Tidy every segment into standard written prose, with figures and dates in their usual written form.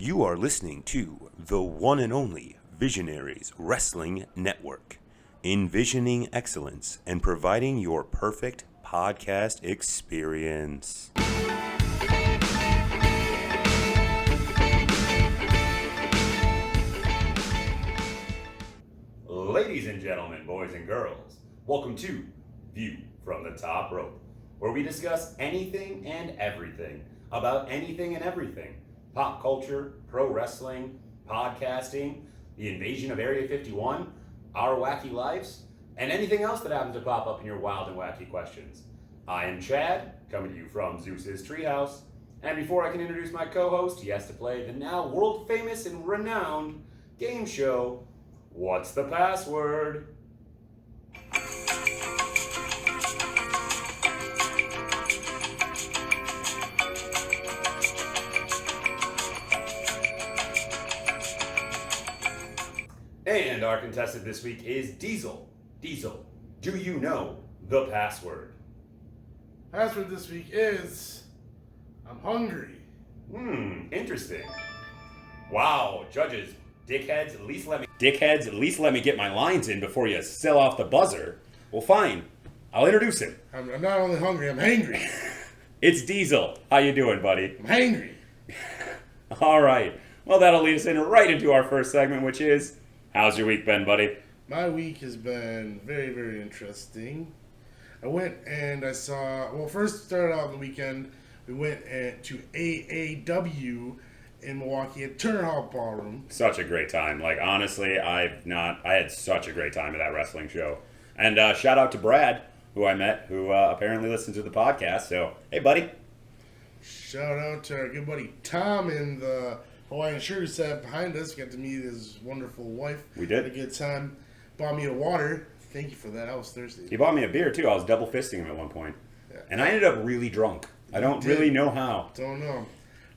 You are listening to the one and only Visionaries Wrestling Network, envisioning excellence and providing your perfect podcast experience. Ladies and gentlemen, boys and girls, welcome to View from the Top Rope, where we discuss anything and everything about anything and everything. Pop culture, pro wrestling, podcasting, the invasion of Area 51, our wacky lives, and anything else that happens to pop up in your wild and wacky questions. I am Chad, coming to you from Zeus's Treehouse, and before I can introduce my co-host, he has to play the now world famous and renowned game show, What's the Password? And our contestant this week is Diesel. Diesel, do you know the password? Password this week is I'm hungry. Interesting. Wow, judges, dickheads, at least let me get my lines in before you sell off the buzzer. Well, fine. I'll introduce him. I'm not only hungry, I'm hangry. It's Diesel. How you doing, buddy? I'm hangry. All right. Well, that'll lead us right into our first segment, which is, how's your week been, buddy? My week has been very, very interesting. I went and I saw, first started out on the weekend, we went to AAW in Milwaukee at Turner Hall Ballroom. Such a great time. Like, honestly, I had such a great time at that wrestling show. And shout out to Brad, who I met, who apparently listens to the podcast. So, hey, buddy. Shout out to our good buddy Tom in the Hawaiian shirt who sat behind us. Got to meet his wonderful wife. We did. Had a good time. Bought me a water. Thank you for that. I was thirsty. He bought me a beer, too. I was double fisting him at one point. Yeah. And I ended up really drunk. I don't really know how. Don't know.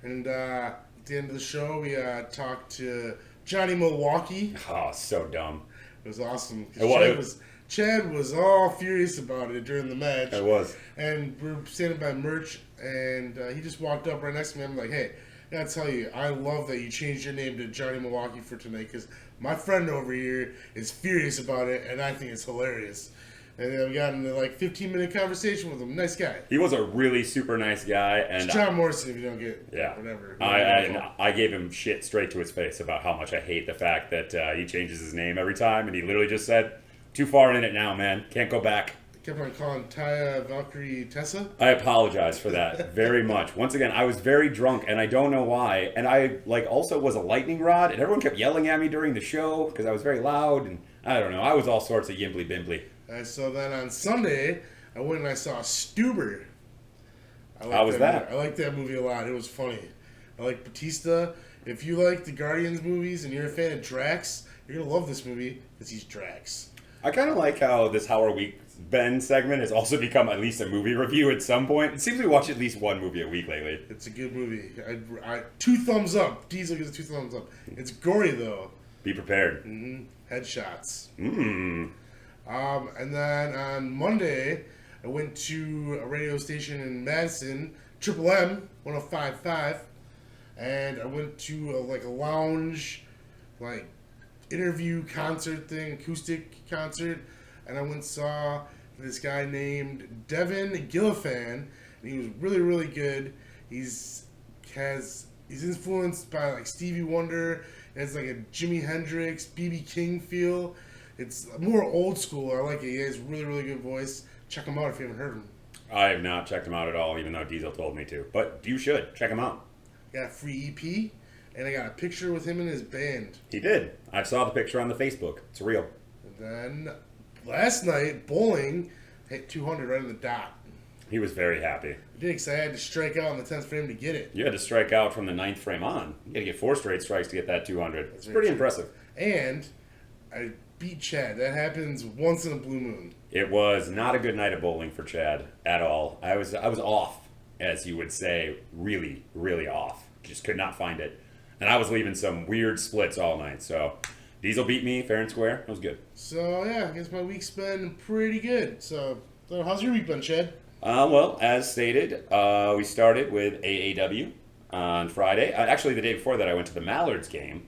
And at the end of the show, we talked to Johnny Milwaukee. Oh, so dumb. It was awesome. Chad was all furious about it during the match. It was. And we were standing by merch, and he just walked up right next to me. I'm like, hey, I gotta tell you, I love that you changed your name to Johnny Milwaukee for tonight, because my friend over here is furious about it, and I think it's hilarious. And then we got into like 15-minute conversation with him. Nice guy. He was a really super nice guy. And it's John Morrison, if you don't get whatever. I gave him shit straight to his face about how much I hate the fact that he changes his name every time, and he literally just said, too far in it now, man. Can't go back. Kept on calling Taya Valkyrie Tessa. I apologize for that very much. Once again, I was very drunk, and I don't know why. And I also was a lightning rod, and everyone kept yelling at me during the show because I was very loud, and I don't know. I was all sorts of yimbly bimbly. So then on Sunday, I went and I saw Stuber. How was that? I liked that movie a lot. It was funny. I like Batista. If you like the Guardians movies and you're a fan of Drax, you're going to love this movie because he's Drax. I kind of like how this How Our Week's Been segment has also become at least a movie review at some point. It seems we watch at least one movie a week lately. It's a good movie. I 2 thumbs up. Diesel gives it 2 thumbs up. It's gory, though. Be prepared. Mm-hmm. Headshots. And then on Monday, I went to a radio station in Madison, Triple M 105.5, and I went to a lounge, interview concert thing, acoustic concert, and I went and saw this guy named Devin Gillifan, and he was really, really good. He's influenced by Stevie Wonder. It has a Jimi Hendrix, B.B. King feel. It's more old school. I like it. He has a really, really good voice. Check him out if you haven't heard him. I have not checked him out at all, even though Diesel told me to. But you should. Check him out. Got a free EP, and I got a picture with him and his band. He did. I saw the picture on the Facebook. It's real. And then last night, bowling hit 200 right on the dot. He was very happy. I did, because I had to strike out on the 10th frame to get it. You had to strike out from the 9th frame on. You got to get 4 straight strikes to get that 200. It's pretty impressive. And I beat Chad. That happens once in a blue moon. It was not a good night of bowling for Chad at all. I was off, as you would say, really, really off. Just could not find it. And I was leaving some weird splits all night. So Diesel beat me fair and square. It was good. So, yeah, I guess my week's been pretty good. So how's your week been, Chad? Well, as stated, we started with AAW. on Friday. Actually, the day before that, I went to the Mallards game,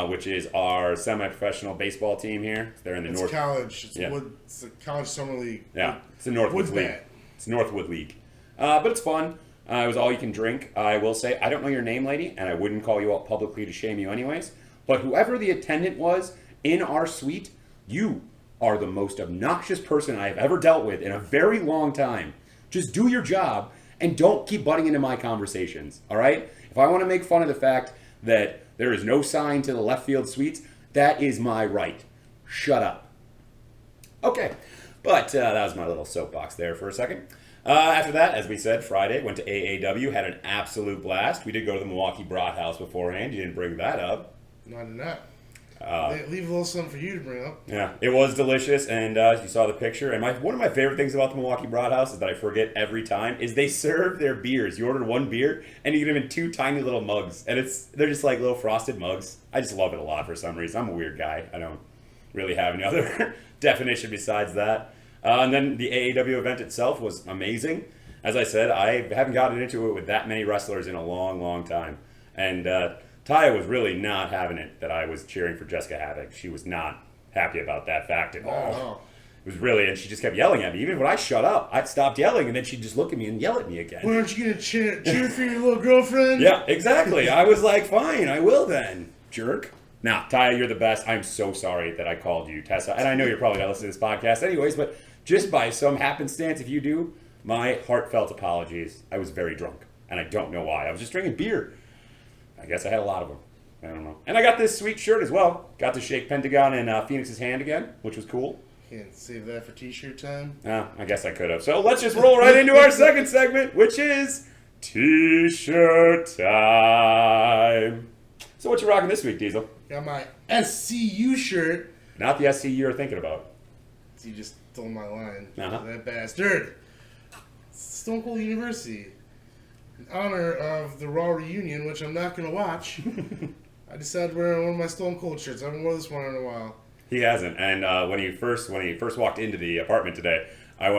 which is our semi-professional baseball team here. They're in the It's North. college. It's, Yeah. it's a college summer league. Yeah, it's the Northwood Wood's League. bad. It's Northwood League. But it's fun. It was all you can drink. I will say, I don't know your name, lady, and I wouldn't call you out publicly to shame you anyways. But whoever the attendant was in our suite, you are the most obnoxious person I have ever dealt with in a very long time. Just do your job and don't keep butting into my conversations, all right? If I want to make fun of the fact that there is no sign to the left field suites, that is my right. Shut up. Okay, but that was my little soapbox there for a second. After that, as we said, Friday, went to AAW, had an absolute blast. We did go to the Milwaukee Brat House beforehand. You didn't bring that up. No, I did not. Leave a little something for you to bring up. Yeah, it was delicious, and you saw the picture. And one of my favorite things about the Milwaukee Brat House is that I forget every time is they serve their beers. You order one beer, and you get them in 2 tiny little mugs, and they're just like little frosted mugs. I just love it a lot for some reason. I'm a weird guy. I don't really have any other definition besides that. And then the AAW event itself was amazing. As I said, I haven't gotten into it with that many wrestlers in a long, long time. And Taya was really not having it that I was cheering for Jessica Havoc. She was not happy about that fact at all. Oh. It was really, and she just kept yelling at me. Even when I shut up, I'd stop yelling, and then she'd just look at me and yell at me again. Why aren't you going to cheer for your little girlfriend? Yeah, exactly. I was like, fine, I will then, jerk. Now, Taya, you're the best. I'm so sorry that I called you Tessa. And I know you're probably not listening to this podcast anyways, but just by some happenstance, if you do, my heartfelt apologies. I was very drunk, and I don't know why. I was just drinking beer. I guess I had a lot of them. I don't know. And I got this sweet shirt as well. Got to shake Pentagon and Phoenix's hand again, which was cool. Can't save that for t-shirt time. I guess I could have. So let's just roll right into our second segment, which is T-shirt time. So what you rocking this week, Diesel? Got my SCU shirt. Not the SC you're thinking about. You just stole my line. Uh-huh. That bastard. Stone Cold University. In honor of the Raw reunion, which I'm not going to watch, I decided to wear one of my Stone Cold shirts. I haven't worn this one in a while. He hasn't. And when he first walked into the apartment today, I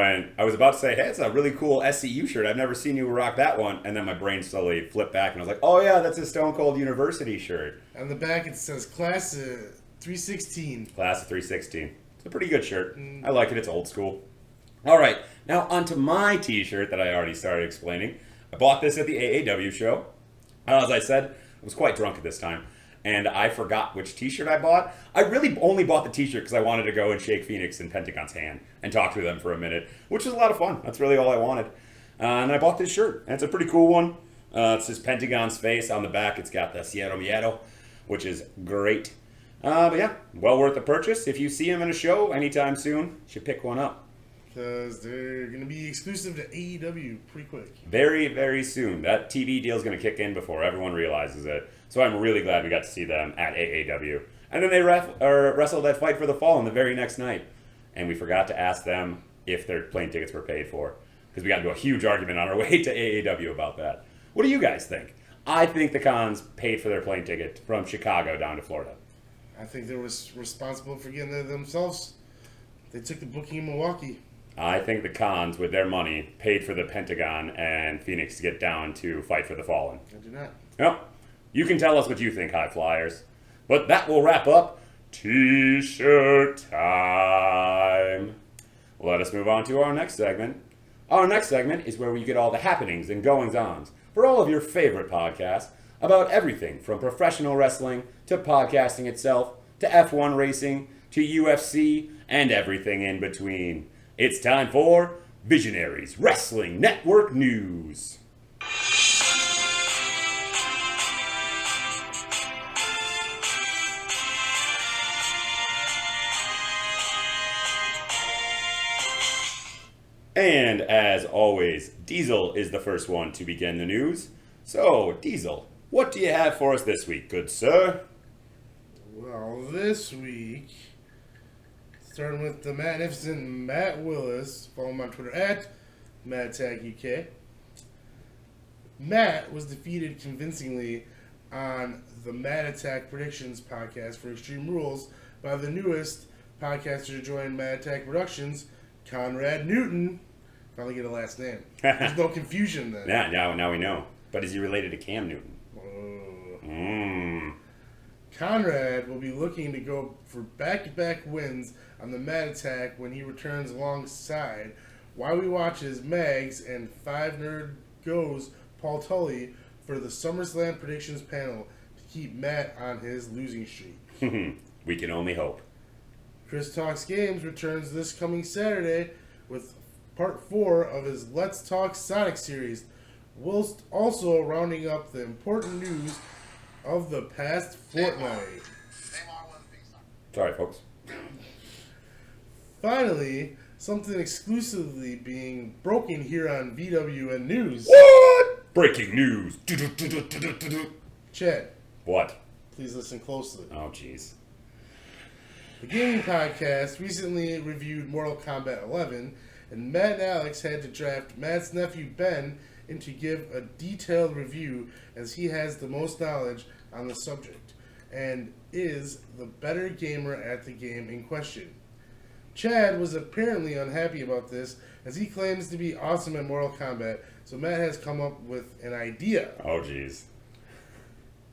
was about to say, hey, it's a really cool SCU shirt. I've never seen you rock that one. And then my brain slowly flipped back and I was like, oh yeah, that's a Stone Cold University shirt. On the back it says Class of 316. Class of 316. It's a pretty good shirt. I like it. It's old school. All right. Now onto my t-shirt that I already started explaining. I bought this at the AAW show. As I said, I was quite drunk at this time. And I forgot which t-shirt I bought. I really only bought the t-shirt because I wanted to go and shake Phoenix and Pentagon's hand and talk to them for a minute, which was a lot of fun. That's really all I wanted. And I bought this shirt. And it's a pretty cool one. It's just Pentagon's face on the back. It's got the Cierro Miedo, which is great. But yeah, well worth the purchase. If you see him in a show anytime soon, you should pick one up. Because they're going to be exclusive to AEW pretty quick. Very, very soon. That TV deal is going to kick in before everyone realizes it. So I'm really glad we got to see them at AAW. And then they wrestled that Fight for the Fallen the very next night. And we forgot to ask them if their plane tickets were paid for. Because we got into a huge argument on our way to AAW about that. What do you guys think? I think the Cons paid for their plane ticket from Chicago down to Florida. I think they were responsible for getting there themselves. They took the booking in Milwaukee. I think the Cons, with their money, paid for the Pentagon and Phoenix to get down to Fight for the Fallen. I do not. Well, you can tell us what you think, High Flyers. But that will wrap up T-shirt time. Let us move on to our next segment. Our next segment is where we get all the happenings and goings-ons for all of your favorite podcasts about everything from professional wrestling to podcasting itself to F1 racing to UFC and everything in between. It's time for Visionaries Wrestling Network News. And as always, Diesel is the first one to begin the news. So, Diesel, what do you have for us this week, good sir? Well, this week, starting with the magnificent Matt Willis, follow him on Twitter at MadTagUK. Matt was defeated convincingly on the Mad Attack Predictions podcast for Extreme Rules by the newest podcaster to join Mad Attack Productions, Conrad Newton. Finally get a last name. There's no confusion then. Yeah, now we know. But is he related to Cam Newton? Conrad will be looking to go for back-to-back wins on the Mad Attack when he returns alongside Why We Watch's Mags and 5 Nerd Goes Paul Tully for the SummerSlam predictions panel to keep Matt on his losing streak. We can only hope. Chris Talks Games returns this coming Saturday with part 4 of his Let's Talk Sonic series, whilst also rounding up the important news of the past fortnight. Sorry, folks. Finally, something exclusively being broken here on VWN News. What? Breaking news. Chad, What? please listen closely. Oh, jeez. The gaming podcast recently reviewed Mortal Kombat 11, and Matt and Alex had to draft Matt's nephew Ben in to give a detailed review, as he has the most knowledge on the subject and is the better gamer at the game in question. Chad was apparently unhappy about this, as he claims to be awesome at Mortal Kombat, so Matt has come up with an idea. Oh, jeez.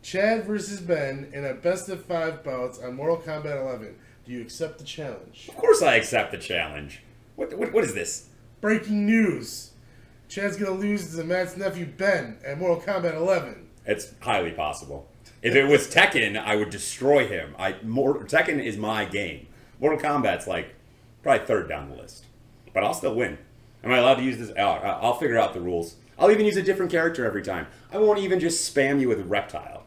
Chad versus Ben in a best of 5 bouts on Mortal Kombat 11. Do you accept the challenge? Of course I accept the challenge. What is this? Breaking news. Chad's gonna lose to Matt's nephew Ben at Mortal Kombat 11. It's highly possible. If it was Tekken, I would destroy him. Tekken is my game. Mortal Kombat's like probably 3rd down the list. But I'll still win. Am I allowed to use this? I'll figure out the rules. I'll even use a different character every time. I won't even just spam you with Reptile.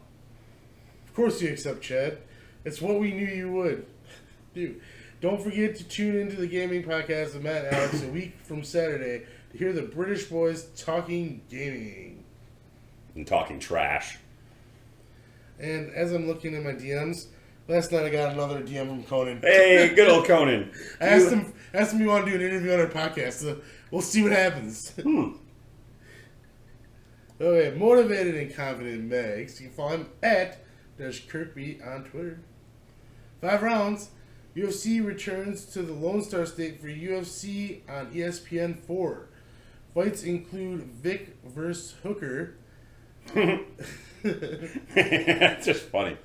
Of course you accept, Chad. It's what we knew you would. Dude, don't forget to tune into the gaming podcast with Matt and Alex a week from Saturday to hear the British boys talking gaming. And talking trash. And as I'm looking at my DMs, last night I got another DM from Conan. Hey, good old Conan. I asked him if he wanted to do an interview on our podcast. So we'll see what happens. Okay, motivated and confident Megs. You can follow him at Kirkby on Twitter. 5 rounds. UFC returns to the Lone Star State for UFC on ESPN 4. Fights include Vic vs. Hooker. It's just funny.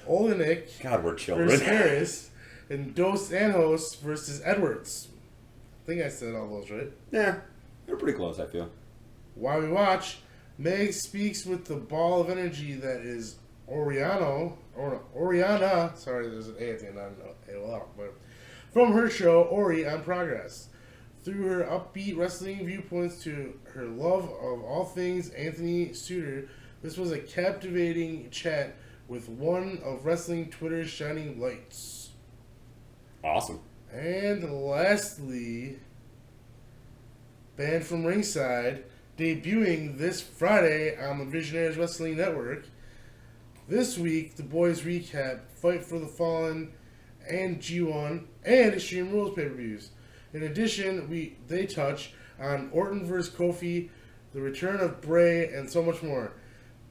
Olenek God, we're children. versus Harris. And Dos Anjos versus Edwards. I think I said all those right. Yeah, they're pretty close, I feel. While we watch, Meg speaks with the ball of energy that is Oriana, sorry, there's an A at the end, I don't know, AOL, but from her show, Ori on Progress. Through her upbeat wrestling viewpoints to her love of all things Anthony Suter, this was a captivating chat with one of wrestling Twitter's shining lights. Awesome. And lastly, Band from Ringside, debuting this Friday on the Visionaries Wrestling Network. This week, the boys recap Fight for the Fallen and G1 and Extreme Rules pay-per-views. In addition, they touch on Orton vs. Kofi, the return of Bray, and so much more.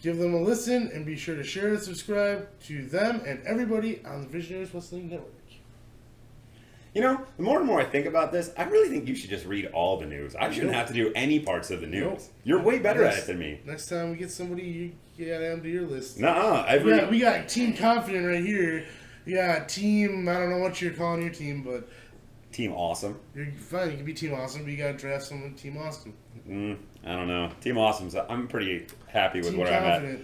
Give them a listen and be sure to share and subscribe to them and everybody on the Visionaries Wrestling Network. You know, the more and more I think about this, I really think you should just read all the news. I shouldn't have to do any parts of the news. Nope. You're way better at it than me. Next time we get somebody, you gotta add them to your list. Nuh-uh. We got Team Confident right here. We got Team, I don't know what you're calling your team, but... Team Awesome. You're fine, you can be Team Awesome, but you gotta draft someone Team Awesome. I don't know. Team Awesome, I'm pretty happy with where I'm at.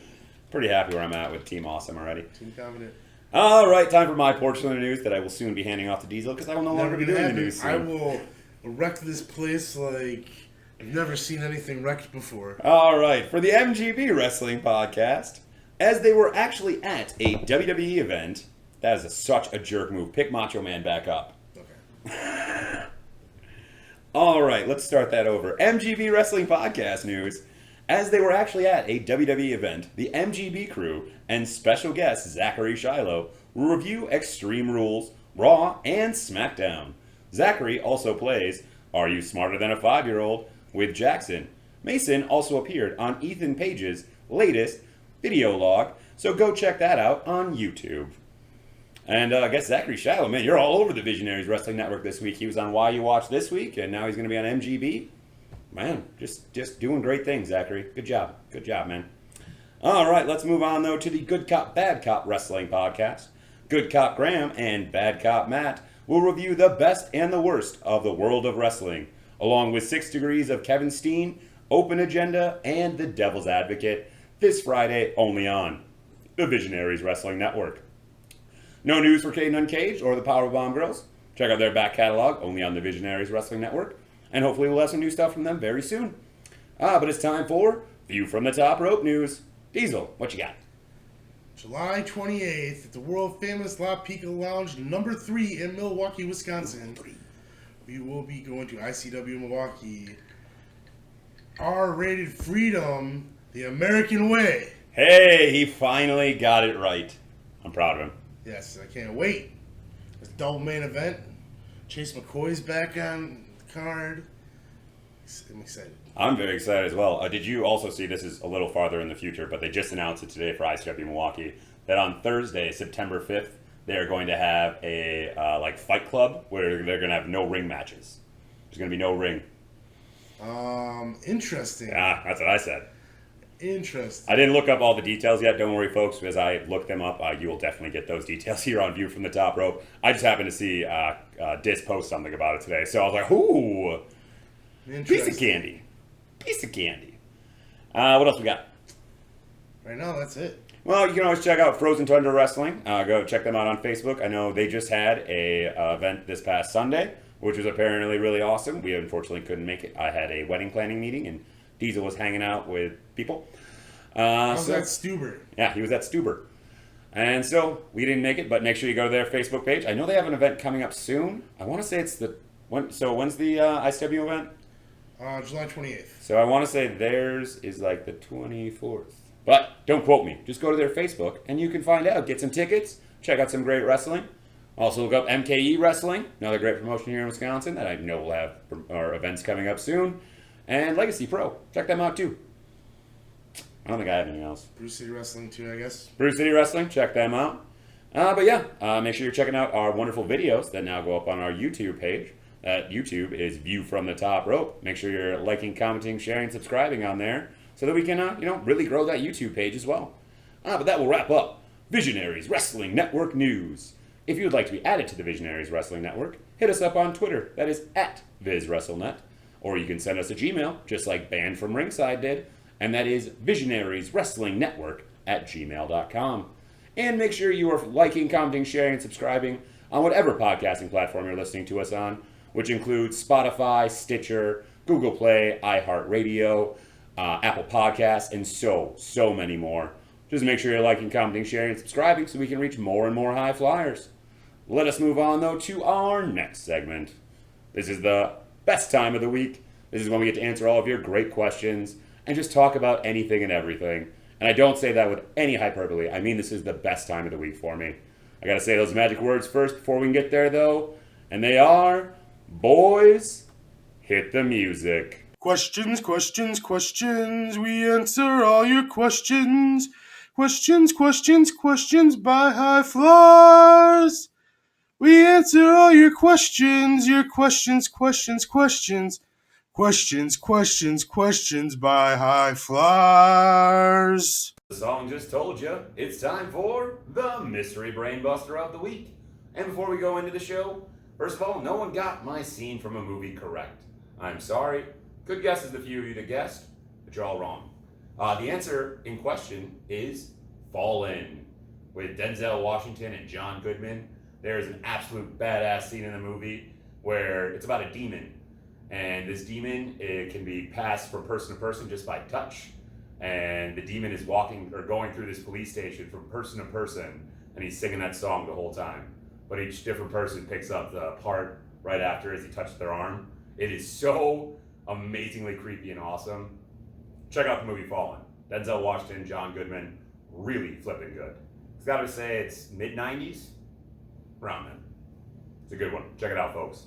Pretty happy where I'm at with Team Awesome already. Team Confident. All right, time for my portion of the news that I will soon be handing off to Diesel because I will no longer be doing the news soon. I will wreck this place like I've never seen anything wrecked before. All right, for the MGB Wrestling Podcast, as they were actually at a WWE event, that is such a jerk move. Pick Macho Man back up. Okay. All right, let's start that over. MGB Wrestling Podcast news. As they were actually at a WWE event, the MGB crew and special guest Zachary Shiloh will review Extreme Rules, Raw, and SmackDown. Zachary also plays Are You Smarter Than a 5-Year-Old with Jackson. Mason also appeared on Ethan Page's latest video log, so go check that out on YouTube. And I guess Zachary Shiloh, man, you're all over the Visionaries Wrestling Network this week. He was on Why You Watch this week, and now he's going to be on MGB. Man, just doing great things, Zachary. Good job, man. All right, let's move on though to the Good Cop Bad Cop Wrestling Podcast. Good Cop Graham and Bad Cop Matt will review the best and the worst of the world of wrestling, along with 6 Degrees of Kevin Steen, Open Agenda, and The Devil's Advocate this Friday only on the Visionaries Wrestling Network. No news for Caden Uncaged or the Powerbomb Girls. Check out their back catalog only on the Visionaries Wrestling Network, and hopefully we'll have some new stuff from them very soon. But it's time for View from the Top Rope news. Diesel, what you got? July 28th at the world-famous La Pica Lounge number 3 in Milwaukee, Wisconsin. We will be going to ICW Milwaukee. R-rated Freedom, the American way. Hey, he finally got it right. I'm proud of him. Yes, I can't wait. It's a double main event. Chase McCoy's back on the card. I'm excited. I'm very excited as well. Did you also see, this is a little farther in the future, but they just announced it today for ICW Milwaukee, that on Thursday, September 5th, they're going to have a fight club where they're going to have no ring matches. There's going to be no ring. Interesting. Yeah, that's what I said. Interesting. I didn't look up all the details yet. Don't worry, folks. As I look them up, you will definitely get those details here on View from the Top Rope. I just happened to see Dis post something about it today, so I was like, ooh, piece of candy. Piece of candy. What else we got? Right now, that's it. Well, you can always check out Frozen Tundra Wrestling. Go check them out on Facebook. I know they just had a event this past Sunday, which was apparently really awesome. We unfortunately couldn't make it. I had a wedding planning meeting, and Diesel was hanging out with people. I was at Stuber. Yeah, he was at Stuber. And so we didn't make it, but make sure you go to their Facebook page. I know they have an event coming up soon. I want to say it's when's the ICW event? July 28th. So I want to say theirs is like the 24th. But don't quote me. Just go to their Facebook and you can find out. Get some tickets. Check out some great wrestling. Also look up MKE Wrestling, another great promotion here in Wisconsin that I know will have our events coming up soon. And Legacy Pro. Check them out too. I don't think I have anything else. Bruce City Wrestling too, I guess. Bruce City Wrestling. Check them out. But yeah, make sure you're checking out our wonderful videos that now go up on our YouTube page. That YouTube is View from the Top Rope. Make sure you're liking, commenting, sharing, subscribing on there so that we can, really grow that YouTube page as well. But that will wrap up Visionaries Wrestling Network news. If you would like to be added to the Visionaries Wrestling Network, hit us up on Twitter. That is at VizWrestleNet. Or you can send us a Gmail, just like Band from Ringside did, and that is visionarieswrestlingnetwork@gmail.com. And make sure you are liking, commenting, sharing, and subscribing on whatever podcasting platform you're listening to us on, which includes Spotify, Stitcher, Google Play, iHeartRadio, Apple Podcasts, and so many more. Just make sure you're liking, commenting, sharing, and subscribing so we can reach more and more high flyers. Let us move on, though, to our next segment. This is the best time of the week. This is when we get to answer all of your great questions and just talk about anything and everything. And I don't say that with any hyperbole. I mean, this is the best time of the week for me. I gotta say those magic words first before we can get there, though. And they are, boys, hit the music. Questions, questions, questions. We answer all your questions. Questions, questions, questions by High Flyers. We answer all your questions, questions, questions by High Flyers. The song just told you it's time for the Mystery Brainbuster of the week. And before we go into the show, first of all, no one got my scene from a movie correct. I'm sorry. Good guesses, the few of you that guessed, but you're all wrong. The answer in question is Fallen. With Denzel Washington and John Goodman, there is an absolute badass scene in the movie where it's about a demon. And this demon, it can be passed from person to person just by touch. And the demon is walking or going through this police station from person to person, and he's singing that song the whole time. But each different person picks up the part right after as he touches their arm. It is so amazingly creepy and awesome. Check out the movie Fallen. Denzel Washington, John Goodman, really flipping good. It's got to say it's mid-90s, around then. It's a good one. Check it out, folks.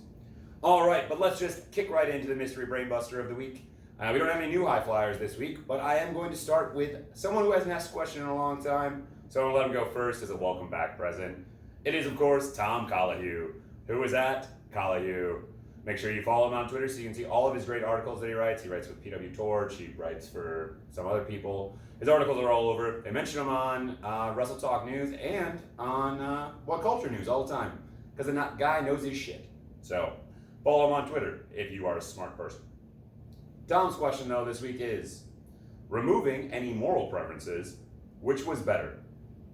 All right, but let's just kick right into the Mystery Brainbuster of the week. We don't have any new high flyers this week, but I am going to start with someone who hasn't asked a question in a long time, so I'm going to let him go first as a welcome back present. It is, of course, Tom Collahue, who was at Collahue. Make sure you follow him on Twitter so you can see all of his great articles that he writes. He writes with PW Torch. He writes for some other people. His articles are all over. They mention him on Wrestle Talk News and on What Culture News all the time because the guy knows his shit. So follow him on Twitter if you are a smart person. Tom's question, though, this week is, removing any moral preferences, which was better?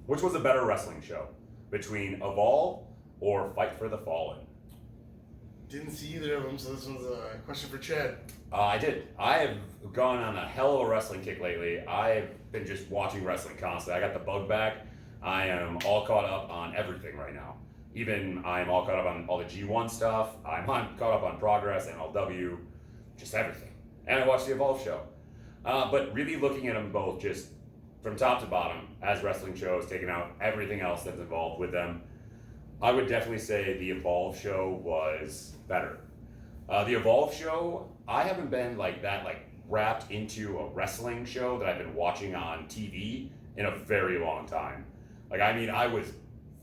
Which was a better wrestling show? Between Evolve or Fight for the Fallen? Didn't see either of them, so this one's a question for Chad. I did. I have gone on a hell of a wrestling kick lately. I've been just watching wrestling constantly. I got the bug back. I am all caught up on everything right now. Even I'm all caught up on all the G1 stuff. Caught up on Progress, MLW, just everything. And I watched the Evolve show. But really looking at them both just from top to bottom as wrestling shows, taking out everything else that's involved with them, I would definitely say the Evolve show was better. The Evolve show, I haven't been wrapped into a wrestling show that I've been watching on TV in a very long time. I was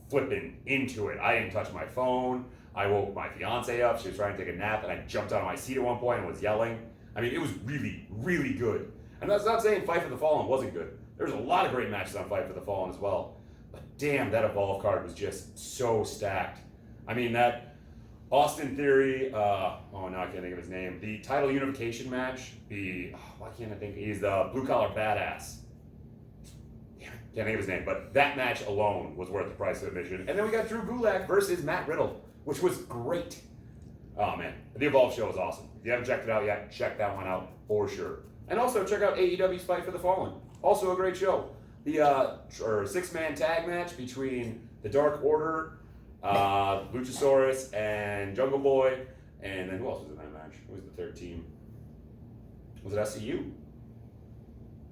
flipping into it. I didn't touch my phone. I woke my fiance up. She was trying to take a nap, and I jumped out of my seat at one point and was yelling. It was really, really good. And that's not saying Fight for the Fallen wasn't good. There's a lot of great matches on Fight for the Fallen as well. But damn, that Evolve card was just so stacked. That Austin Theory, now I can't think of his name. The title unification match, why can't I think? He's the blue collar badass. Damn, can't think of his name. But that match alone was worth the price of admission. And then we got Drew Gulak versus Matt Riddle, which was great. Oh man, the Evolve show is awesome. If you haven't checked it out yet, check that one out for sure. And also check out AEW's Fight for the Fallen. Also a great show. The six-man tag match between the Dark Order, Luchasaurus, and Jungle Boy, and then who else was in that match? Who was the third team? Was it SCU?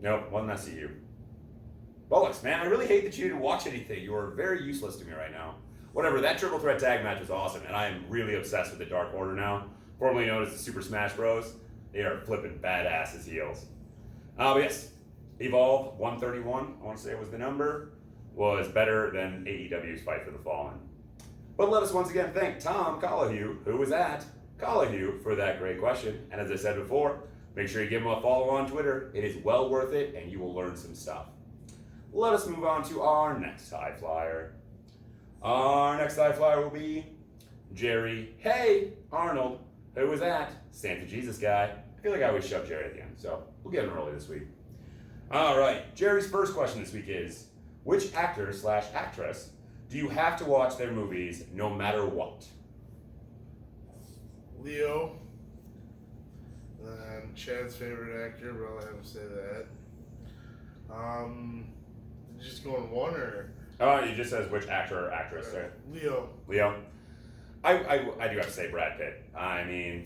Nope, wasn't SCU. Bollocks, man, I really hate that you didn't watch anything. You are very useless to me right now. Whatever, that triple threat tag match was awesome, and I am really obsessed with the Dark Order now, formerly known as the Super Smash Bros. They are flipping badass as heels. But yes, Evolve 131, I want to say it was the number, was better than AEW's Fight for the Fallen. But let us once again thank Tom Collahue, who was at Collahue, for that great question. And as I said before, make sure you give him a follow on Twitter. It is well worth it, and you will learn some stuff. Let us move on to our next high flyer. Our next high flyer will be Jerry Arnold, who was at Santa Jesus Guy. I feel like I always shove Jerry at the end, so we'll get him early this week. All right, Jerry's first question this week is, which actor/actress do you have to watch their movies no matter what? Leo. Chad's favorite actor, but I'll let him say that. Just going one or? Oh, he just says which actor or actress. Right? Leo. I do have to say Brad Pitt.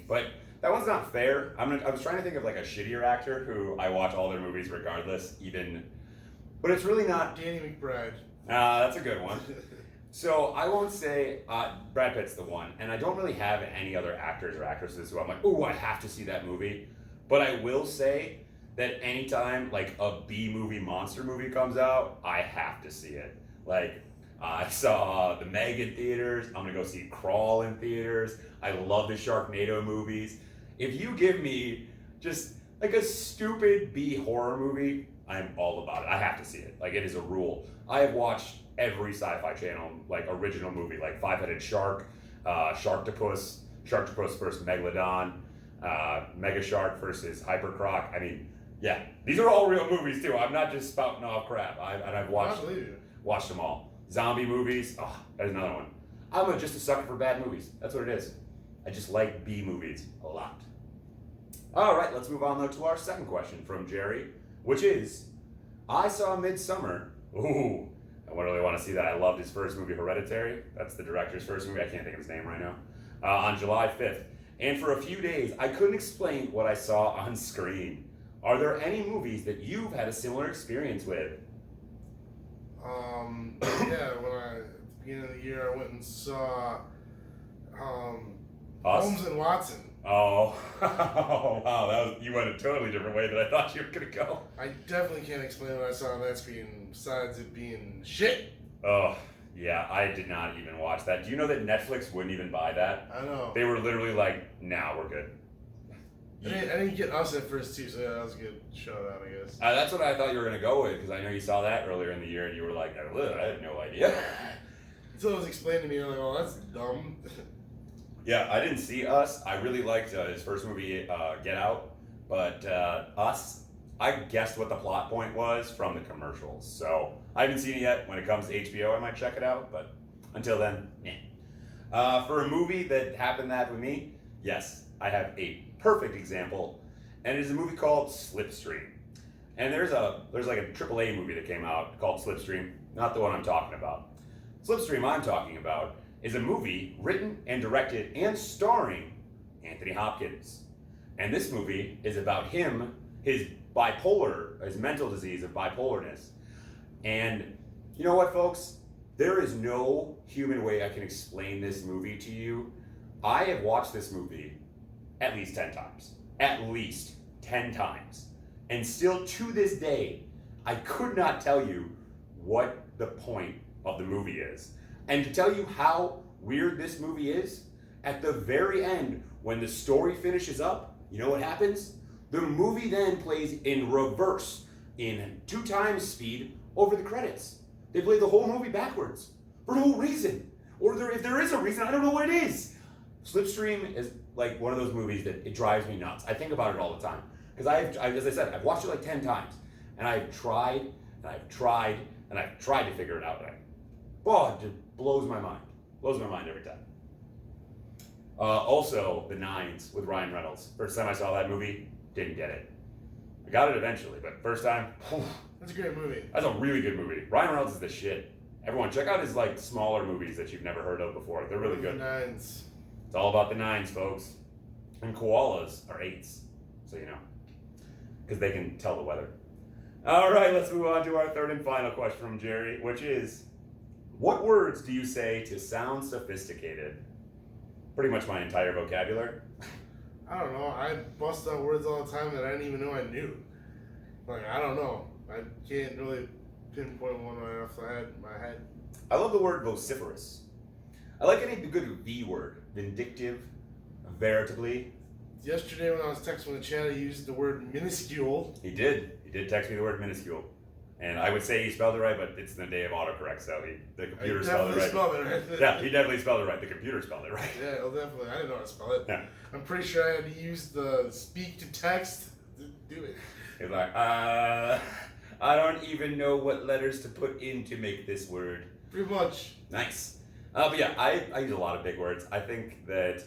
But that one's not fair. I was trying to think of a shittier actor who I watch all their movies regardless, but it's really not. Danny McBride. That's a good one. So I won't say Brad Pitt's the one, and I don't really have any other actors or actresses who I'm like, oh, I have to see that movie. But I will say that anytime a B movie monster movie comes out, I have to see it. I saw The Meg in theaters. I'm gonna go see Crawl in theaters. I love the Sharknado movies. If you give me just a stupid B horror movie, I'm all about it. I have to see it. It is a rule. I have watched every Sci-Fi Channel original movie, Five-Headed Shark, Sharktopus versus Megalodon, Mega Shark versus Hypercroc. Yeah, these are all real movies too. I'm not just spouting off crap. I've watched them all. Zombie movies. Oh, there's another one. I'm just a sucker for bad movies. That's what it is. I just like B movies a lot. All right, let's move on though to our second question from Jerry, which is, I saw Midsummer. Ooh, I really want to see that. I loved his first movie, Hereditary. That's the director's first movie. I can't think of his name right now. On July 5th. And for a few days, I couldn't explain what I saw on screen. Are there any movies that you've had a similar experience with? Yeah, at the beginning of the year, I went and saw Holmes and Watson. Oh, wow, you went a totally different way than I thought you were going to go. I definitely can't explain what I saw on that screen besides it being shit. Oh, Yeah, I did not even watch that. Do you know that Netflix wouldn't even buy that? I know. They were literally like, nah, we're good. I didn't get us at first too, so yeah, that was a good shout out, I guess. That's what I thought you were going to go with, because I know you saw that earlier in the year and you were like, I had no idea. So it was explained to me, I'm like, oh, that's dumb. Yeah, I didn't see Us. I really liked his first movie, Get Out. But Us, I guessed what the plot point was from the commercials. So I haven't seen it yet. When it comes to HBO, I might check it out. But until then, nah. For a movie that happened that with me, yes, I have a perfect example. And it is a movie called Slipstream. And there's like a AAA movie that came out called Slipstream. Not the one I'm talking about. Slipstream I'm talking about is a movie written and directed and starring Anthony Hopkins. And this movie is about him, his mental disease of bipolarness. And you know what, folks? There is no human way I can explain this movie to you. I have watched this movie at least 10 times. At least 10 times. And still to this day, I could not tell you what the point of the movie is. And to tell you how weird this movie is, at the very end, when the story finishes up, you know what happens? The movie then plays in reverse, in 2 times speed, over the credits. They play the whole movie backwards, for no reason. Or if there is a reason, I don't know what it is. Slipstream is like one of those movies that it drives me nuts. I think about it all the time. Because as I said, I've watched it like 10 times. And I've tried, and I've tried, and I've tried to figure it out. And it just blows my mind. Blows my mind every time. Also, The Nines with Ryan Reynolds. First time I saw that movie, didn't get it. I got it eventually, but first time, That's a great movie. That's a really good movie. Ryan Reynolds is the shit. Everyone, check out his like smaller movies that you've never heard of before. They're really good. The Nines. It's all about the nines, folks. And koalas are 8s, so you know. Because they can tell the weather. All right, let's move on to our third and final question from Jerry, which is, what words do you say to sound sophisticated? Pretty much my entire vocabulary. I don't know. I bust out words all the time that I didn't even know I knew. Like, I don't know. I can't really pinpoint one right off my head. I love the word vociferous. I like any good V word. Vindictive, veritably. Yesterday when I was texting with Chad, he used the word minuscule. He did text me the word minuscule. And I would say he spelled it right, but it's the day of autocorrect, so the computer spelled it right. Spelled it right. Yeah, he definitely spelled it right. The computer spelled it right. Yeah, well, definitely. I didn't know how to spell it. Yeah. I'm pretty sure I had to use the speak to text to do it. He's like, I don't even know what letters to put in to make this word. Pretty much. Nice. But yeah, I use a lot of big words. I think that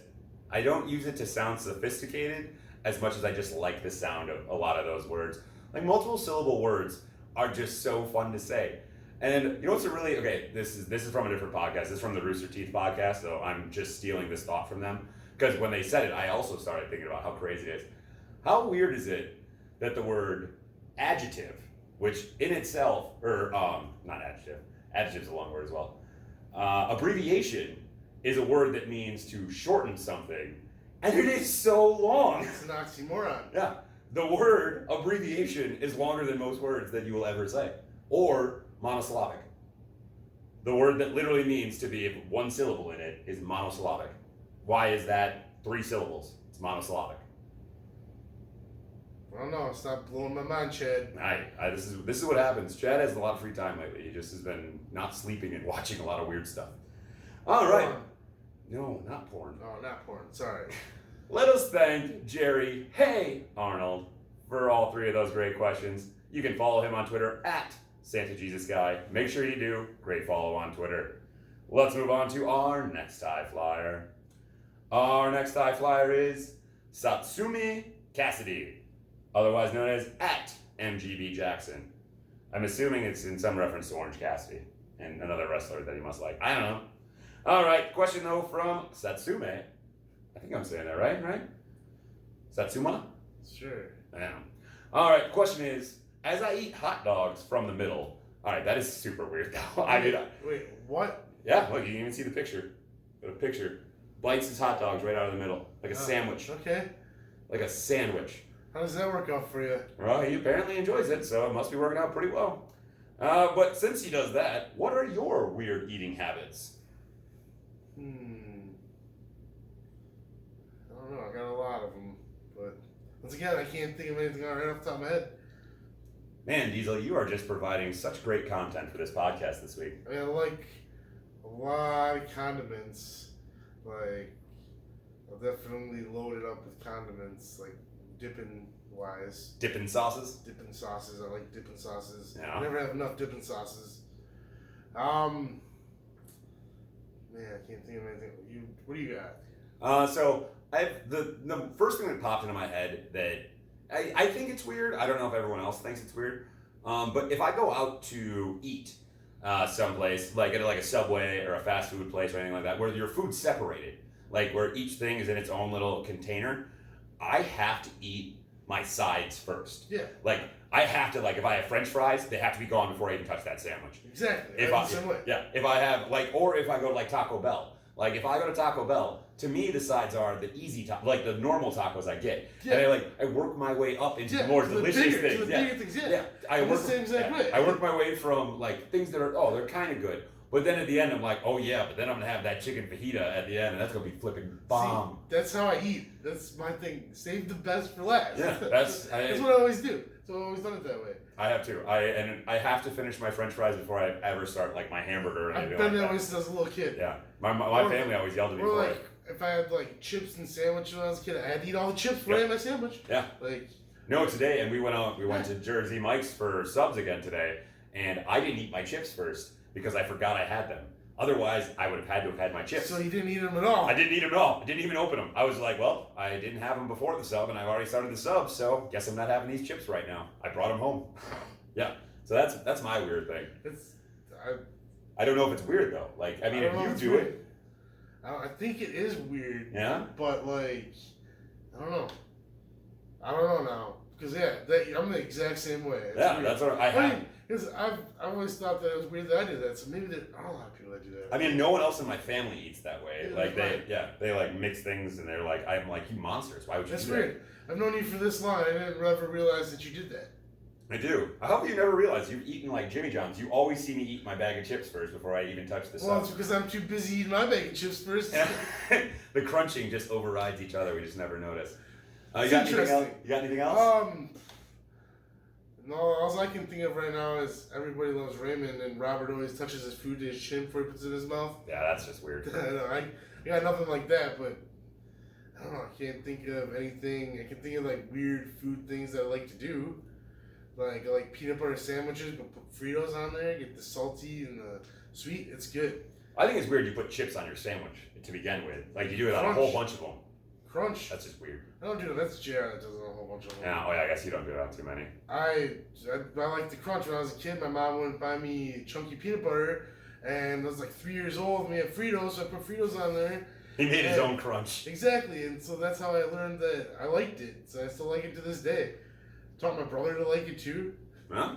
I don't use it to sound sophisticated as much as I just like the sound of a lot of those words. Like multiple syllable words are just so fun to say. And you know what's this is from a different podcast. This is from the Rooster Teeth podcast, so I'm just stealing this thought from them. Because when they said it, I also started thinking about how crazy it is. How weird is it that the word adjective, which in itself, not adjective, adjective's a long word as well. Abbreviation is a word that means to shorten something, and it is so long. It's an oxymoron. Yeah. The word abbreviation is longer than most words that you will ever say. Or monosyllabic. The word that literally means to be one syllable in it is monosyllabic. Why is that 3 syllables? It's monosyllabic. I don't know. Stop blowing my mind, Chad. This is what happens. Chad has a lot of free time lately. He just has been not sleeping and watching a lot of weird stuff. All right. Porn. No, not porn. Oh, not porn. Sorry. Let us thank Jerry Hey Arnold for all 3 of those great questions. You can follow him on Twitter at SantaJesusGuy. Make sure you do. Great follow on Twitter. Let's move on to our next high flyer. Our next high flyer is Satsumi Cassidy, otherwise known as at MGB Jackson. I'm assuming it's in some reference to Orange Cassidy and another wrestler that he must like. I don't know. All right, question though from Satsume. I think I'm saying that right? Satsuma? Sure. I know. All right, question is, as I eat hot dogs from the middle. All right, that is super weird though. Wait, what? Yeah, look, you can even see the picture. Got a picture. Bites his hot dogs right out of the middle, like a sandwich. Okay. Like a sandwich. How does that work out for you? Well, he apparently enjoys it, so it must be working out pretty well. But since he does that, what are your weird eating habits? I don't know. I got a lot of them, but once again, I can't think of anything right off the top of my head. Man, Diesel, you are just providing such great content for this podcast this week. I mean, I like a lot of condiments. Like, I'll definitely load it up with condiments, like dipping wise. Dipping sauces? Dipping sauces. I like dipping sauces. Yeah. I never have enough dipping sauces. Man, I can't think of anything. What do you got? So the first thing that popped into my head that I think it's weird. I don't know if everyone else thinks it's weird. But if I go out to eat someplace, like at like a Subway or a fast food place or anything like that, where your food's separated, like where each thing is in its own little container, I have to eat my sides first. Yeah. Like I have to, like if I have French fries, they have to be gone before I even touch that sandwich. Exactly. If I have or if I go to like Taco Bell. Like if I go to Taco Bell, to me the sides are the easy like the normal tacos I get, and I work my way up into the more delicious things. I work the same exact way. I work my way from like things that are they're kind of good, but then at the end I'm like but then I'm gonna have that chicken fajita at the end, and that's gonna be flipping bomb. See, that's how I eat. That's my thing. Save the best for last. Yeah, that's what I always do. So I've always done it that way. I have to. I have to finish my French fries before I ever start like my hamburger or anything. I've done that since I was a little kid. Yeah, my family always yelled at me for it. If I had like chips and sandwich when I was a kid, I had to eat all the chips before I had my sandwich. Yeah. Like. No, today, and we went to Jersey Mike's for subs again today, and I didn't eat my chips first because I forgot I had them. Otherwise, I would have had to have had my chips. So you didn't eat them at all? I didn't eat them at all. I didn't even open them. I was like, well, I didn't have them before the sub, and I've already started the sub, so guess I'm not having these chips right now. I brought them home. Yeah. So that's my weird thing. I don't know if it's weird though. Like, I mean, if you do it. I think it is weird. Yeah. But like, I don't know now. Because I'm the exact same way. It's yeah, weird. that's what I have. Because I've always thought that it was weird that I did that. So maybe there are a lot of people that do that. I mean, no one else in my family eats that way. Yeah, like they like mix things, and they're like, I'm like, you monsters. Why would you do that? That's weird. I've known you for this long. I didn't ever realize that you did that. I do. I hope you never realize you've eaten like Jimmy John's. You always see me eat my bag of chips first before I even touch the sauce. Well, it's because I'm too busy eating my bag of chips first. The crunching just overrides each other. We just never notice. You got anything else? No, all I can think of right now is Everybody Loves Raymond, and Robert always touches his food to his chin before he puts it in his mouth. Yeah, that's just weird. I got nothing like that, but I don't know. I can't think of anything. I can think of like weird food things that I like to do. Like I like peanut butter sandwiches, but put Fritos on there, get the salty and the sweet. It's good. I think it's weird you put chips on your sandwich to begin with. Like you do it on a whole bunch of them. Crunch. That's just weird. I don't do that. That's JR that does it on a whole bunch of them. Yeah, I guess you don't do it on too many. I like the crunch. When I was a kid, my mom wouldn't buy me chunky peanut butter, and I was like 3 years old, and we had Fritos, so I put Fritos on there. He made his own crunch. Exactly, and so that's how I learned that I liked it. So I still like it to this day. Taught my brother to like it too. Huh?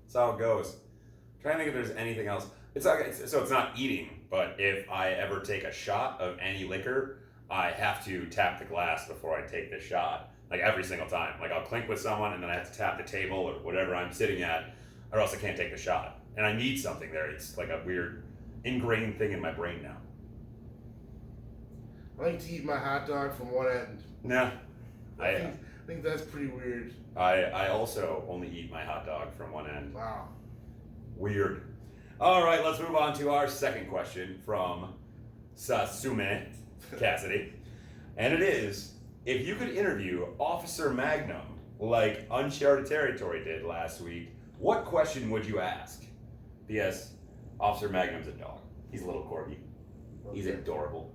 That's how it goes. I'm trying to think if there's anything else. So it's not eating, but if I ever take a shot of any liquor, I have to tap the glass before I take the shot. Like every single time. Like I'll clink with someone and then I have to tap the table or whatever I'm sitting at, or else I can't take the shot. And I need something there. It's like a weird ingrained thing in my brain now. I like to eat my hot dog from one end. Nah. I think that's pretty weird. I also only eat my hot dog from one end. Wow. Weird. All right, let's move on to our second question from Sasume Cassidy. And it is, if you could interview Officer Magnum like Uncharted Territory did last week, what question would you ask? P.S. Officer Magnum's a dog. He's a little corgi. Okay. He's adorable.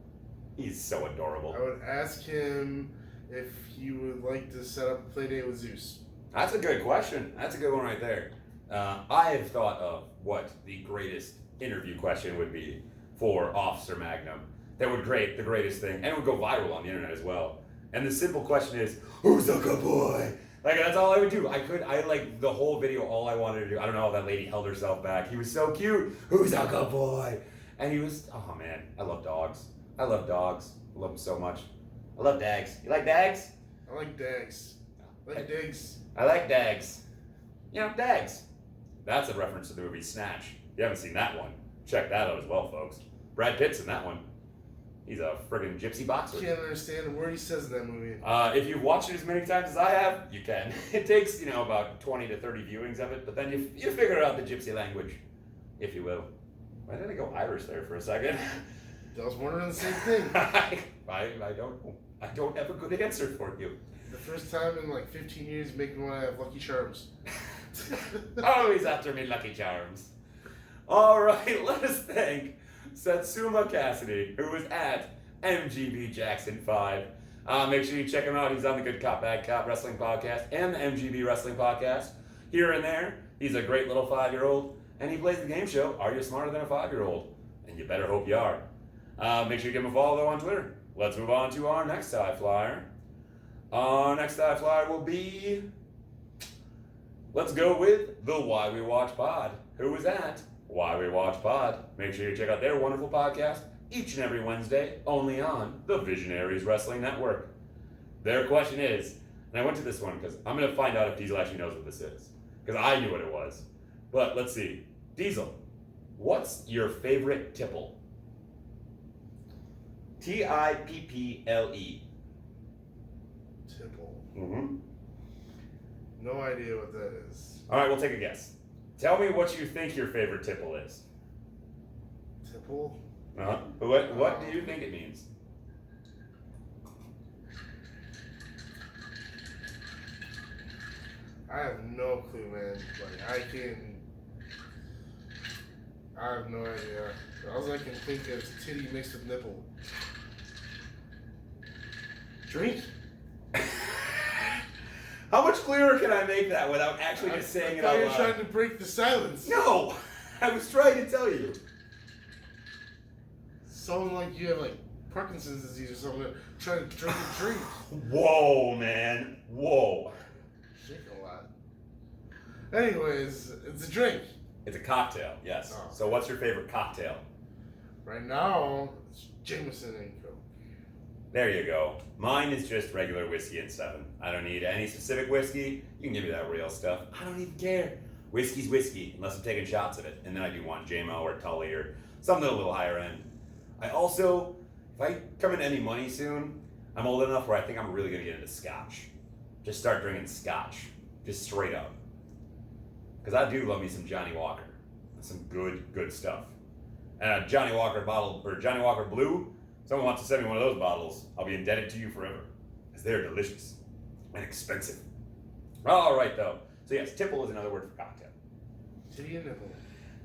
He's so adorable. I would ask him if he would like to set up a play date with Zeus. That's a good question. That's a good one right there. I have thought of what the greatest interview question would be for Officer Magnum. That would create the greatest thing, and it would go viral on the internet as well. And the simple question is, who's a good boy? Like, that's all I would do. I like the whole video, all I wanted to do. I don't know how that lady held herself back. He was so cute. Who's a good boy? And he was, oh man, I love dogs. I love dogs. I love them so much. I love dags. You like dags? I like dags. I like dags. I like dags. You know, dags. That's a reference to the movie Snatch. If you haven't seen that one, check that out as well, folks. Brad Pitt's in that one. He's a friggin' gypsy boxer. I can't understand a word he says in that movie. If you've watched it as many times as I have, you can. It takes, about 20 to 30 viewings of it, but then you figure out the gypsy language, if you will. Why did I go Irish there for a second? I was wondering the same thing. I don't have a good answer for you. The first time in like 15 years, make me want to have Lucky Charms. Always after me, Lucky Charms. All right, let us thank Satsuma Cassidy, who was at MGB Jackson 5. Make sure you check him out. He's on the Good Cop, Bad Cop Wrestling Podcast and the MGB Wrestling Podcast. Here and there, he's a great little 5-year-old, and he plays the game show, Are You Smarter Than a 5-Year-Old? And you better hope you are. Make sure you give him a follow, though, on Twitter. Let's move on to our next high flyer. Our next high flyer will be... Let's go with the Why We Watch Pod. Who is at Why We Watch Pod? Make sure you check out their wonderful podcast each and every Wednesday, only on the Visionaries Wrestling Network. Their question is, and I went to this one because I'm going to find out if Diesel actually knows what this is, because I knew what it was. But let's see. Diesel, what's your favorite tipple? Tipple. Tipple. Mm-hmm. No idea what that is. All right, we'll take a guess. Tell me what you think your favorite tipple is. Tipple? Uh-huh. What do you think it means? I have no clue, man. I have no idea. All I can think of is titty mixed with nipple. Drink? How much clearer can I make that without actually just saying it out You're loud? trying to break the silence. No! I was trying to tell you. Sound like you have Parkinson's disease or something. Trying to drink a drink. Whoa, man. Whoa. Shake a lot. Anyways, it's a drink. It's a cocktail, yes. Oh. So what's your favorite cocktail? Right now, it's Jameson and Coke. There you go. Mine is just regular whiskey and 7. I don't need any specific whiskey. You can give me that real stuff. I don't even care. Whiskey's whiskey, unless I'm taking shots of it. And then I do want JMO or Tully or something a little higher end. I also, if I come into any money soon, I'm old enough where I think I'm really going to get into scotch. Just start drinking scotch. Just straight up. Because I do love me some Johnny Walker. Some good stuff. And a Johnny Walker bottle, or Johnny Walker Blue, someone wants to send me one of those bottles, I'll be indebted to you forever. Because they're delicious. And expensive. All right, though. So yes, tipple is another word for cocktail. Titty and nipple.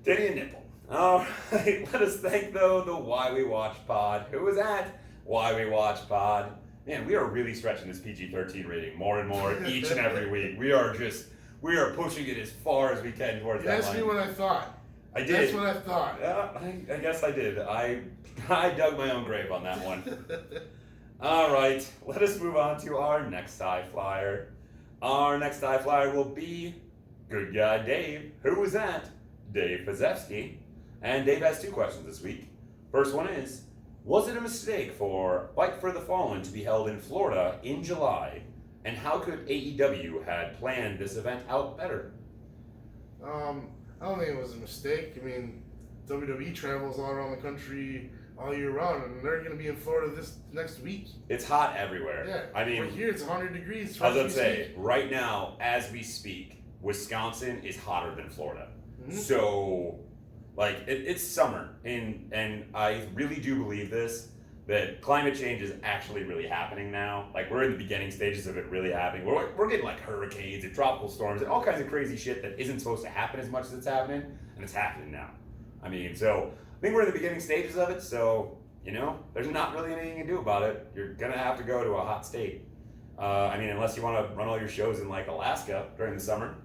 Titty and nipple. All right, let us thank, though, the Why We Watch Pod. Who was at Why We Watch Pod? Man, we are really stretching this PG-13 rating more and more each and every week. We are pushing it as far as we can towards that line. That's me what I thought. I did. That's what I thought. Yeah, I guess I did. I dug my own grave on that one. All right, let us move on to our next high flyer. Our next high flyer will be Good Guy Dave. Who was that? Dave Pazewski. And Dave has 2 questions this week. First one is, was it a mistake for Fight for the Fallen to be held in Florida in July? And how could AEW had planned this event out better? I don't think it was a mistake. I mean, WWE travels all around the country all year round, and they're going to be in Florida this next week. It's hot everywhere. Yeah, I mean, we're here, it's 100 degrees. I was going to say, right now, as we speak, Wisconsin is hotter than Florida. Mm-hmm. So, it's summer, and I really do believe this, that climate change is actually really happening now. We're in the beginning stages of it really happening. We're getting hurricanes and tropical storms and all kinds of crazy shit that isn't supposed to happen as much as it's happening, and it's happening now. I mean, so I think we're in the beginning stages of it, so, there's not really anything you can do about it. You're going to have to go to a hot state. Unless you want to run all your shows in, Alaska during the summer.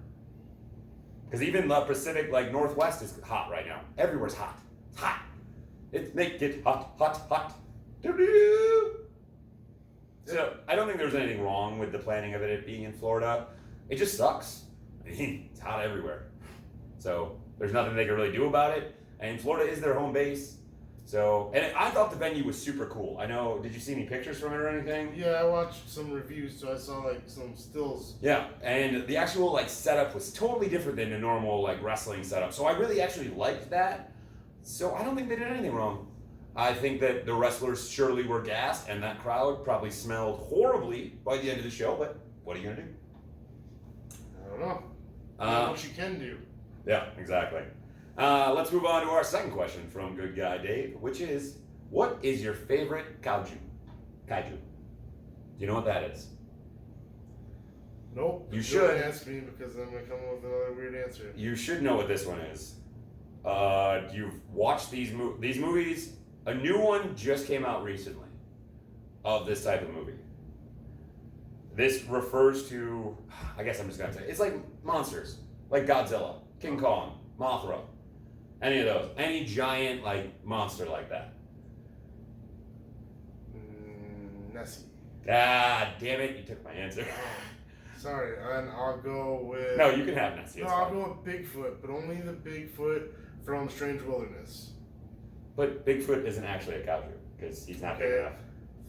Because even the Pacific, Northwest is hot right now. Everywhere's hot. It's hot. Make it hot, hot, hot. So, I don't think there's anything wrong with the planning of it being in Florida. It just sucks. It's hot everywhere. So, there's nothing they can really do about it. And Florida is their home base. So, and I thought the venue was super cool. I know, did you see any pictures from it or anything? Yeah, I watched some reviews, so I saw like some stills. Yeah, and the actual like setup was totally different than a normal like wrestling setup. So I really actually liked that. So I don't think they did anything wrong. I think that the wrestlers surely were gassed, and that crowd probably smelled horribly by the end of the show. But what are you gonna do? I don't know. Not what you can do. Yeah, exactly. Let's move on to our second question from Good Guy Dave, which is, what is your favorite kaiju? Kaiju. Do you know what that is? Nope. You should. Ask me because I'm gonna come up with another weird answer. You should know what this one is. You've watched these movies. A new one just came out recently of this type of movie. This refers to, I guess I'm just gonna say, it's like monsters, like Godzilla, King Kong, Mothra, any of those, any giant like monster like that. Nessie. Ah, damn it! You took my answer. Sorry, and I'll go with. No, you can have Nessie. No, I'll go with Bigfoot, but only the Bigfoot from Strange Wilderness. But Bigfoot isn't actually a kaiju because he's not big Okay. enough.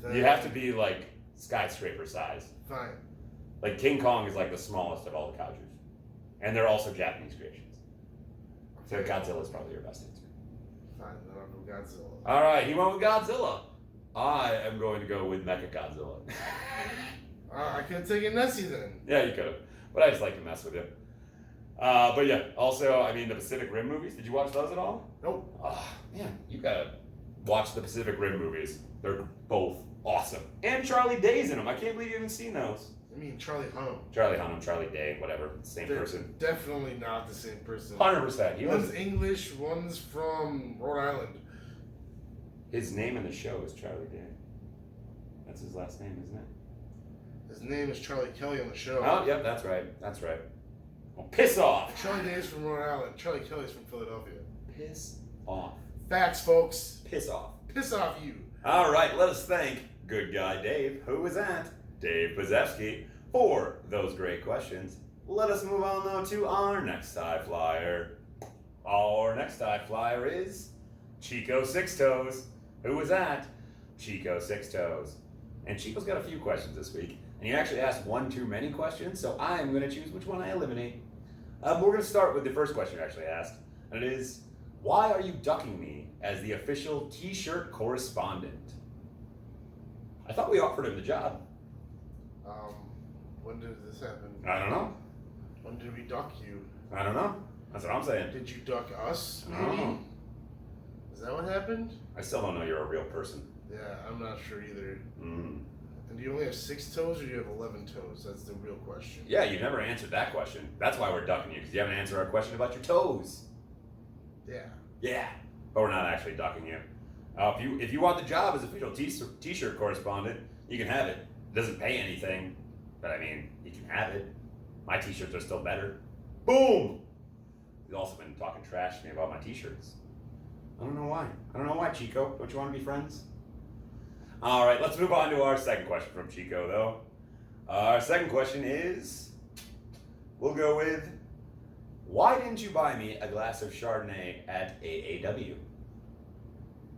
Then- You have to be like skyscraper size. Fine. Like King Kong is like the smallest of all the kaijus, and they're also Japanese creations. So Godzilla is probably your best answer. Fine, then I'll go Godzilla. All right, he went with Godzilla. I am going to go with Mecha Godzilla. I could have taken Nessie then. Yeah, you could have, but I just like to mess with you. But yeah, also, I mean, the Pacific Rim movies. Did you watch those at all? Nope. Man, you gotta watch the Pacific Rim movies. They're both awesome. And Charlie Day's in them. I can't believe you haven't seen those. I mean, Charlie Hunnam. Charlie Hunnam, Charlie Day, whatever, same They're person. definitely not the same person. 100%. He One's was. English, one's from Rhode Island. His name in the show is Charlie Day. That's his last name, isn't it? His name is Charlie Kelly on the show. Oh, yep, that's right. That's right. Well, piss off. Charlie Day is from Rhode Island. Charlie Kelly's from Philadelphia. Piss off. Facts, folks. Piss off. Piss off you. All right, let us thank Good Guy Dave, who was at Dave Pozevsky, for those great questions. Let us move on, though, to our next high flyer. Our next high flyer is Chico Six Toes, who was at Chico Six Toes. And Chico's got a few questions this week, and he actually asked one too many questions, so I'm going to choose which one I eliminate. We're going to start with the first question you actually asked, and it is, why are you ducking me as the official t-shirt correspondent? I thought we offered him the job. When did this happen? I don't know. When did we duck you? I don't know. That's what I'm saying. Did you duck us? I don't know. Is that what happened? I still don't know you're a real person. Yeah, I'm not sure either. Mm. And do you only have 6 toes or do you have 11 toes? That's the real question. Yeah, you never answered that question. That's why we're ducking you, because you haven't answered our question about your toes. Yeah. Yeah, but we're not actually ducking you. If you want the job as official t-shirt correspondent, you can have it. It doesn't pay anything, but I mean, you can have it. My t-shirts are still better. Boom! He's also been talking trash to me about my t-shirts. I don't know why. I don't know why, Chico. Don't you want to be friends? All right, let's move on to our second question from Chico, though. Our second question is, we'll go with, why didn't you buy me a glass of Chardonnay at AAW?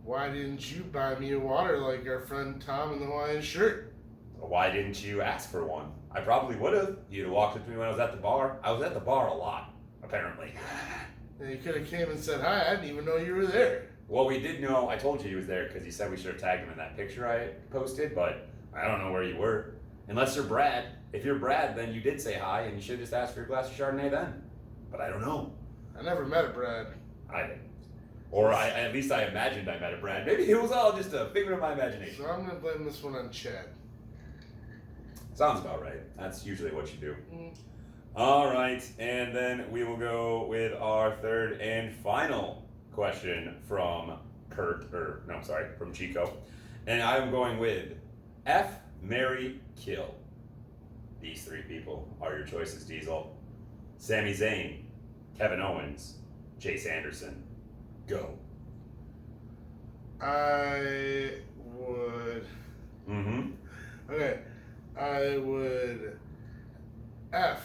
Why didn't you buy me a water like our friend Tom in the Hawaiian shirt? Why didn't you ask for one? I probably would have. You'd have walked up to me when I was at the bar. I was at the bar a lot, apparently. And you could have came and said hi. I didn't even know you were there. Well, we did know. I told you he was there because he said we should have tagged him in that picture I posted, but I don't know where you were. Unless you're Brad. If you're Brad, then you did say hi, and you should have just asked for your glass of Chardonnay then. But I don't know. I never met a Brad. I didn't. Or at least I imagined I met a Brad. Maybe it was all just a figment of my imagination. So I'm going to blame this one on Chad. Sounds about right. That's usually what you do. Mm. All right, and then we will go with our third and final question from from Chico. And I'm going with F, marry, kill. These 3 people are your choices, Diesel. Sami Zayn, Kevin Owens, Chase Anderson. Go. I would... Mm-hmm. Okay. I would F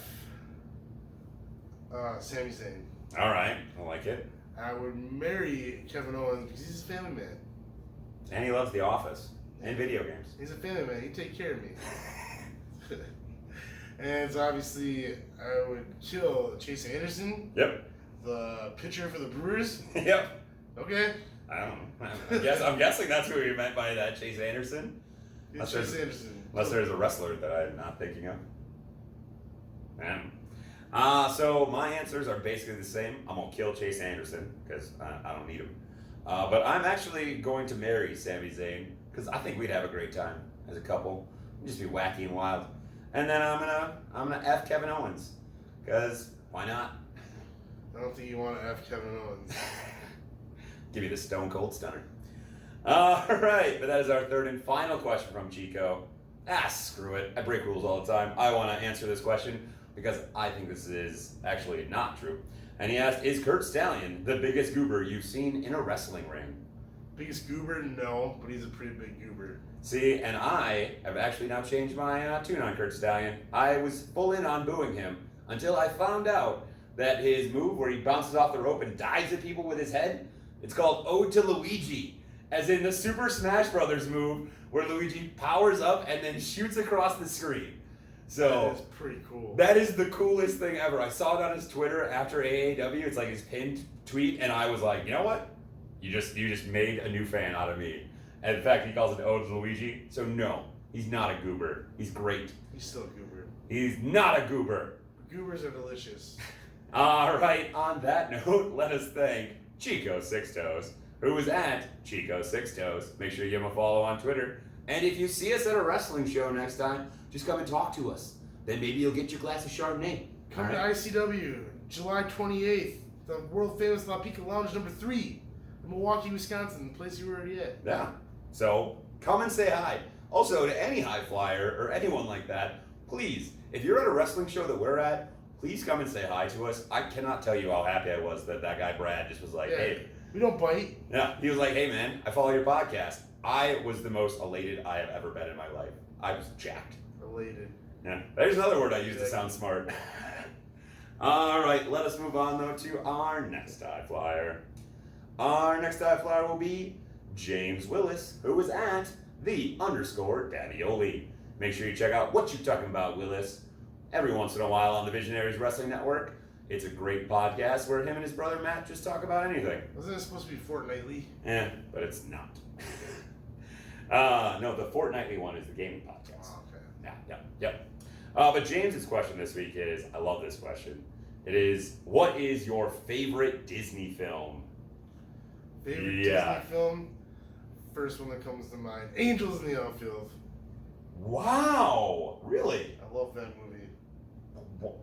Sami Zayn. All right, I like it. I would marry Kevin Owens because he's a family man. And he loves The Office and video games. He's a family man. He'd take care of me. And so obviously, I would kill Chase Anderson. Yep. The pitcher for the Brewers. Yep. Okay. I don't know. I'm guessing that's who you meant by that, Chase Anderson. Yeah, Chase Anderson. Unless there's a wrestler that I'm not thinking of. So my answers are basically the same. I'm going to kill Chase Anderson because I don't need him. But I'm actually going to marry Sami Zayn because I think we'd have a great time as a couple. We'd just be wacky and wild. And then I'm gonna F Kevin Owens because why not? I don't think you want to F Kevin Owens. Give me the Stone Cold Stunner. All right, but that is our third and final question from Chico. Screw it. I break rules all the time. I want to answer this question because I think this is actually not true. And he asked, is Kurt Stallion the biggest goober you've seen in a wrestling ring? Biggest goober? No, but he's a pretty big goober. See, and I have actually now changed my tune on Kurt Stallion. I was full in on booing him until I found out that his move where he bounces off the rope and dives at people with his head, it's called Ode to Luigi. As in the Super Smash Brothers move where Luigi powers up and then shoots across the screen. So that is pretty cool. That is the coolest thing ever. I saw it on his Twitter after AAW. It's like his pinned tweet, and I was like, you know what? You just made a new fan out of me. And in fact, he calls it Ode to Luigi. So no, he's not a goober. He's great. He's still a goober. He's not a goober. Goobers are delicious. All right, on that note, let us thank Chico Six Toes, who was at Chico Six Toes. Make sure you give him a follow on Twitter. And if you see us at a wrestling show next time, just come and talk to us. Then maybe you'll get your glass of Chardonnay. Come to ICW, July 28th, the world famous La Pica Lounge number 3, in Milwaukee, Wisconsin, the place you were already at. Yeah. So come and say hi. Also, to any high flyer or anyone like that, please, if you're at a wrestling show that we're at, please come and say hi to us. I cannot tell you how happy I was that guy Brad just was like, hey. We don't bite. Yeah. He was like, hey man, I follow your podcast. I was the most elated I have ever been in my life. I was jacked. Elated. Yeah. There's another word I use to sound smart. All right, let us move on though to our next high flyer. Our next high flyer will be James Willis, who is at _Davioli. Make sure you check out What You Talking About, Willis, every once in a while on the Visionaries Wrestling Network. It's a great podcast where him and his brother Matt just talk about anything. Wasn't it supposed to be fortnightly? Yeah, but it's not. No, the fortnightly one is the gaming podcast. Oh, okay. Yeah. But James's question this week is, I love this question. It is, what is your favorite Disney film? Favorite Disney film? First one that comes to mind, Angels in the Outfield. Wow, really? I love that movie.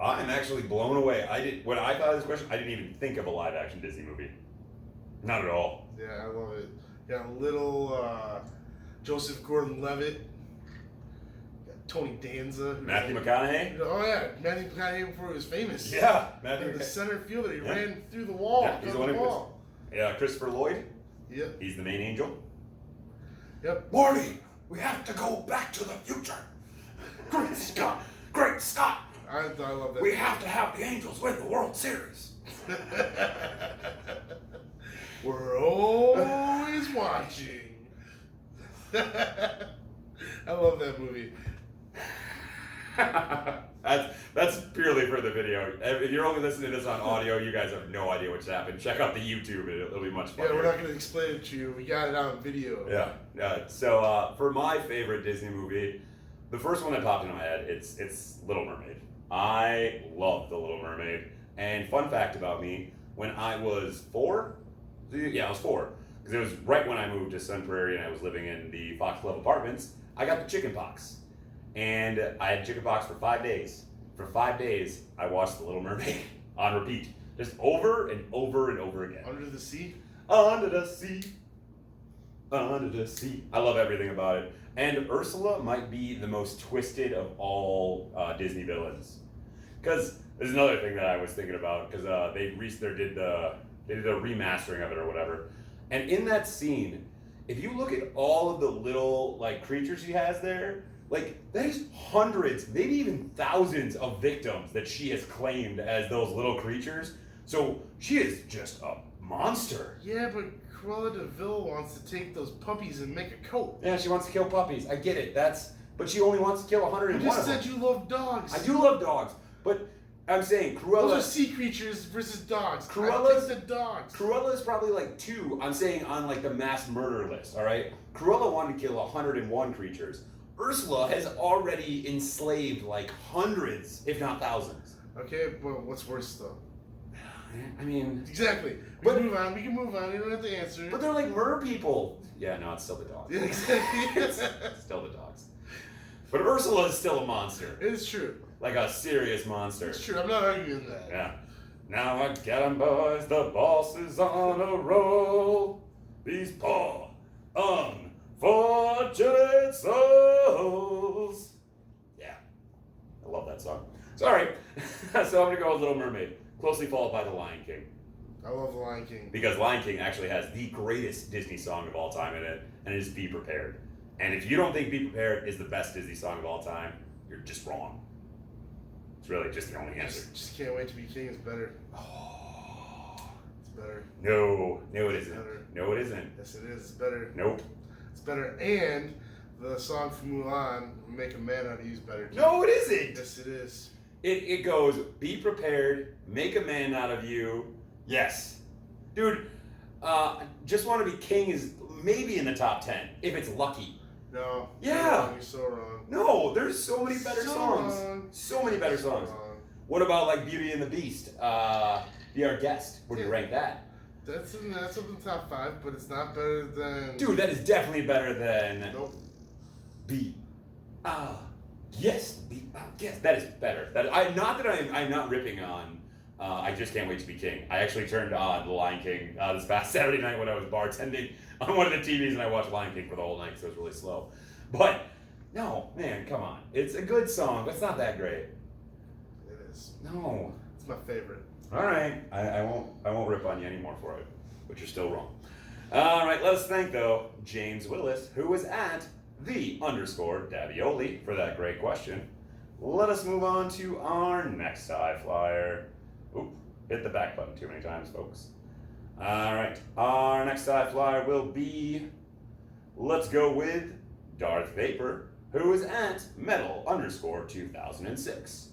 I'm actually blown away. When I thought of this question, I didn't even think of a live action Disney movie. Not at all. Yeah, I love it. Got little Joseph Gordon-Levitt. Got Tony Danza. Matthew McConaughey? Oh yeah, Matthew McConaughey before he was famous. Yeah, Matthew. The center fielder, he ran through the wall. Yeah, he's the one who. Yeah, Christopher Lloyd. Yep. He's the main angel. Yep. Marty, we have to go back to the future. Great Scott! Great Scott! I love that. We have to have the Angels win the World Series. We're always watching. I love that movie. That's purely for the video. If you're only listening to this on audio, you guys have no idea what's happened. Check out the YouTube; it'll be much funnier. Yeah, we're not going to explain it to you. We got it on video. Yeah. So for my favorite Disney movie, the first one that popped into my head, it's Little Mermaid. I love The Little Mermaid. And fun fact about me, when I was 4, I was 4, because it was right when I moved to Sun Prairie and I was living in the Fox Club apartments, I got the chicken pox. And I had chicken pox for 5 days. For 5 days, I watched The Little Mermaid on repeat, just over and over and over again. Under the Sea? Under the sea. Under the sea. I love everything about it. And Ursula might be the most twisted of all Disney villains. Because there's another thing that I was thinking about, because they did the remastering of it or whatever. And in that scene, if you look at all of the little creatures she has there, that is hundreds, maybe even thousands of victims that she has claimed as those little creatures. So she is just a monster. Yeah, but Cruella de Vil wants to take those puppies and make a coat. Yeah, she wants to kill puppies. I get it. But she only wants to kill 101 You just of them. said you love dogs. I do love dogs, but I'm saying Cruella. Those are sea creatures versus dogs. Cruella's the dogs. Cruella is probably like 2. I'm saying on like the mass murder list. All right, Cruella wanted to kill 101 creatures. Ursula has already enslaved like hundreds, if not thousands. Okay, but what's worse though? I mean, exactly. We can move on. You don't have to answer. But they're like mer people. Yeah, no, it's still the dogs. Yeah, exactly. It's still the dogs. But Ursula is still a monster. It's true. Like a serious monster. It's true. I'm not arguing that. Yeah. Now I get 'em, boys. The boss is on a roll. These poor, unfortunate souls. Yeah. I love that song. Sorry. So I'm going to go with Little Mermaid. Closely followed by The Lion King. I love The Lion King. Because Lion King actually has the greatest Disney song of all time in it, and it is Be Prepared. And if you don't think Be Prepared is the best Disney song of all time, you're just wrong. It's really just the only answer. Just Can't Wait to Be King is better. Oh. It's better. No, it isn't. Better. No, it isn't. Yes, it is. It's better. Nope. It's better. And the song from Mulan, Make a Man Out of You, is better too. No, it isn't. Yes, it is. It goes, be prepared, make a man out of you. Yes. Dude, Just Want to Be King is maybe in the top 10, if it's lucky. No. Yeah. You're so wrong. No, there's so many better So songs. wrong. So many better songs. Wrong. What about like Beauty and the Beast? Be Our Guest. Where do you rank that? That's in the top 5, but it's not better than... Dude, that is definitely better than Nope. Be Yes, yes, that is better. I'm not ripping on. I Just Can't Wait to Be King. I actually turned on The Lion King this past Saturday night when I was bartending on one of the TVs, and I watched Lion King for the whole night because it was really slow. But no, man, come on, it's a good song, but it's not that great. It is. No, It's my favorite. all right, I won't rip on you anymore for it, but you're still wrong. All right, let us thank though James Willis, who was at _Davioli for that great question. Let us move on to our next high flyer. Oop, hit the back button too many times, folks. All right, our next high flyer will be, let's go with Darth Vapor, who is at Metal_2006.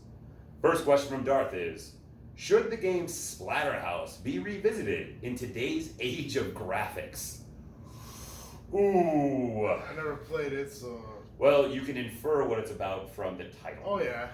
First question from Darth is, should the game Splatterhouse be revisited in today's age of graphics? Ooh. I never played it, so... Well, you can infer what it's about from the title. Oh, yeah.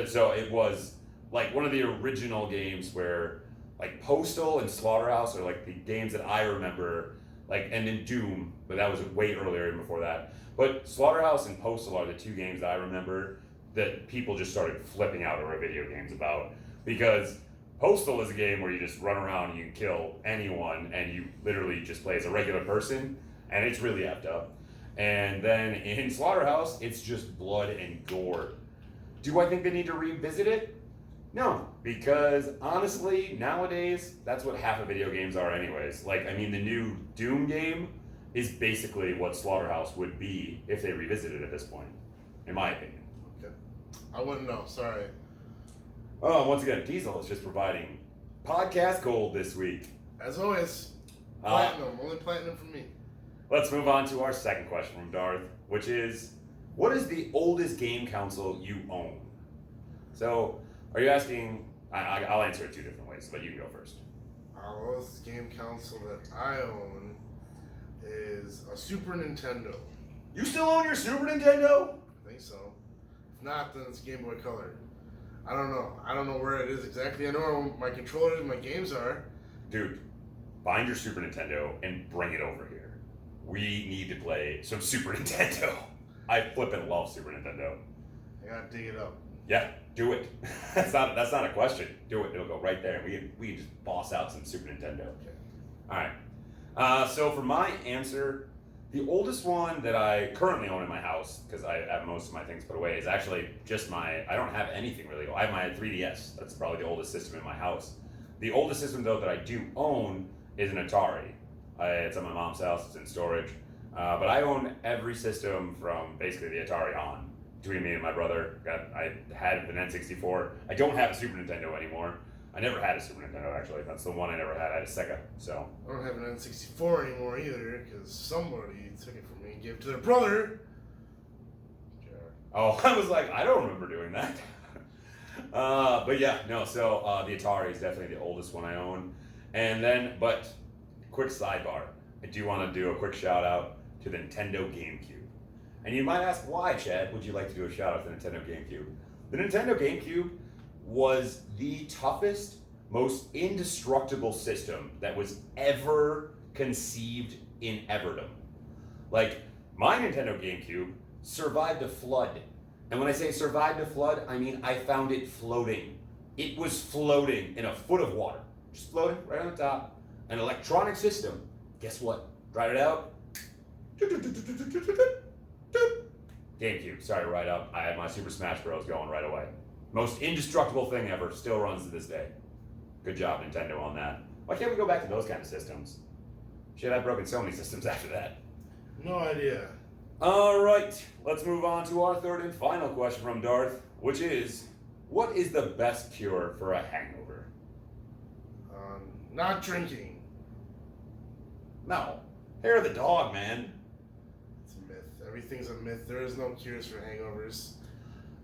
So it was like one of the original games where like Postal and Slaughterhouse are like the games that I remember, like, and then Doom, but that was way earlier even before that. But Slaughterhouse and Postal are the 2 games that I remember that people just started flipping out over video games about, because Postal is a game where you just run around and you can kill anyone and you literally just play as a regular person, and it's really effed up. And then in Slaughterhouse, it's just blood and gore. Do I think they need to revisit it? No, because honestly, nowadays, that's what half of video games are anyways. Like, I mean, the new Doom game is basically what Slaughterhouse would be if they revisited it at this point, in my opinion. Okay. I wouldn't know, sorry. Oh, once again, Diesel is just providing podcast gold this week. As always, platinum, only platinum for me. Let's move on to our second question from Darth, which is, what is the oldest game console you own? So, are you asking, I'll answer it 2 different ways, but you can go first. Our oldest game console that I own is a Super Nintendo. You still own your Super Nintendo? I think so. If not, then it's Game Boy Color. I don't know. I don't know where it is exactly. I know where my controllers and my games are. Dude, find your Super Nintendo and bring it over here. We need to play some Super Nintendo. I flippin' love Super Nintendo. I gotta dig it up. Yeah, do it. That's not a question. Do it. It'll go right there. We can just boss out some Super Nintendo. Okay. All right. So for my answer, the oldest one that I currently own in my house, because I have most of my things put away, is actually just I don't have anything really. I have my 3DS. That's probably the oldest system in my house. The oldest system, though, that I do own is an Atari. It's at my mom's house. It's in storage. But I own every system from basically the Atari on. Between me and my brother, I had an N64. I don't have a Super Nintendo anymore. I never had a Super Nintendo, actually. That's the one I never had. I had a Sega, so. I don't have an N64 anymore either, because somebody took it from me and gave it to their brother. Oh, I was like, I don't remember doing that. But yeah, no, so the Atari is definitely the oldest one I own. And then, but, quick sidebar. I do want to do a quick shout out to the Nintendo GameCube. And you might ask, why, Chad, would you like to do a shout out to the Nintendo GameCube? The Nintendo GameCube was the toughest, most indestructible system that was ever conceived in everdom. Like, my Nintendo GameCube survived a flood. And when I say survived a flood, I mean I found it floating. It was floating in a foot of water. Just floating right on the top. An electronic system. Guess what? Dried it out. GameCube, sorry, right up. I had my Super Smash Bros. Going right away. Most indestructible thing ever. Still runs to this day. Good job, Nintendo, on that. Why can't we go back to those kind of systems? Shit, I've broken so many systems after that. No idea. All right, let's move on to our third and final question from Darth, which is, what is the best cure for a hangover? Not drinking. No, hair of the dog, man. It's a myth. Everything's a myth. There is no cures for hangovers.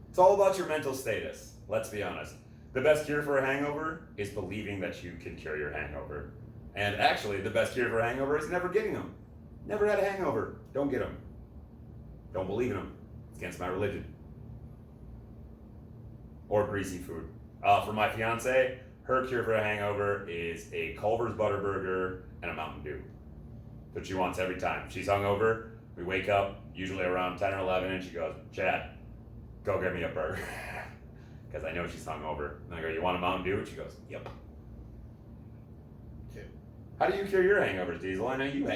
It's all about your mental status, let's be honest. The best cure for a hangover is believing that you can cure your hangover. And actually, the best cure for a hangover is never getting them. Never had a hangover. Don't get them. Don't believe in them. It's against my religion. Or greasy food. For my fiance, her cure for a hangover is a Culver's Butterburger and a Mountain Dew. That's what she wants every time. She's hungover. We wake up, usually around 10 or 11, and she goes, Chad, go get me a burger. Because I know she's hungover. And I go, you want a Mountain Dew? And she goes, yep. Okay. How do you cure your hangovers, Diesel? I know you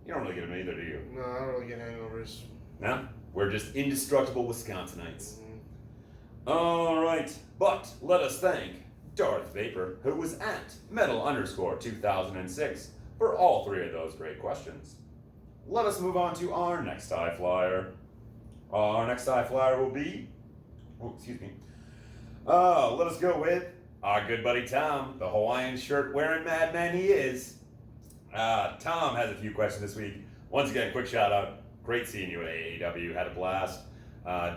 don't really get them either, do you? No, I don't really get hangovers. No? We're just indestructible Wisconsinites. Mm-hmm. All right, but let us thank Darth Vapor, who was at medal_2006 for all three of those great questions. Let us move on to our next high flyer. Our next high flyer will be, let us go with our good buddy Tom, the Hawaiian shirt wearing madman he is. Tom has a few questions this week. Once again, quick shout out. Great seeing you at AEW. Had a blast.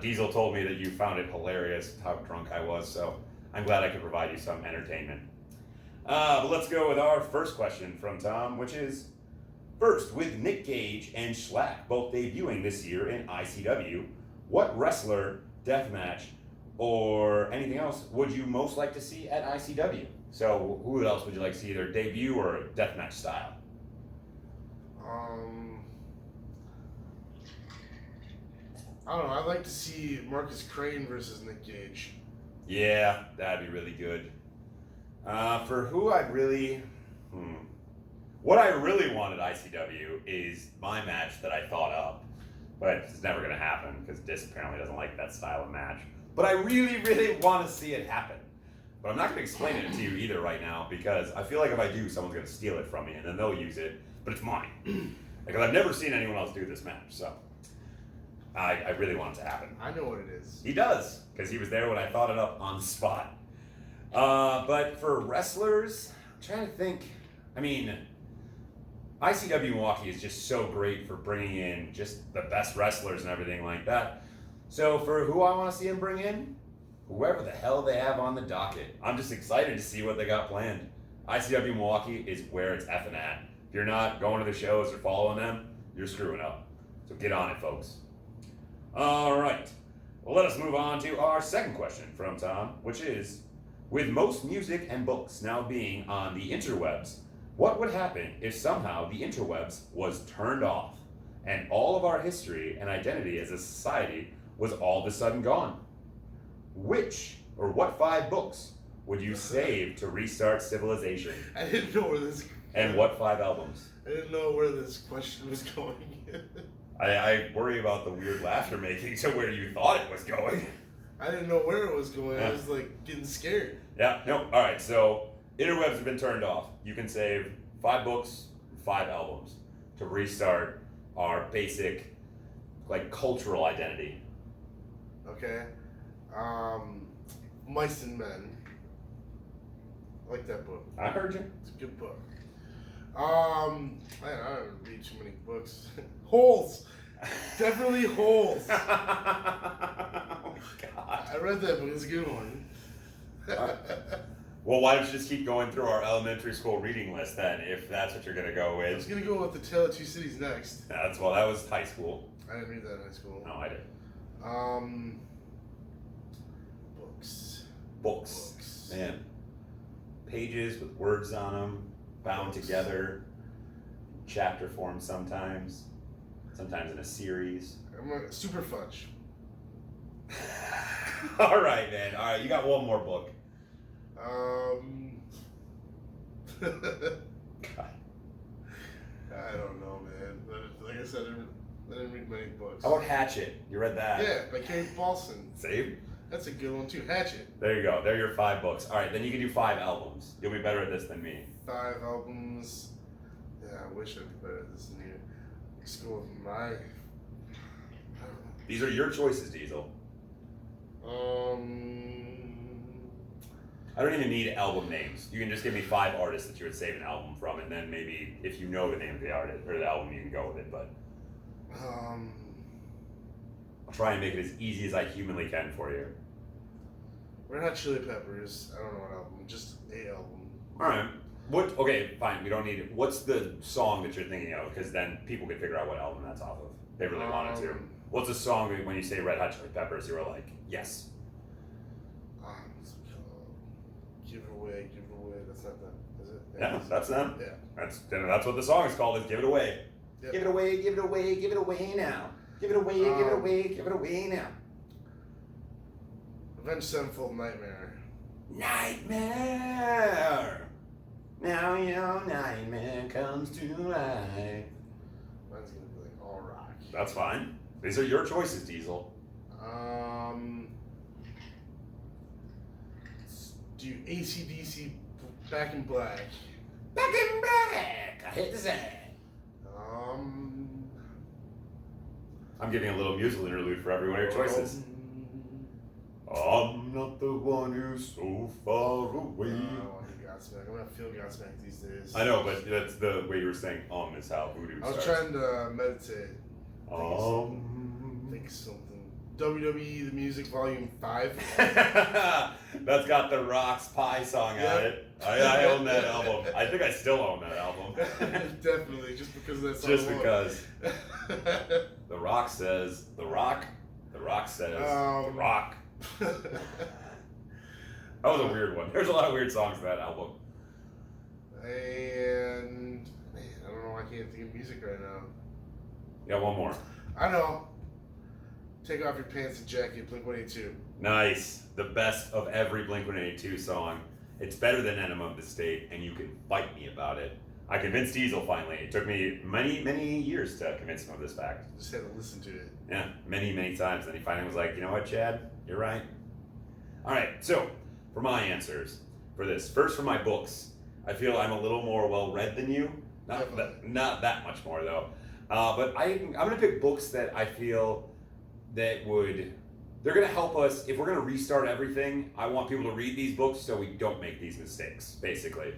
Diesel told me that you found it hilarious how drunk I was, so I'm glad I could provide you some entertainment. But let's go with our first question from Tom, which is, first, with Nick Gage and Schlack both debuting this year in ICW, what wrestler, deathmatch, or anything else would you most like to see at ICW? So who else would you like to see either debut or deathmatch style? I don't know. I'd like to see Marcus Crane versus Nick Gage. Yeah, that'd be really good. For who I'd really... What I really want at ICW is my match that I thought up. But it's never going to happen because Disc apparently doesn't like that style of match. But I really, really want to see it happen. But I'm not going to explain it to you either right now because I feel like if I do, someone's going to steal it from me and then they'll use it. But it's mine. Because I've never seen anyone else do this match, so... I really want it to happen. I know what it is. He does, because he was there when I thought it up on the spot. But for wrestlers, I'm trying to think. I mean, ICW Milwaukee is just so great for bringing in just the best wrestlers and everything like that. So for who I want to see him bring in, whoever the hell they have on the docket. I'm just excited to see what they got planned. ICW Milwaukee is where it's effing at. If you're not going to the shows or following them, you're screwing up. So get on it, folks. All right, well, let us move on to our second question from Tom, which is, with most music and books now being on the interwebs, what would happen if somehow the interwebs was turned off and all of our history and identity as a society was all of a sudden gone? Which or what 5 books would you save to restart civilization? I didn't know where this... And what 5 albums? I didn't know where this question was going. I worry about the weird laughter making to where you thought it was going. I didn't know where it was going. Yeah. I was like getting scared. Yeah, no, all right, so interwebs have been turned off. You can save 5 books, 5 albums to restart our basic, like, cultural identity. Okay. Mice and Men. I like that book. I heard you. It's a good book. Man, I don't read too many books. Holes. Definitely Holes. Oh my God. I read that book. It's a good one. Well, why don't you just keep going through our elementary school reading list then, if that's what you're gonna go I was with? gonna go with The Tale of Two Cities next. That was high school. I didn't read that in high school. No, I did. Books. Man. Pages with words on them, bound together, chapter form sometimes in a series. I'm a Super Fudge. All right, man. All right, you got one more book. God. I don't know, man. Like I said, I didn't read many books. How about Hatchet? You read that? Yeah, by Kate Paulson. See? That's a good one too. Hatchet. There you go. There are your 5 books. All right, then you can do 5 albums. You'll be better at this than me. 5 albums. Yeah, I wish I'd be better at this than you. Let's go with my. I don't know. These are your choices, Diesel. I don't even need album names. You can just give me 5 artists that you would save an album from, and then maybe if you know the name of the artist or the album, you can go with it. But I'll try and make it as easy as I humanly can for you. Red Hot Chili Peppers. I don't know what album. Just a album. All right. Okay, fine. We don't need it. What's the song that you're thinking of? Because then people can figure out what album that's off of. They really wanted to. What's the song when you say Red Hot Chili Peppers? You were like, yes. Give it away. That's not them, is it? Yeah, that's them. Yeah. That's what the song is called. Is Give It Away. Yep. Give it away. Give it away. Give it away now. Give it away. Give it away. Give it away now. Avenged Sevenfold Nightmare. Nightmare. Now your nightmare comes to life. Mine's gonna be like all rock. That's fine. These are your choices, Diesel. Let's do AC/DC Back in Black. Back in Black. I hit the sand. I'm giving a little musical interlude for every one of your choices. I'm not the one who's so far away. I don't want to hear Godsmack. I'm gonna feel Godsmack these days. I know, but that's the way you were saying is how voodoo I was starts. trying to meditate. Think something. WWE The Music Volume 5. That's got the Rock's Pie song on it. I own that album. I think I still own that album. Definitely, just because of that song. Just because. The Rock says, The Rock. The Rock says, The Rock. That was a weird one. There's a lot of weird songs in that album. And man, I don't know. I can't think of music right now. Yeah, one more. I know. Take Off Your Pants and Jacket, Blink-182. Nice. The best of every Blink-182 song. It's better than Enema of the State, and you can fight me about it. I convinced Diesel finally. It took me many, many years to convince him of this fact. Just had to listen to it. Yeah, many, many times. And he finally was like, you know what, Chad? You're right. All right, so for my answers for this, first for my books, I feel I'm a little more well-read than you. Not that much more, though. But I'm going to pick books that I feel that they're going to help us. If we're going to restart everything, I want people to read these books so we don't make these mistakes, basically.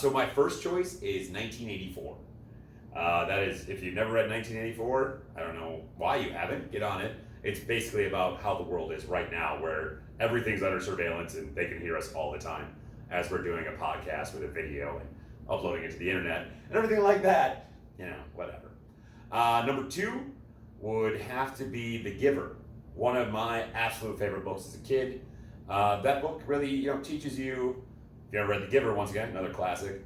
So my first choice is 1984. That is, if you've never read 1984, I don't know why you haven't, get on it. It's basically about how the world is right now, where everything's under surveillance and they can hear us all the time as we're doing a podcast with a video and uploading it to the internet and everything like that. You know, whatever. Number 2 would have to be The Giver, one of my absolute favorite books as a kid. That book really, teaches you, if you ever read The Giver, once again, another classic,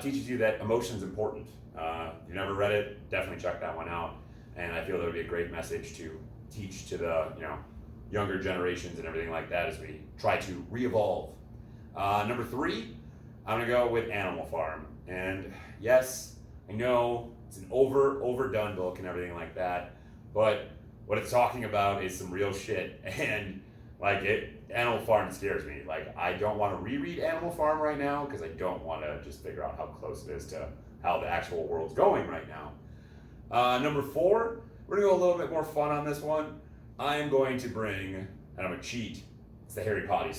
teaches you that emotion's important. If you've never read it, definitely check that one out. And I feel that would be a great message to teach to the, younger generations and everything like that as we try to re-evolve. Number 3, I'm gonna go with Animal Farm. And yes, I know it's an overdone book and everything like that, but what it's talking about is some real shit. And Animal Farm scares me. I don't want to reread Animal Farm right now because I don't want to just figure out how close it is to how the actual world's going right now. Number 4, we're gonna go a little bit more fun on this one. I am going to bring, and I'm gonna cheat, it's the Harry Potter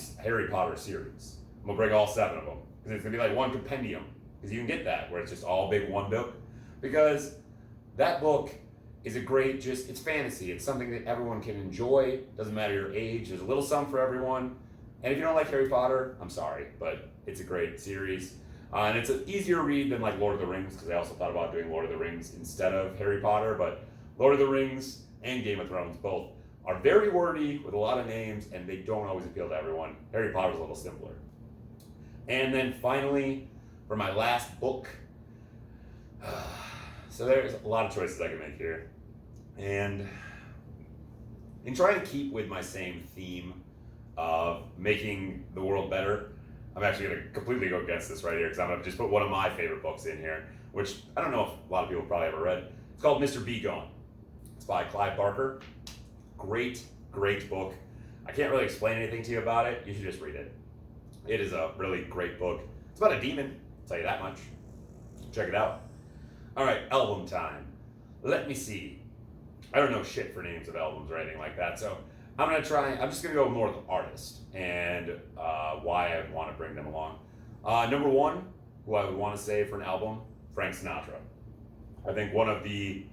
series. I'm gonna bring all 7 of them. Because it's going to be like one compendium. Because you can get that, where it's just all big one book. Because that book is a great, it's fantasy. It's something that everyone can enjoy. Doesn't matter your age. There's a little something for everyone. And if you don't like Harry Potter, I'm sorry, but it's a great series. And it's an easier read than like Lord of the Rings, because I also thought about doing Lord of the Rings instead of Harry Potter. But Lord of the Rings and Game of Thrones both are very wordy with a lot of names, and they don't always appeal to everyone. Harry Potter's a little simpler. And then finally, for my last book, so there's a lot of choices I can make here. And in trying to keep with my same theme of making the world better, I'm actually going to completely go against this right here, because I'm going to just put one of my favorite books in here, which I don't know if a lot of people probably ever read. It's called Mr. Be Gone. It's by Clive Barker. Great book. I can't really explain anything to you about it. You should just read it. It is a really great book. It's about a demon, I'll tell you that much. Check it out. All right, album time. Let me see. I don't know shit for names of albums or anything like that, so I'm just gonna go more with the artist and why I want to bring them along. Number one, who I would want to say for an album, Frank Sinatra. I think one of the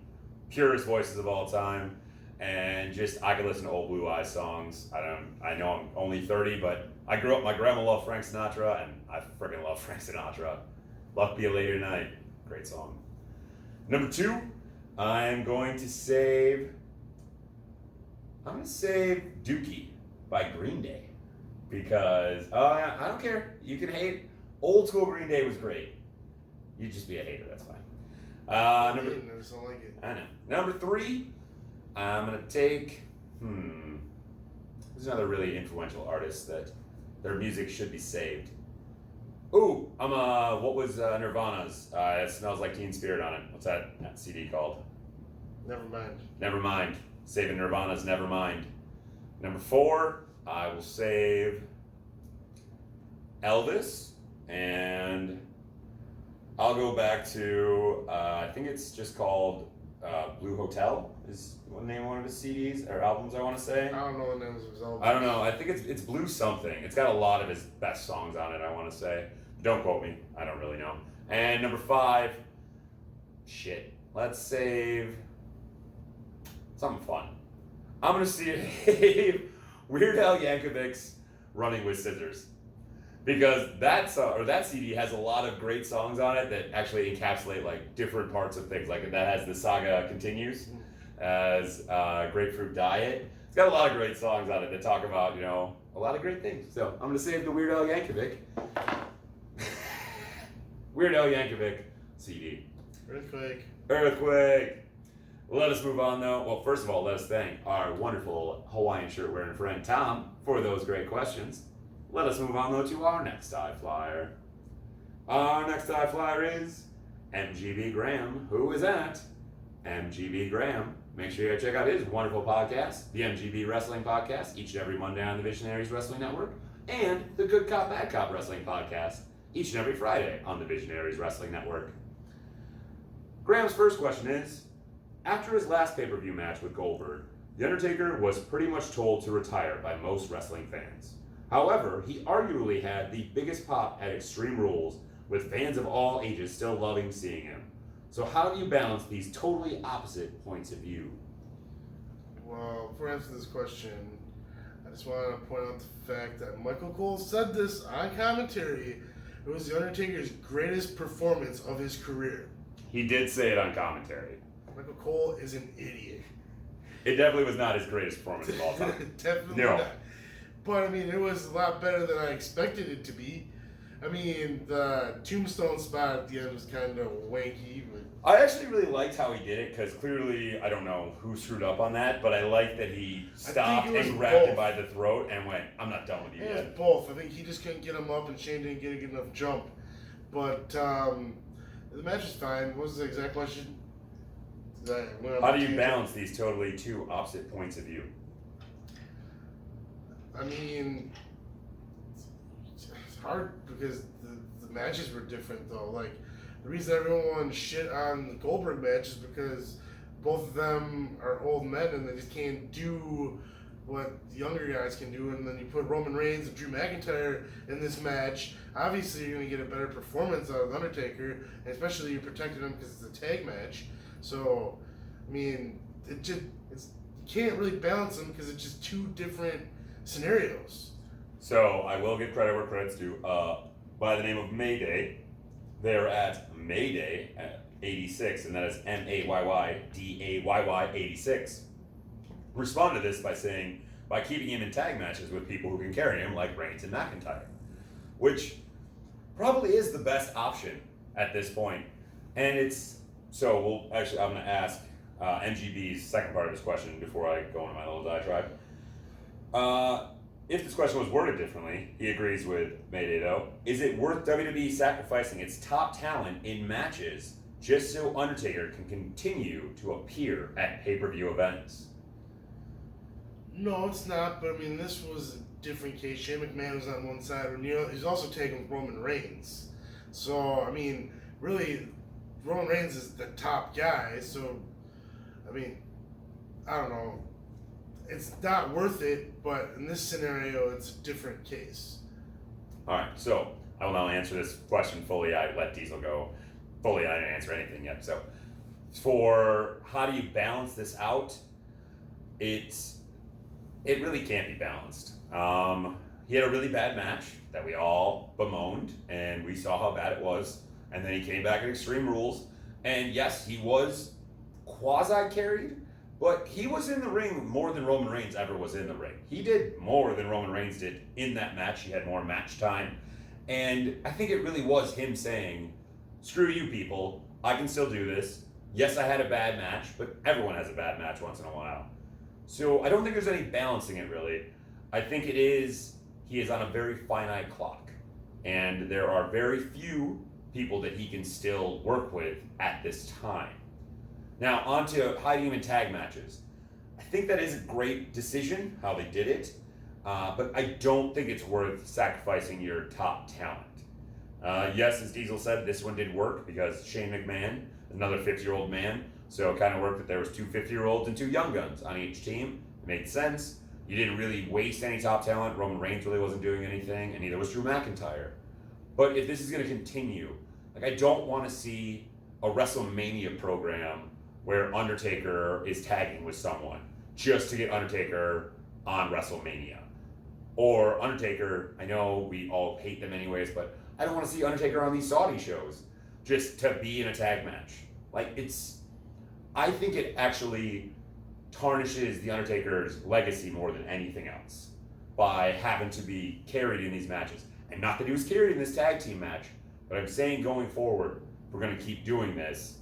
purest voices of all time, and I could listen to old Blue Eyes songs. I know I'm only 30, but I grew up, my grandma loved Frank Sinatra, and I freaking love Frank Sinatra. Luck Be a Lady Tonight, great song. Number two, I'm going to save Dookie by Green Day, because I don't care. You can hate. Old school Green Day was great. You just be a hater. That's fine. I just don't like it. I know. Number three, I'm gonna take. There's another really influential artist that their music should be saved. Ooh, what was Nirvana's? It Smells Like Teen Spirit on it. What's that CD called? Nevermind. Saving Nirvana's Nevermind. Number four, I will save Elvis, and I'll go back to, I think it's just called Blue Hotel is the name of one of his CDs or albums, I want to say. I don't know the names of his albums. I don't know. I think it's Blue something. It's got a lot of his best songs on it, I want to say. Don't quote me. I don't really know. And number five, let's save something fun. I'm going to save Weird Al Yankovic's Running with Scissors. Because that CD has a lot of great songs on it that actually encapsulate like different parts of things. Like that has The Saga Continues, as Grapefruit Diet. It's got a lot of great songs on it that talk about, a lot of great things. So I'm going to save the Weird Al Yankovic. Weird Al Yankovic CD. Earthquake. Let us move on though. Well, first of all, let us thank our wonderful Hawaiian shirt wearing friend Tom for those great questions. Let us move on though to our next high flyer. Our next high flyer is MGB Graham. Who is that? MGB Graham. Make sure you check out his wonderful podcast, the MGB Wrestling Podcast, each and every Monday on the Visionaries Wrestling Network, and the Good Cop, Bad Cop Wrestling Podcast, each and every Friday on the Visionaries Wrestling Network. Graham's first question is, after his last pay-per-view match with Goldberg, The Undertaker was pretty much told to retire by most wrestling fans. However, he arguably had the biggest pop at Extreme Rules, with fans of all ages still loving seeing him. So how do you balance these totally opposite points of view? Well, before I answer this question, I just want to point out the fact that Michael Cole said this on commentary. It was The Undertaker's greatest performance of his career. He did say it on commentary. Michael Cole is an idiot. It definitely was not his greatest performance of all time. Definitely not. But, I mean, it was a lot better than I expected it to be. I mean, the tombstone spot at the end was kind of wanky. But I actually really liked how he did it, because clearly, I don't know who screwed up on that, but I liked that he stopped and grabbed him by the throat and went, I'm not done with you yet. It was both. I think he just couldn't get him up, and Shane didn't get a good enough jump. But the match was fine. What was the exact question? How do you balance these totally two opposite points of view? I mean, it's hard because the matches were different, though. Like, the reason everyone shit on the Goldberg match is because both of them are old men and they just can't do what the younger guys can do, and then you put Roman Reigns and Drew McIntyre in this match, obviously you're going to get a better performance out of Undertaker, and especially you're protecting him because it's a tag match. So, I mean, you can't really balance them because it's just two different scenarios. So I will give credit where credit's due. By the name of Mayday, they're at Mayday at 86, and that is MAYYDAYY 86. Respond to this by saying, by keeping him in tag matches with people who can carry him, like Reigns and McIntyre, which probably is the best option at this point. And I'm going to ask MGB's second part of this question before I go into my little diatribe. If this question was worded differently, he agrees with Mayday though. Is it worth WWE sacrificing its top talent in matches just so Undertaker can continue to appear at pay-per-view events? No, it's not, but I mean, this was a different case. Shane McMahon was on one side, he's also taking Roman Reigns. So, I mean, really, Roman Reigns is the top guy, so, I mean, I don't know. It's not worth it, but in this scenario, it's a different case. All right, so I will now answer this question fully. I let Diesel go fully. I didn't answer anything yet. So, for how do you balance this out? It really can't be balanced. He had a really bad match that we all bemoaned, and we saw how bad it was. And then he came back at Extreme Rules, and yes, he was quasi-carried, but he was in the ring more than Roman Reigns ever was in the ring. He did more than Roman Reigns did in that match. He had more match time. And I think it really was him saying, screw you people, I can still do this. Yes, I had a bad match, but everyone has a bad match once in a while. So I don't think there's any balancing it really. I think he is on a very finite clock. And there are very few people that he can still work with at this time. Now, on to hiding him in tag matches. I think that is a great decision, how they did it, but I don't think it's worth sacrificing your top talent. Yes, as Diesel said, this one did work because Shane McMahon, another 50-year-old man, so it kind of worked that there was two 50-year-olds and two young guns on each team. It made sense. You didn't really waste any top talent. Roman Reigns really wasn't doing anything, and neither was Drew McIntyre. But if this is going to continue, I don't want to see a WrestleMania program where Undertaker is tagging with someone just to get Undertaker on WrestleMania. Or Undertaker, I know we all hate them anyways, but I don't want to see Undertaker on these Saudi shows just to be in a tag match. I think it actually tarnishes the Undertaker's legacy more than anything else by having to be carried in these matches. And not that he was carried in this tag team match, but I'm saying going forward, if we're going to keep doing this,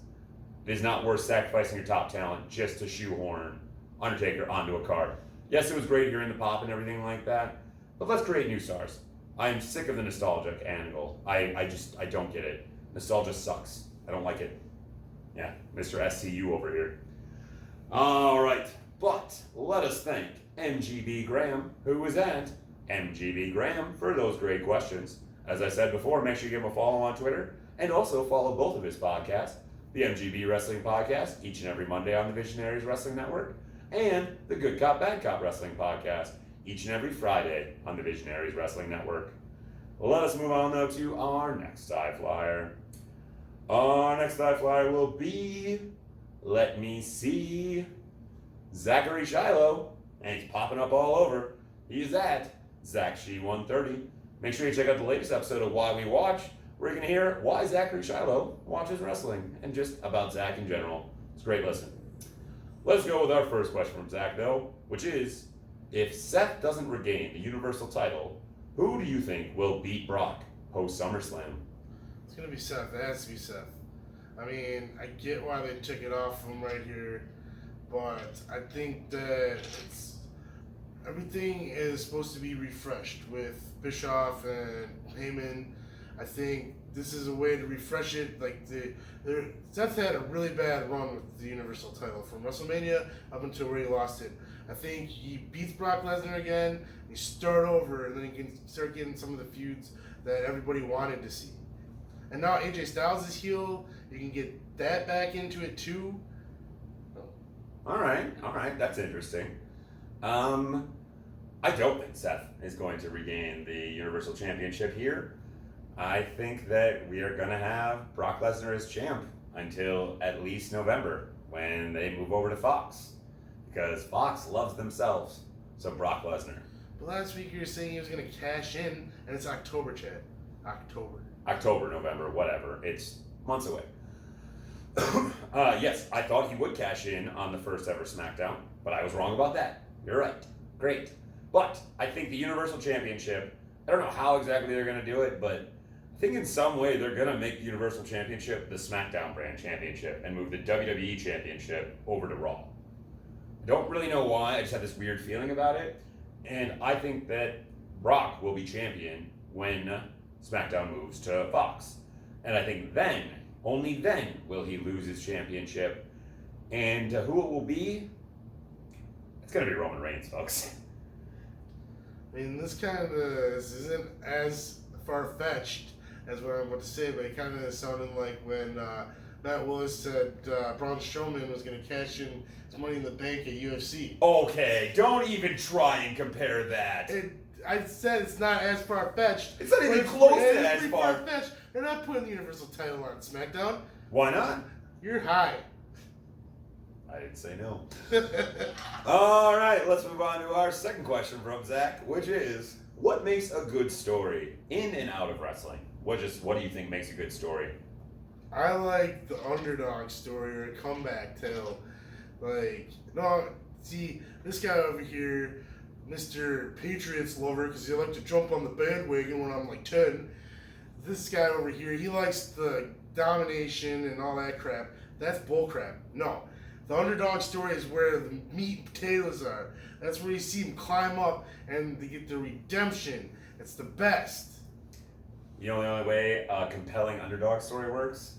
it is not worth sacrificing your top talent just to shoehorn Undertaker onto a card. Yes, it was great hearing the pop and everything like that, but let's create new stars. I'm sick of the nostalgic angle. I don't get it. Nostalgia sucks. I don't like it. Yeah, Mr. SCU over here. All right, but let us thank MGB Graham, who was at MGB Graham, for those great questions. As I said before, make sure you give him a follow on Twitter, and also follow both of his podcasts, the MGB Wrestling Podcast, each and every Monday on the Visionaries Wrestling Network, and the Good Cop, Bad Cop Wrestling Podcast, each and every Friday on the Visionaries Wrestling Network. Let us move on, though, to our next high flyer. Our next high flyer will be, let me see, Zachary Shiloh, and he's popping up all over. He is at ZachShe130. Make sure you check out the latest episode of Why We Watch, where you're going to hear why Zachary Shiloh watches wrestling, and just about Zach in general. It's a great listen. Let's go with our first question from Zach, though, which is, if Seth doesn't regain the Universal title, who do you think will beat Brock post SummerSlam? It's going to be Seth. It has to be Seth. I mean, I get why they took it off from right here, but I think that everything is supposed to be refreshed with Bischoff and Heyman. I think this is a way to refresh it. Seth had a really bad run with the Universal title from WrestleMania up until where he lost it. I think he beats Brock Lesnar again, he start over, and then he can start getting some of the feuds that everybody wanted to see. And now AJ Styles is heel. You can get that back into it too. All right, that's interesting. I don't think Seth is going to regain the Universal Championship here. I think that we are going to have Brock Lesnar as champ until at least November when they move over to Fox. Because Fox loves themselves. So Brock Lesnar. But last week you were saying he was going to cash in, and it's October, Chad. October, November, whatever. It's months away. Yes, I thought he would cash in on the first ever SmackDown, but I was wrong about that. You're right. Great. But I think the Universal Championship, I don't know how exactly they're going to do it, but I think in some way they're going to make the Universal Championship the SmackDown brand championship and move the WWE Championship over to Raw. I don't really know why. I just have this weird feeling about it. And I think that Brock will be champion when SmackDown moves to Fox. And I think then, only then, will he lose his championship. And who it will be? It's going to be Roman Reigns, folks. I mean, this isn't as far-fetched as what I'm about to say, but it kind of sounded like when Matt Willis said Braun Strowman was going to cash in his Money in the Bank at UFC. Okay, don't even try and compare that. I said it's not as far-fetched. It's not even close to as far-fetched. They're not putting the Universal title on SmackDown. Why not? You're high. I didn't say no. All right, let's move on to our second question from Zach, which is, what makes a good story in and out of wrestling? What do you think makes a good story? I like the underdog story or a comeback tale. This guy over here, Mr. Patriots lover, because he liked to jump on the bandwagon when I'm like 10. This guy over here, he likes the domination and all that crap. That's bullcrap. No. The underdog story is where the meat and potatoes are. That's where you see them climb up and they get the redemption. It's the best. You know, the only way a compelling underdog story works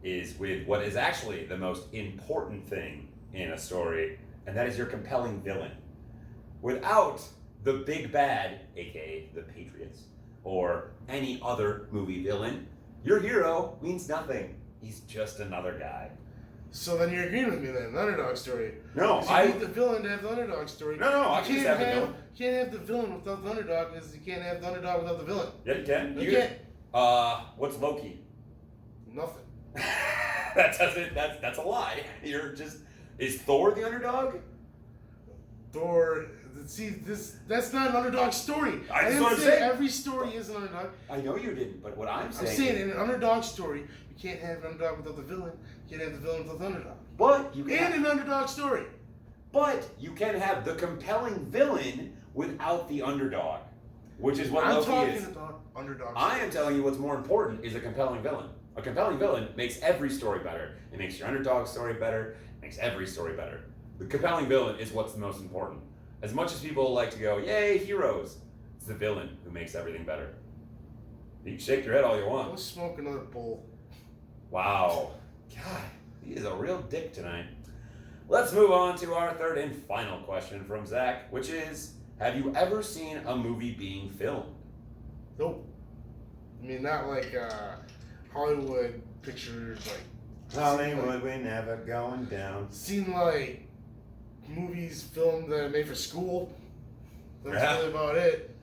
is with what is actually the most important thing in a story, and that is your compelling villain. Without the big bad, aka the Patriots, or any other movie villain, your hero means nothing. He's just another guy. So then you're agreeing with me then, the underdog story. No, you need the villain to have the underdog story. No, I can't have the villain. You can't have the villain without the underdog, because you can't have the underdog without the villain. Yeah, you can. You can't. What's Loki? Nothing. That's a lie. Is Thor the underdog? Thor. See, that's not an underdog story. I didn't say every story is an underdog. I know you didn't, but what I'm saying in an underdog story, you can't have an underdog without the villain. You can't have the villain without the underdog. But you can an underdog story. But you can have the compelling villain without the underdog, which is what Loki is. I'm talking about underdog story. I am telling you what's more important is a compelling villain. A compelling villain makes every story better. It makes your underdog story better. It makes every story better. The compelling villain is what's the most important. As much as people like to go, yay, heroes, it's the villain who makes everything better. You can shake your head all you want. Let's smoke another bowl. Wow. God, he is a real dick tonight. Let's move on to our third and final question from Zach, which is, have you ever seen a movie being filmed? Nope. I mean, not like Hollywood pictures, like... Hollywood, we never going down. Seen, like... movies filmed that are made for school. That's really about it.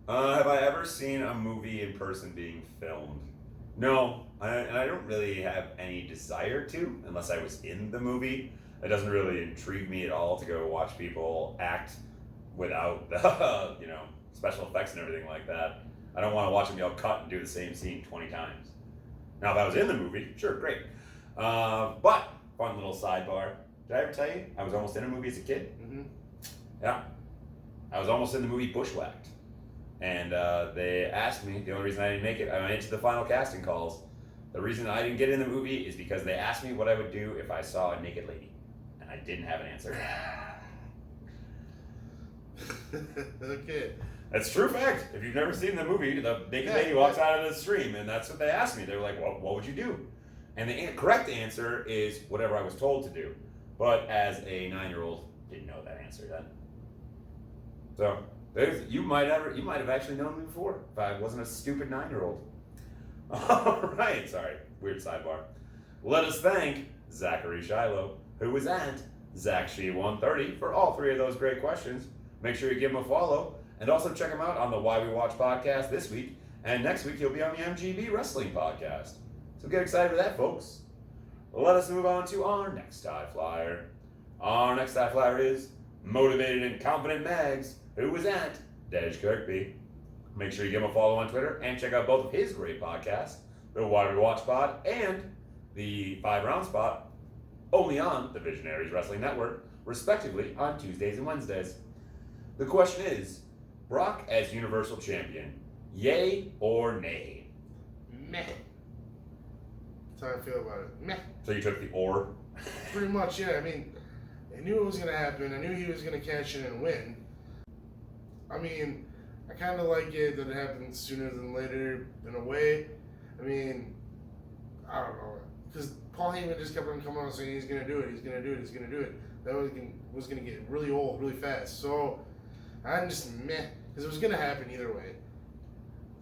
Have I ever seen a movie in person being filmed? No, and I don't really have any desire to, unless I was in the movie. It doesn't really intrigue me at all to go watch people act without the, special effects and everything like that. I don't want to watch them be all cut and do the same scene 20 times. Now, if I was in the movie, sure, great. But, fun little sidebar. Did I ever tell you I was almost in a movie as a kid? Mm-hmm. Yeah. I was almost in the movie Bushwhacked. And they asked me, the only reason I didn't make it, I went into the final casting calls. The reason I didn't get in the movie is because they asked me what I would do if I saw a naked lady. And I didn't have an answer. Okay. That's true fact. If you've never seen the movie, the naked lady walks out of the stream, and that's what they asked me. They were like, well, what would you do? And the correct answer is whatever I was told to do. But as a 9-year-old, didn't know that answer then. So you might have actually known me before if I wasn't a stupid 9-year-old. All right, sorry, weird sidebar. Let us thank Zachary Shiloh, who was at ZachShe130 for all 3 of those great questions. Make sure you give him a follow. And also check him out on the Why We Watch podcast this week. And next week, he'll be on the MGB Wrestling podcast. So get excited for that, folks. Let us move on to our next high flyer. Our next high flyer is Motivated and Confident Mags, who was at Dej Kirkby. Make sure you give him a follow on Twitter and check out both of his great podcasts, the Why We Watch Pod and the 5 Round Spot, only on the Visionaries Wrestling Network, respectively, on Tuesdays and Wednesdays. The question is, Brock as Universal Champion, yay or nay? Meh. That's how I feel about it. Meh. So you took the or? Pretty much, yeah. I mean, I knew it was going to happen. I knew he was going to cash in and win. I mean, I kind of like it that it happens sooner than later, in a way. I mean, I don't know. Because Paul Heyman just kept on coming out saying he's going to do it, he's going to do it, he's going to do it. That was going to get really old really fast. So, I'm just meh. Because it was going to happen either way.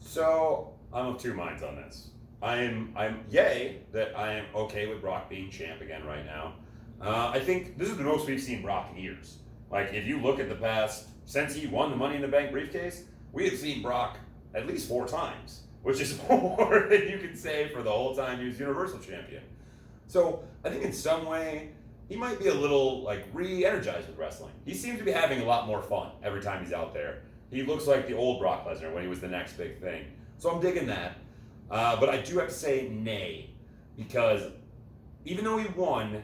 So, I'm of two minds on this. I'm yay that I am okay with Brock being champ again right now. I think this is the most we've seen Brock in years. Like, if you look at the past, since he won the Money in the Bank briefcase, we have seen Brock at least 4 times, which is more than you can say for the whole time he was Universal Champion. So, I think in some way, he might be a little, like, re-energized with wrestling. He seems to be having a lot more fun every time he's out there. He looks like the old Brock Lesnar when he was the next big thing. So I'm digging that. But I do have to say nay, because even though he won,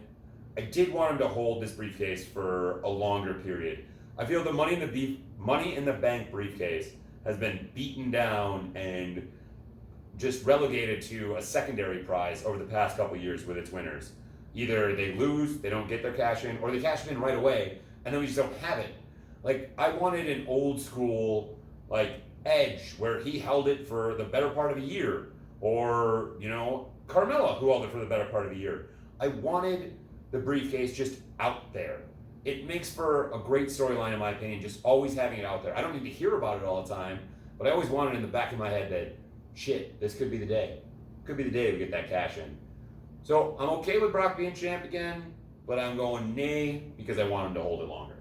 I did want him to hold this briefcase for a longer period. I feel the Money in the Bank briefcase has been beaten down and just relegated to a secondary prize over the past couple years with its winners. Either they lose, they don't get their cash in, or they cash it in right away, and then we just don't have it. Like, I wanted an old school, like, Edge, where he held it for the better part of a year. Or, you know, Carmella, who held it for the better part of a year. I wanted the briefcase just out there. It makes for a great storyline, in my opinion, just always having it out there. I don't need to hear about it all the time, but I always wanted in the back of my head that, shit, this could be the day. Could be the day we get that cash in. So I'm okay with Brock being champ again, but I'm going nay because I want him to hold it longer.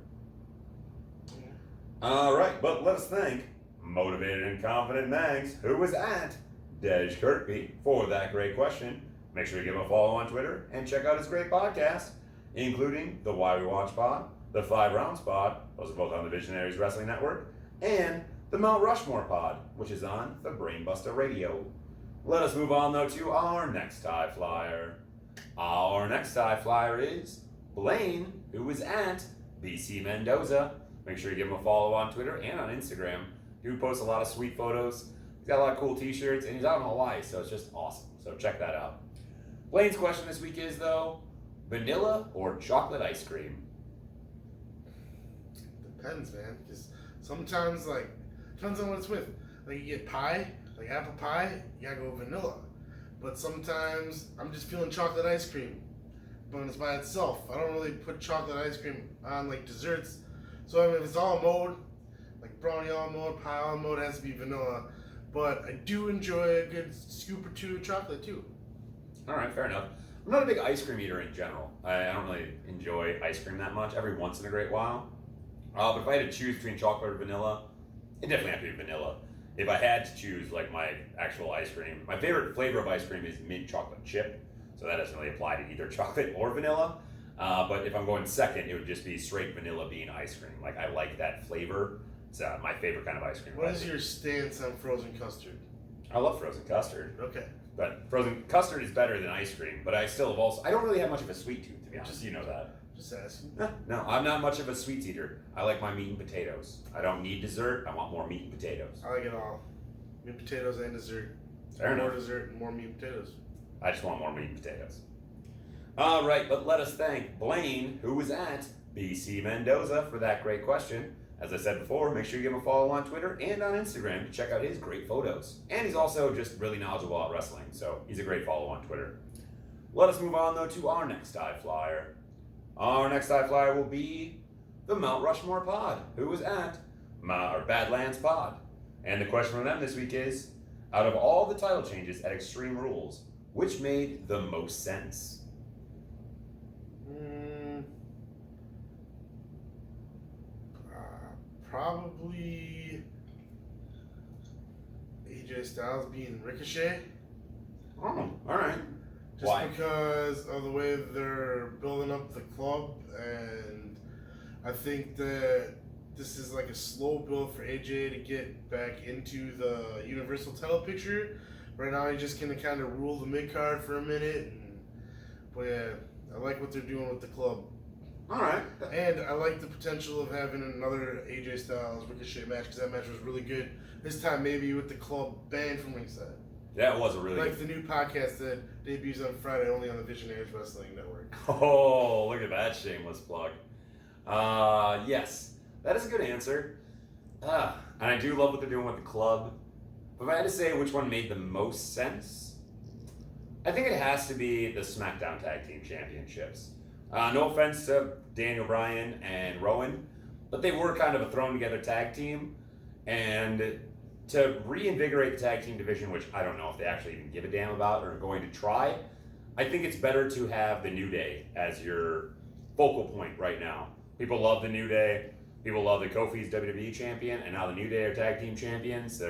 All right, but let us thank Motivated and Confident Mags, who was at Dej Kirkby, for that great question. Make sure you give him a follow on Twitter and check out his great podcast, including the Why We Watch Pod, the 5 Rounds Pod, those are both on the Visionaries Wrestling Network, and the Mount Rushmore Pod, which is on the Brainbuster Radio. Let us move on, though, to our next high flyer. Our next high flyer is Blaine, who is at BC Mendoza. Make sure you give him a follow on Twitter and on Instagram. He posts a lot of sweet photos. He's got a lot of cool t-shirts, and he's out in Hawaii, so it's just awesome. So check that out. Blaine's question this week is, though, vanilla or chocolate ice cream? Depends, man. Because sometimes, like, depends on what it's with. Like, you get pie, like apple pie, you gotta go vanilla. But sometimes I'm just feeling chocolate ice cream, but it's by itself. I don't really put chocolate ice cream on, like, desserts. So I mean, if it's all mode, like brownie all mode, pie all mode, it has to be vanilla. But I do enjoy a good scoop or two of chocolate too. All right, fair enough. I'm not a big ice cream eater in general. I don't really enjoy ice cream that much, every once in a great while. But if I had to choose between chocolate or vanilla, it definitely have to be vanilla. If I had to choose, like, my actual ice cream, my favorite flavor of ice cream is mint chocolate chip. So that doesn't really apply to either chocolate or vanilla. But if I'm going second, it would just be straight vanilla bean ice cream. Like, I like that flavor. It's my favorite kind of ice cream. What is your stance on frozen custard? I love frozen custard. Okay. But frozen custard is better than ice cream. But I still have also, I don't really have much of a sweet tooth, to be honest. You know that. Just asking. No, I'm not much of a sweets eater. I like my meat and potatoes. I don't need dessert. I want more meat and potatoes. I like it all. Meat, potatoes, and dessert. Fair enough. More dessert and more meat and potatoes. I just want more meat and potatoes. All right, but let us thank Blaine, who was at BC Mendoza, for that great question. As I said before, make sure you give him a follow on Twitter and on Instagram to check out his great photos. And he's also just really knowledgeable about wrestling, so he's a great follow on Twitter. Let us move on, though, to our next high flyer. Our next high flyer will be the Mount Rushmore Pod, who was at Badlands Pod. And the question from them this week is, out of all the title changes at Extreme Rules, which made the most sense? probably AJ Styles being Ricochet. Oh, all right. Just Why? because of the way they're building up the club, and I think that this is like a slow build for AJ to get back into the Universal title picture. Right now, he's just gonna kind of rule the mid card for a minute, but yeah, I like what they're doing with the club. All right. And I like the potential of having another AJ Styles Ricochet match because that match was really good. This time, maybe with the club banned from ringside. That was a really Like the new podcast that debuts on Friday only on the Visionaries Wrestling Network. Oh, look at that shameless plug. Yes, that is a good answer. And I do love what they're doing with the club. But if I had to say which one made the most sense, I think it has to be the SmackDown Tag Team Championships. No offense to Daniel Bryan and Rowan, but they were kind of a thrown together tag team. And to reinvigorate the tag team division, which I don't know if they actually even give a damn about or are going to try, I think it's better to have the New Day as your focal point right now. People love the New Day. People love that Kofi's WWE champion, and now the New Day are tag team champions.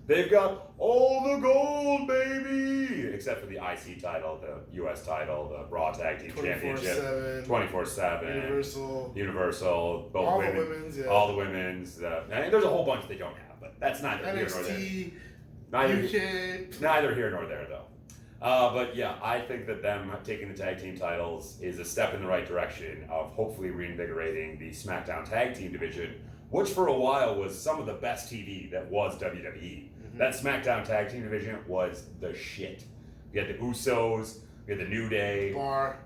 They've got all the gold, baby! Except for the IC title, the US title, the Raw Tag Team Championship. 24/7. Universal. Both all women, the women's, yeah. All the women's. And there's a whole bunch they don't have, but that's neither here nor there. NXT, UK. Neither here nor there, though. But yeah, I think that them taking the tag team titles is a step in the right direction of hopefully reinvigorating the SmackDown tag team division, which for a while was some of the best TV that was WWE. Mm-hmm. That SmackDown tag team division was the shit. We had the Usos, we had the New Day,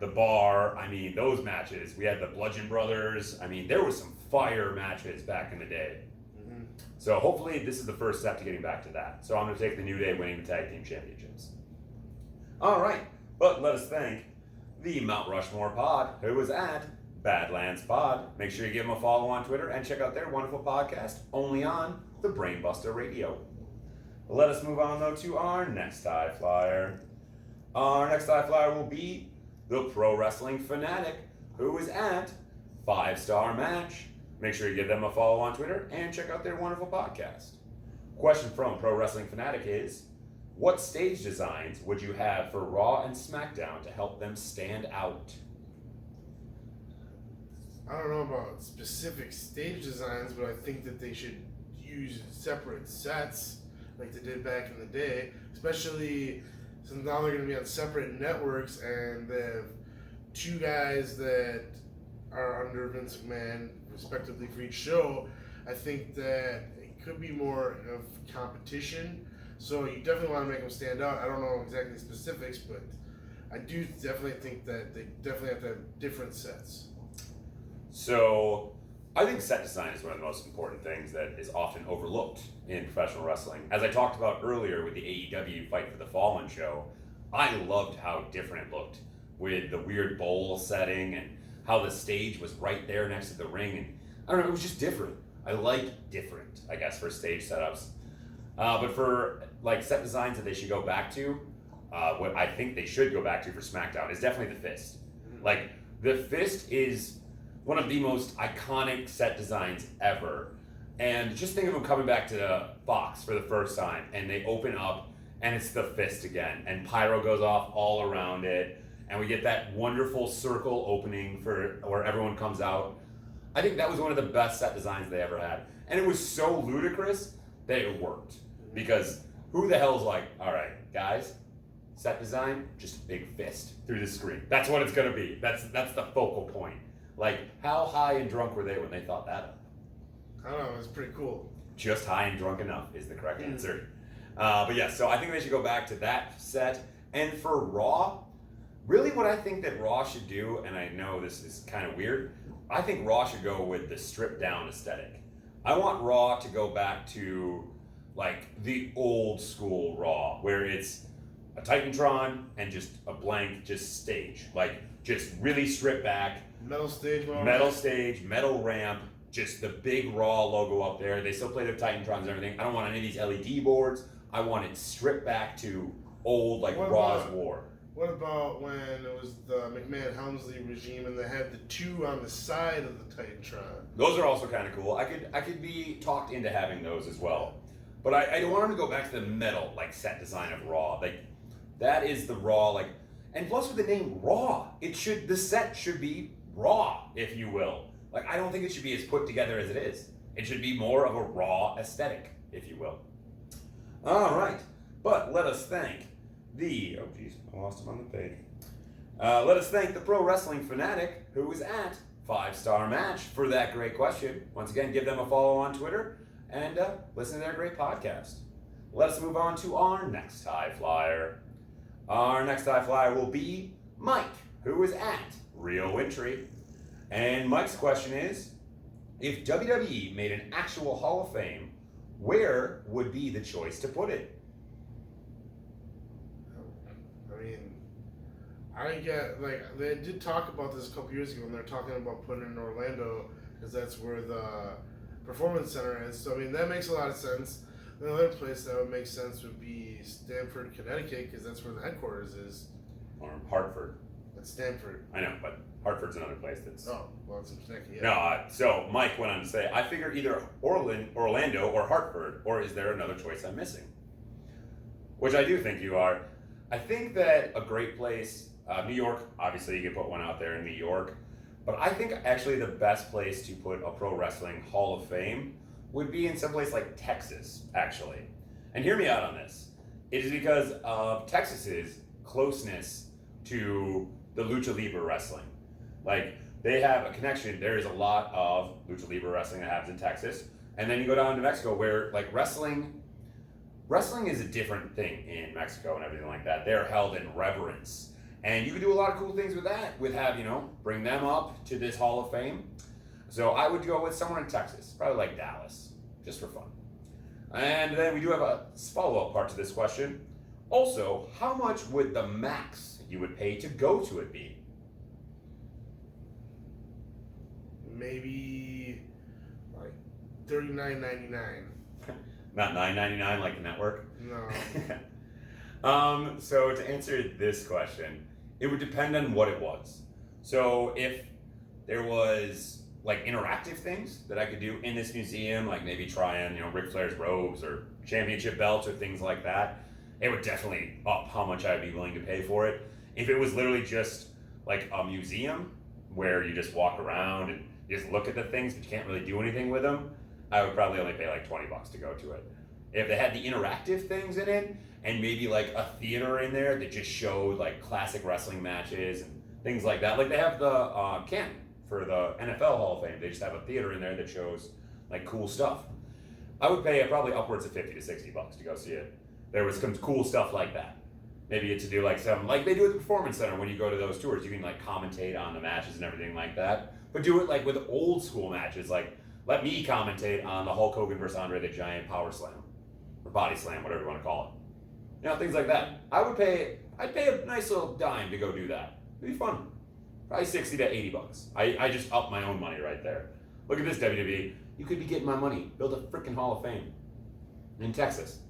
the Bar. I mean, those matches. We had the Bludgeon Brothers. I mean, there was some fire matches back in the day. Mm-hmm. So hopefully this is the first step to getting back to that. So I'm going to take the New Day winning the tag team championships. All right, but let us thank the Mount Rushmore Pod, who was at Badlands Pod. Make sure you give them a follow on Twitter and check out their wonderful podcast, only on the Brainbuster Radio. Let us move on, though, to our next high flyer. Our next high flyer will be the Pro Wrestling Fanatic, who is at 5-Star Match. Make sure you give them a follow on Twitter and check out their wonderful podcast. Question from Pro Wrestling Fanatic is, what stage designs would you have for Raw and SmackDown to help them stand out? I don't know about specific stage designs, but I think that they should use separate sets like they did back in the day, especially since now they're going to be on separate networks and they have two guys that are under Vince McMahon, respectively, for each show. I think that it could be more of competition. So you definitely want to make them stand out. I don't know exactly the specifics, but I do definitely think that they definitely have to have different sets. So I think set design is one of the most important things that is often overlooked in professional wrestling. As I talked about earlier with the AEW Fight for the Fallen show, I loved how different it looked with the weird bowl setting and how the stage was right there next to the ring. And I don't know, it was just different. I like different, I guess, for stage setups. But for like set designs that they should go back to, what I think they should go back to for SmackDown is definitely the Fist. Like, the Fist is one of the most iconic set designs ever. And just think of them coming back to Fox for the first time, and they open up, and it's the Fist again, and pyro goes off all around it, and we get that wonderful circle opening for where everyone comes out. I think that was one of the best set designs they ever had. And it was so ludicrous that it worked. Because who the hell's like, all right, guys, set design, just a big fist through the screen. That's what it's going to be. That's the focal point. Like, how high and drunk were they when they thought that up? I don't know, it was pretty cool. Just high and drunk enough is the correct answer. But yeah, so I think they should go back to that set. And for Raw, really what I think that Raw should do, and I know this is kind of weird, I think Raw should go with the stripped down aesthetic. I want Raw to go back to like the old school Raw, where it's a Titantron and just a blank just stage. Like, just really stripped back. Metal stage, metal ramp, just the big Raw logo up there. They still play their Titantrons and everything. I don't want any of these LED boards. I want it stripped back to old, like, Raw's War. What about when it was the McMahon-Helmsley regime and they had the 2 on the side of the Titantron? Those are also kind of cool. I could be talked into having those as well. But I don't want them to go back to the metal, like, set design of Raw. Like, that is the Raw, like... And plus with the name Raw, the set should be raw, if you will. Like, I don't think it should be as put together as it is. It should be more of a raw aesthetic, if you will. All right. But let us thank the... Oh, geez. I lost him on the page. Let us thank the Pro Wrestling Fanatic, who was at 5-Star Match, for that great question. Once again, give them a follow on Twitter and listen to their great podcast. Let us move on to our next high flyer. Our next high flyer will be Mike, who is at Real Wintry. And Mike's question is, if WWE made an actual Hall of Fame, where would be the choice to put it? I mean, I get, like, they did talk about this a couple years ago when they're talking about putting it in Orlando because that's where the Performance Center is. So, I mean, that makes a lot of sense. The other place that would make sense would be Stamford, Connecticut, because that's where the headquarters is. Or Hartford. That's Stamford. I know, but Hartford's another place that's... Oh, well, it's in Connecticut, yeah. No, so Mike went on to say, I figure either Orlando or Hartford, or is there another choice I'm missing? Which I do think you are. I think that a great place, New York, obviously you can put one out there in New York, but I think actually the best place to put a Pro Wrestling Hall of Fame would be in some place like Texas, actually. And hear me out on this. It is because of Texas's closeness to the Lucha Libre wrestling. Like, they have a connection. There is a lot of Lucha Libre wrestling that happens in Texas. And then you go down to Mexico where, like, wrestling is a different thing in Mexico and everything like that. They're held in reverence. And you can do a lot of cool things with that, bring them up to this Hall of Fame. So I would go with somewhere in Texas, probably like Dallas, just for fun. And then we do have a follow-up part to this question. Also, how much would the max you would pay to go to it be? Maybe like $39.99. Not $9.99 like the network? No. So to answer this question, it would depend on what it was. So if there was like interactive things that I could do in this museum, like maybe try on, Ric Flair's robes or championship belts or things like that, it would definitely up how much I'd be willing to pay for it. If it was literally just like a museum where you just walk around and you just look at the things but you can't really do anything with them, I would probably only pay like $20 to go to it. If they had the interactive things in it and maybe like a theater in there that just showed like classic wrestling matches and things like that, like they have the Canton for the NFL Hall of Fame, they just have a theater in there that shows like cool stuff. I would pay probably upwards of $50 to $60 to go see it. There was some cool stuff like that. Maybe to do like some, like they do at the Performance Center when you go to those tours, you can like commentate on the matches and everything like that. But do it like with old school matches, like let me commentate on the Hulk Hogan versus Andre the Giant Power Slam or Body Slam, whatever you want to call it. Things like that. I'd pay a nice little dime to go do that. It'd be fun. Probably $60 to $80. I just upped my own money right there. Look at this, WWE. You could be getting my money. Build a freaking Hall of Fame in Texas.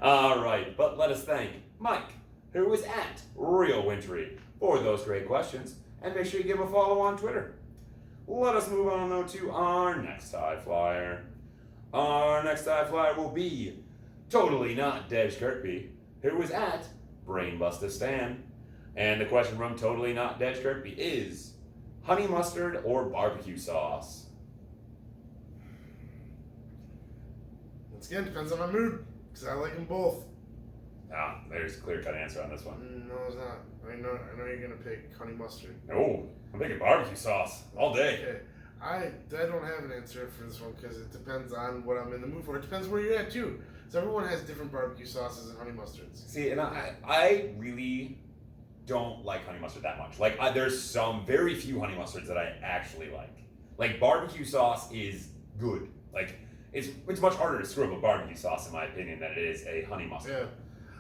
All right, but let us thank Mike, who was at Real Wintry, for those great questions. And make sure you give him a follow on Twitter. Let us move on, though, to our next high flyer. Our next high flyer will be Totally Not Dej Kirkby, who was at Brainbuster Stan. And the question from Totally Not Dej Kirkby is, honey mustard or barbecue sauce? Once again, depends on my mood, because I like them both. There's a clear-cut answer on this one. No, it's not. I know you're going to pick honey mustard. No, I'm picking barbecue sauce all day. Okay. I don't have an answer for this one because it depends on what I'm in the mood for. It depends where you're at, too. So everyone has different barbecue sauces and honey mustards. See, and I really don't like honey mustard that much. Like, there's some very few honey mustards that I actually like. Like, barbecue sauce is good. Like, it's much harder to screw up a barbecue sauce, in my opinion, than it is a honey mustard. Yeah.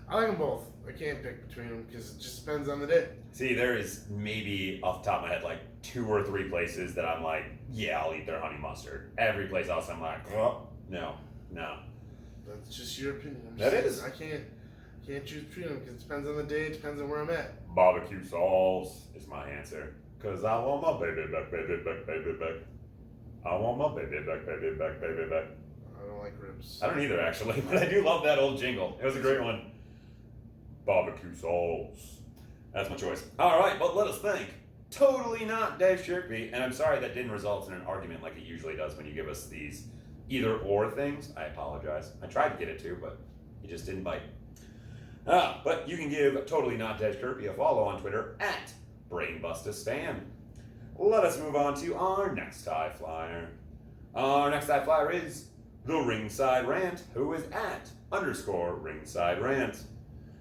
I like them both. I can't pick between them because it just depends on the day. See, there is maybe, off the top of my head, like 2 or 3 places that I'm like, yeah, I'll eat their honey mustard. Every place else I'm like, oh, no. That's just your opinion. That is. I can't. Can't choose between them because it depends on the day, it depends on where I'm at. Barbecue sauce is my answer. Cause I want my baby back, baby back, baby back. I want my baby back, baby back, baby back. I don't like ribs. I don't either, actually, but I do love that old jingle. It was a great one. Barbecue sauce. That's my choice. All right, but let us think. Totally not Dave Shirkby, and I'm sorry that didn't result in an argument like it usually does when you give us these either or things. I apologize. I tried to get it to, but you just didn't bite. But you can give Totally Not Dave Shirkby a follow on Twitter at Brainbuster Stan. Let us move on to our next high flyer. Our next high flyer is the Ringside Rant, who is at _Ringside Rant.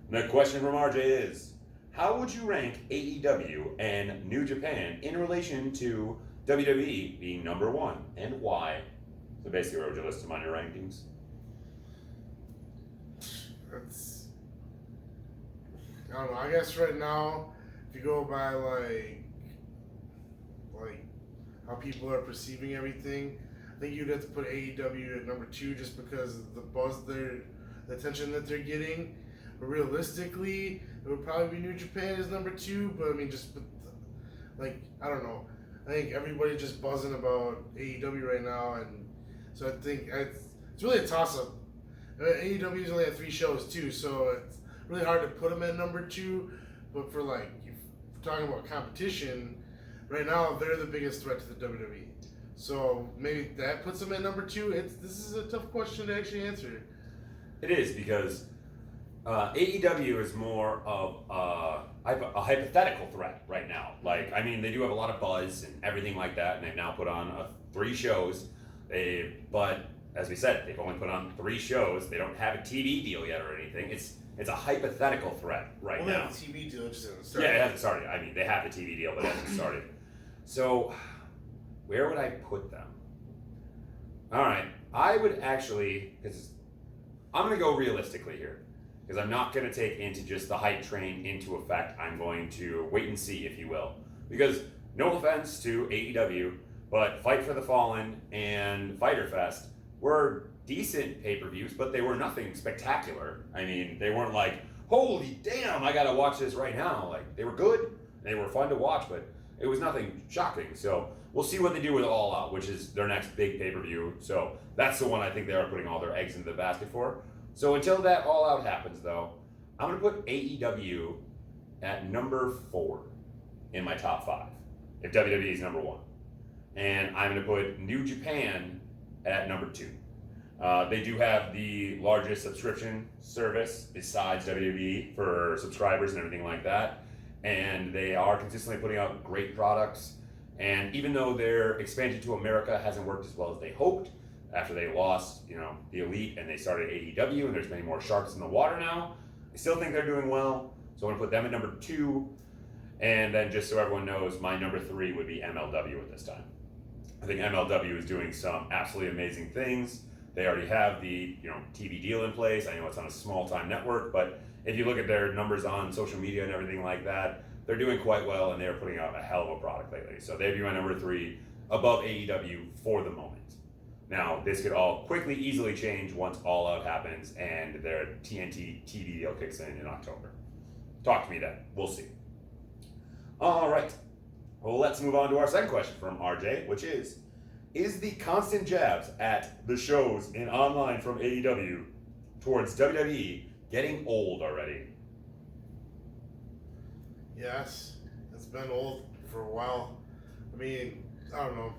The question from RJ is, how would you rank AEW and New Japan in relation to WWE being number one, and why? So basically, where would you list them on your rankings? I don't know. I guess right now, if you go by like how people are perceiving everything, I think you'd have to put AEW at number 2 just because of the buzz the attention that they're getting. But realistically, it would probably be New Japan as number 2. But I mean, I don't know. I think everybody's just buzzing about AEW right now, and so I think it's really a toss-up. AEW's only had 3 shows too, so it's really hard to put them at number 2. But for if we're talking about competition, right now they're the biggest threat to the WWE. So maybe that puts them at number 2. This is a tough question to actually answer. It is, because AEW is more of a hypothetical threat right now. Like, I mean, they do have a lot of buzz and everything like that, and they've now put on 3 shows. But as we said, they've only put on 3 shows. They don't have a TV deal yet or anything. It's a hypothetical threat right now. They have a TV deal, it just hasn't started. Yeah, it hasn't started. I mean, they have the TV deal, but it hasn't started. So, where would I put them? All right, I would actually, because I'm going to go realistically here, because I'm not going to take into just the hype train into effect. I'm going to wait and see, if you will. Because, no offense to AEW, but Fight for the Fallen and Fyter Fest were decent pay-per-views, but they were nothing spectacular. I mean, they weren't like, holy damn, I gotta watch this right now. Like, they were good, they were fun to watch, but it was nothing shocking. So we'll see what they do with All Out, which is their next big pay-per-view. So that's the one I think they are putting all their eggs into the basket for. So until that All Out happens, though, I'm gonna put AEW at number 4 in my top 5, if WWE is number 1. And I'm gonna put New Japan at number 2. They do have the largest subscription service besides WWE for subscribers and everything like that. And they are consistently putting out great products. And even though their expansion to America hasn't worked as well as they hoped, after they lost, the Elite and they started AEW, and there's many more sharks in the water now, I still think they're doing well. So I'm gonna put them at number 2. And then just so everyone knows, my number 3 would be MLW at this time. I think MLW is doing some absolutely amazing things. They already have the TV deal in place. I know it's on a small-time network, but if you look at their numbers on social media and everything like that, they're doing quite well, and they're putting out a hell of a product lately. So they'd be my number 3 above AEW for the moment. Now, this could all quickly, easily change once All Out happens and their TNT TV deal kicks in October. Talk to me then. We'll see. All right. Well, let's move on to our second question from RJ, which is the constant jabs at the shows and online from AEW towards WWE getting old already? Yes, it's been old for a while. I mean, I don't know.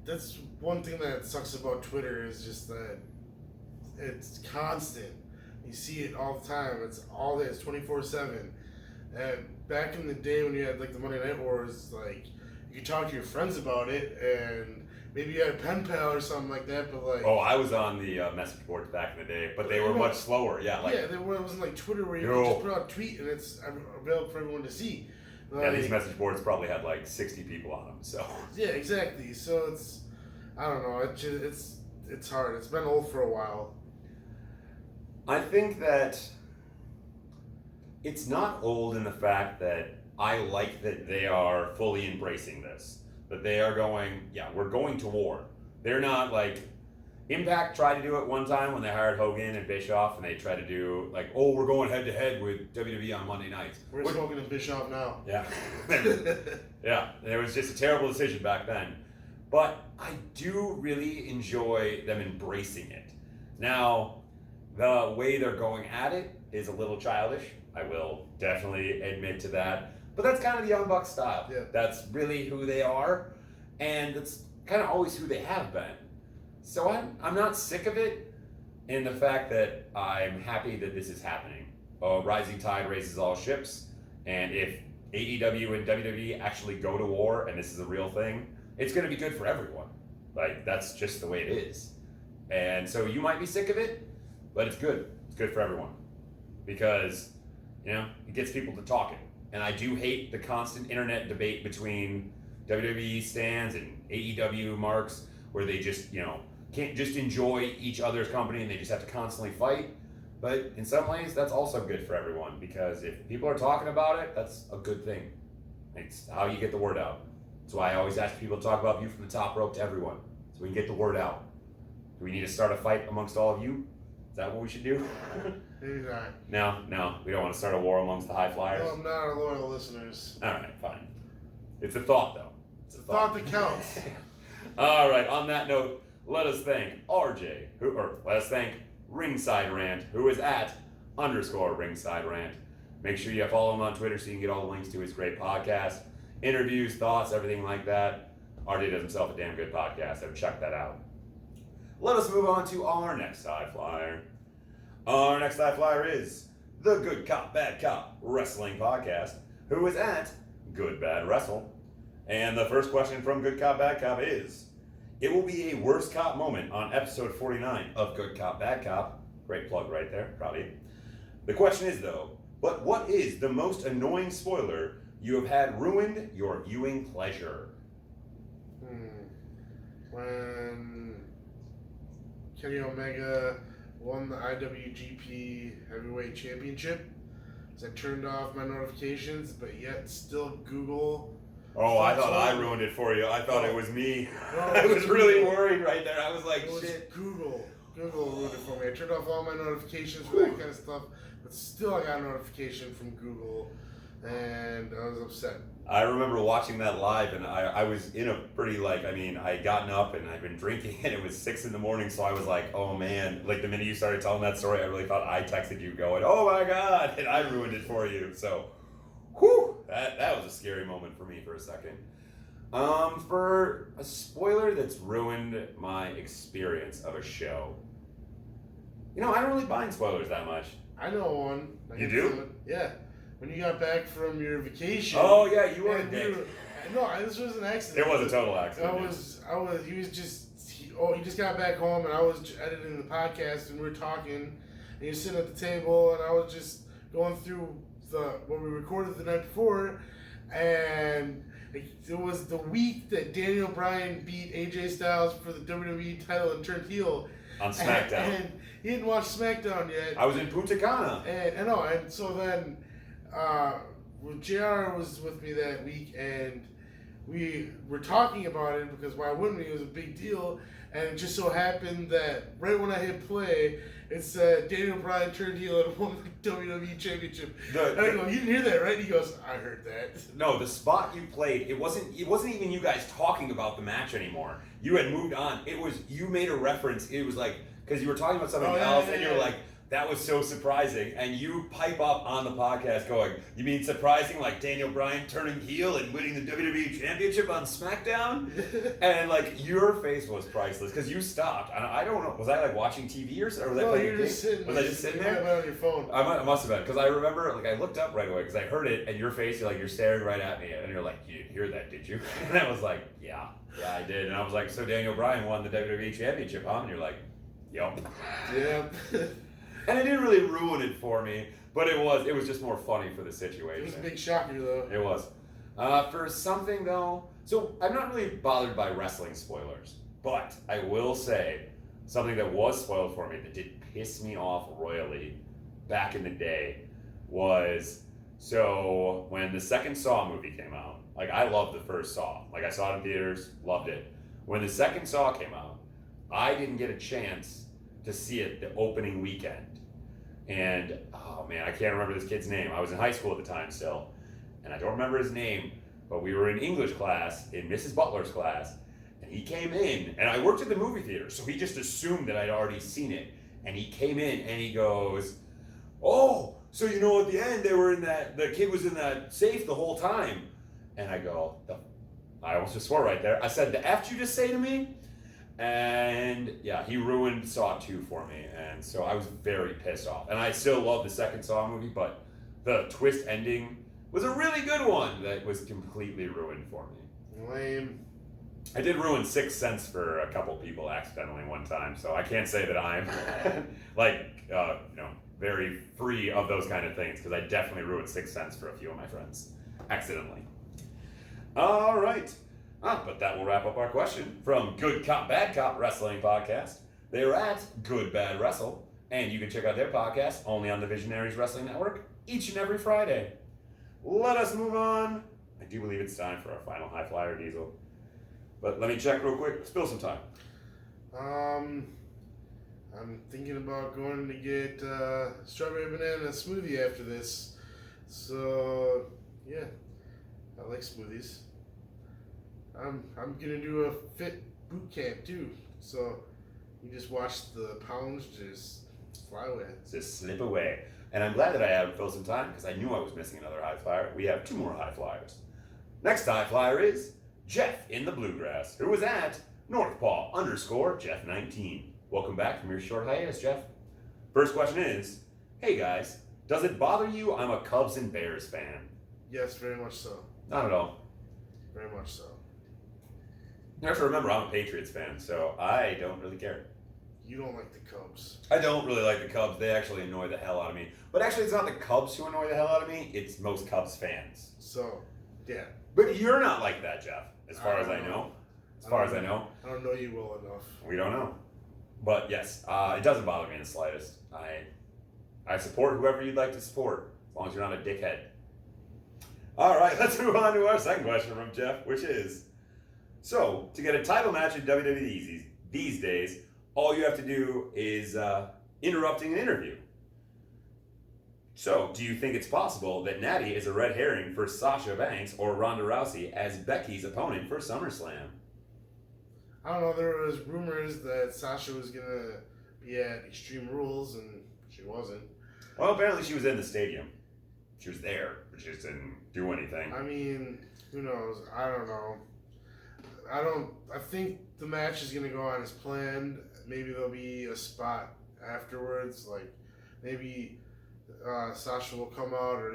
That's one thing that sucks about Twitter, is just that it's constant. You see it all the time. It's all day. It's 24/7. And back in the day when you had the Monday Night Wars, you could talk to your friends about it, and maybe you had a pen pal or something like that. But oh, I was on the message boards back in the day, but they were much slower. Yeah, it wasn't like Twitter where you could just put out a tweet and it's available for everyone to see. Yeah, these message boards probably had 60 people on them. So yeah, exactly. So I don't know. It's hard. It's been old for a while. I think that it's not old in the fact that I like that they are fully embracing this. That they are going, we're going to war. They're not Impact tried to do it one time when they hired Hogan and Bischoff, and they tried to do like, oh, we're going head to head with WWE on Monday nights. Where's Hogan and Bischoff now? Yeah. Yeah. And it was just a terrible decision back then. But I do really enjoy them embracing it. Now, the way they're going at it is a little childish. I will definitely admit to that. But that's kind of the Young Bucks style. Yeah. That's really who they are. And that's kind of always who they have been. So I'm not sick of it in the fact that I'm happy that this is happening. A rising tide raises all ships. And if AEW and WWE actually go to war and this is a real thing, it's going to be good for everyone. Like, that's just the way it is. And so you might be sick of it, but it's good. It's good for everyone. Because, it gets people to talking. And I do hate the constant internet debate between WWE stans and AEW marks where they just, can't just enjoy each other's company and they just have to constantly fight. But in some ways, that's also good for everyone because if people are talking about it, that's a good thing. It's how you get the word out. That's why I always ask people to talk about View from the Top Rope to everyone so we can get the word out. Do we need to start a fight amongst all of you? Is that what we should do? Maybe not. No, we don't want to start a war amongst the high flyers. No, I'm not our loyal listeners. All right, fine. It's a thought, though. It's a thought that counts. All right, on that note, let us thank RJ, let us thank Ringside Rant, who is at _Ringside Rant. Make sure you follow him on Twitter so you can get all the links to his great podcast, interviews, thoughts, everything like that. RJ does himself a damn good podcast, so check that out. Let us move on to our next high flyer. Our next high flyer is the Good Cop, Bad Cop Wrestling Podcast, who is at Good Bad Wrestle. And the first question from Good Cop, Bad Cop is, it will be a worst cop moment on episode 49 of Good Cop, Bad Cop. Great plug right there, proud of you. The question is though, but what is the most annoying spoiler you have had ruined your viewing pleasure? When Kenny Omega won the IWGP Heavyweight Championship, I turned off my notifications, but yet still Google. Oh, I thought I ruined it for you. I thought it was me. No, I was really worried right there. I was like, shit. Google ruined it for me. I turned off all my notifications for that kind of stuff, but still I got a notification from Google, and I was upset. I remember watching that live, and I was in a pretty, I had gotten up, and I'd been drinking, and it was 6 a.m, so I was like, oh man. Like, the minute you started telling that story, I really thought I texted you going, oh my God, and I ruined it for you, so... Whew, that was a scary moment for me for a second. For a spoiler that's ruined my experience of a show. I don't really mind spoilers that much. I know one. You do? Yeah. When you got back from your vacation. Oh yeah, you were a dick. No, this was an accident. It was a total accident. He just got back home and I was editing the podcast and we were talking and he was sitting at the table and I was just going through what we recorded the night before, and it was the week that Daniel Bryan beat AJ Styles for the WWE title and turned heel on SmackDown. And he didn't watch SmackDown yet. I was in Punta Cana. And so then JR was with me that week, and we were talking about it because why wouldn't we? It was a big deal, and it just so happened that right when I hit play, it said Daniel Bryan turned heel and won the WWE Championship. And I go, you didn't hear that, right? He goes, I heard that. No, the spot you played, it wasn't even you guys talking about the match anymore. You had moved on. It was, you made a reference. It was like, because you were talking about something else, and you're like, that was so surprising. And you pipe up on the podcast going, you mean surprising like Daniel Bryan turning heel and winning the WWE Championship on SmackDown? And your face was priceless because you stopped. I don't know, was I watching TV or was I playing just sitting, was I just sitting there? On your phone. I must have been, because I remember I looked up right away because I heard it and your face, you're staring right at me and you're like, you didn't hear that, did you? And I was like, yeah, I did. And I was like, so Daniel Bryan won the WWE Championship, huh? And you're like, yep. Yeah. And it didn't really ruin it for me, but it was just more funny for the situation. It was a big shocker, though. It was. For something, though, so I'm not really bothered by wrestling spoilers, but I will say something that was spoiled for me that did piss me off royally back in the day was, so when the second Saw movie came out, I loved the first Saw. I saw it in theaters, loved it. When the second Saw came out, I didn't get a chance to see it the opening weekend. And, oh man, I can't remember this kid's name. I was in high school at the time still, and I don't remember his name, but we were in English class, in Mrs. Butler's class, and he came in, and I worked at the movie theater, so he just assumed that I'd already seen it. And he came in, and he goes, oh, so you know at the end, the kid was in that safe the whole time. And I go, I almost just swore right there. I said, the F you just say to me? And yeah, he ruined Saw 2 for me, and so I was very pissed off. And I still love the second Saw movie, but the twist ending was a really good one that was completely ruined for me. Lame. I did ruin Sixth Sense for a couple people accidentally one time, so I can't say that I'm very free of those kind of things, because I definitely ruined Sixth Sense for a few of my friends accidentally. All right. But that will wrap up our question from Good Cop, Bad Cop Wrestling Podcast. They are at Good Bad Wrestle, and you can check out their podcast only on the Visionaries Wrestling Network each and every Friday. Let us move on. I do believe it's time for our final high flyer, Diesel. But let me check real quick. Spill some time. I'm thinking about going to get strawberry banana smoothie after this. So, yeah, I like smoothies. I'm gonna do a fit boot camp too, so you just watch the pounds just fly away. Just slip away. And I'm glad that I had Phil some time, because I knew I was missing another high flyer. We have 2 more high flyers. Next high flyer is Jeff in the Bluegrass, who was at Northpaw_Jeff19. Welcome back from your short hiatus, Jeff. First question is, hey guys, does it bother you I'm a Cubs and Bears fan? Yes, very much so. Not at all. Very much so. You have to remember, I'm a Patriots fan, so I don't really care. You don't like the Cubs. I don't really like the Cubs. They actually annoy the hell out of me. But actually, it's not the Cubs who annoy the hell out of me. It's most Cubs fans. So, yeah. But you're not like that, Jeff, as far as I know. As far as I know. I don't know you well enough. We don't know. But yes, it doesn't bother me in the slightest. I support whoever you'd like to support, as long as you're not a dickhead. All right, let's move on to our second question from Jeff, which is, so, to get a title match in WWE these days, all you have to do is interrupting an interview. So, do you think it's possible that Natty is a red herring for Sasha Banks or Ronda Rousey as Becky's opponent for SummerSlam? I don't know, there was rumors that Sasha was going to be at Extreme Rules, and she wasn't. Well, apparently she was in the stadium. She was there, but she just didn't do anything. I mean, who knows? I don't know. I think the match is going to go on as planned. Maybe there'll be a spot afterwards, like maybe Sasha will come out, or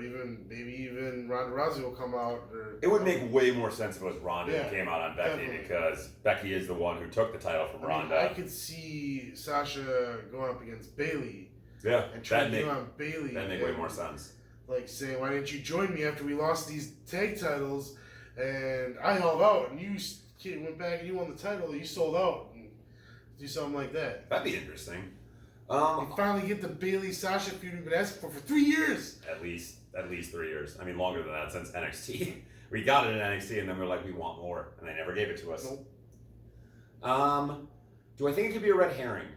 maybe even Ronda Rousey will come out. It would make way more sense if it was Ronda who came out on Becky, definitely. Because Becky is the one who took the title from Ronda. I could see Sasha going up against Bayley. Yeah, and trying to get on Bayley. That'd make way more sense. Like saying, why didn't you join me after we lost these tag titles? And I held out, and you went back and you won the title. You sold out. And do something like that. That'd be interesting. We finally get the Bayley Sasha feud we've been asking for 3 years. At least 3 years. I mean, longer than that since NXT. We got it in NXT, and then we're like, we want more, and they never gave it to us. Nope. Do I think it could be a red herring?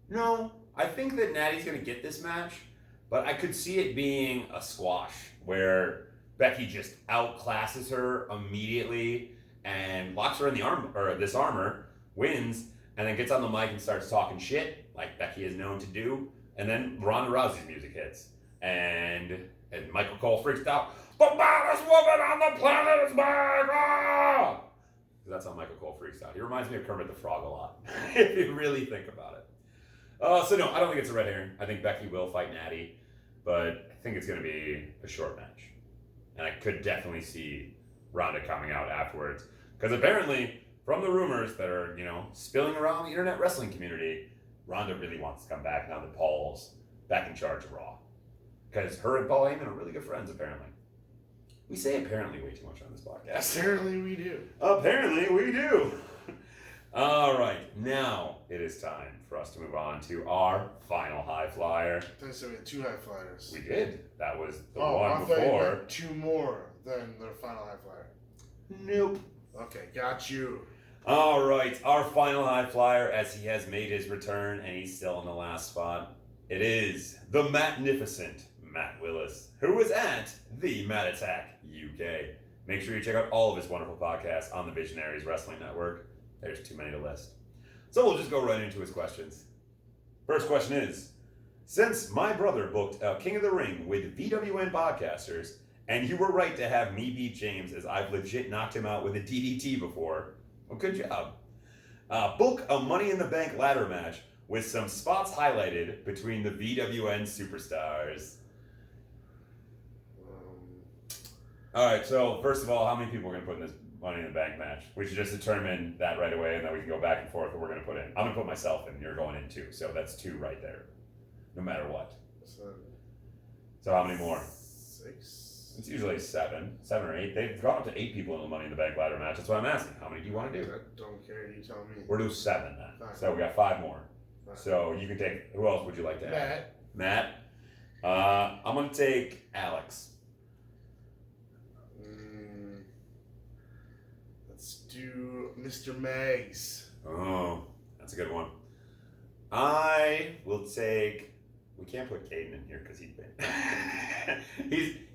No. I think that Natty's gonna get this match, but I could see it being a squash where Becky just outclasses her immediately and locks her in the armor, wins, and then gets on the mic and starts talking shit like Becky is known to do, and then Ronda Rousey's music hits, and Michael Cole freaks out. The baddest woman on the planet is back! Ah! That's how Michael Cole freaks out. He reminds me of Kermit the Frog a lot, if you really think about it. So no, I don't think it's a red herring. I think Becky will fight Natty, but I think it's going to be a short match. And I could definitely see Ronda coming out afterwards. Because apparently, from the rumors that are, spilling around the internet wrestling community, Ronda really wants to come back now that Paul's back in charge of Raw. Because her and Paul Heyman are really good friends, apparently. We say apparently way too much on this podcast. Apparently we do. Apparently we do. All right, now it is time for us to move on to our final high flyer. I said we had 2 high flyers. We did. That was the one one I thought you before. meant 2 more than their final high flyer. Nope. Okay, got you. All right, our final high flyer, as he has made his return and he's still in the last spot. It is the magnificent Matt Willis, who is at the Matt Attack UK. Make sure you check out all of his wonderful podcasts on the Visionaries Wrestling Network. There's too many to list. So we'll just go right into his questions. First question is, since my brother booked King of the Ring with VWN podcasters, and you were right to have me beat James as I've legit knocked him out with a DDT before, well, good job. Book a Money in the Bank ladder match with some spots highlighted between the VWN superstars. All right, so first of all, how many people are going to put in this Money in the Bank match? We should just determine that right away, and then we can go back and forth what we're going to put in. I'm going to put myself in. You're going in too, so that's 2 right there, no matter what. So how many more? 6. It's usually 7 or 8. They've gone up to 8 people in the Money in the Bank ladder match. That's why I'm asking. How many do you want to do? I don't care. You tell me. We're doing 7 then. Fine. So we got 5 more. Fine. So you can take. Who else would you like to add? Matt. I'm going to take Alex. Let's do Mr. Mags. Oh, that's a good one. I will take. We can't put Caden in here because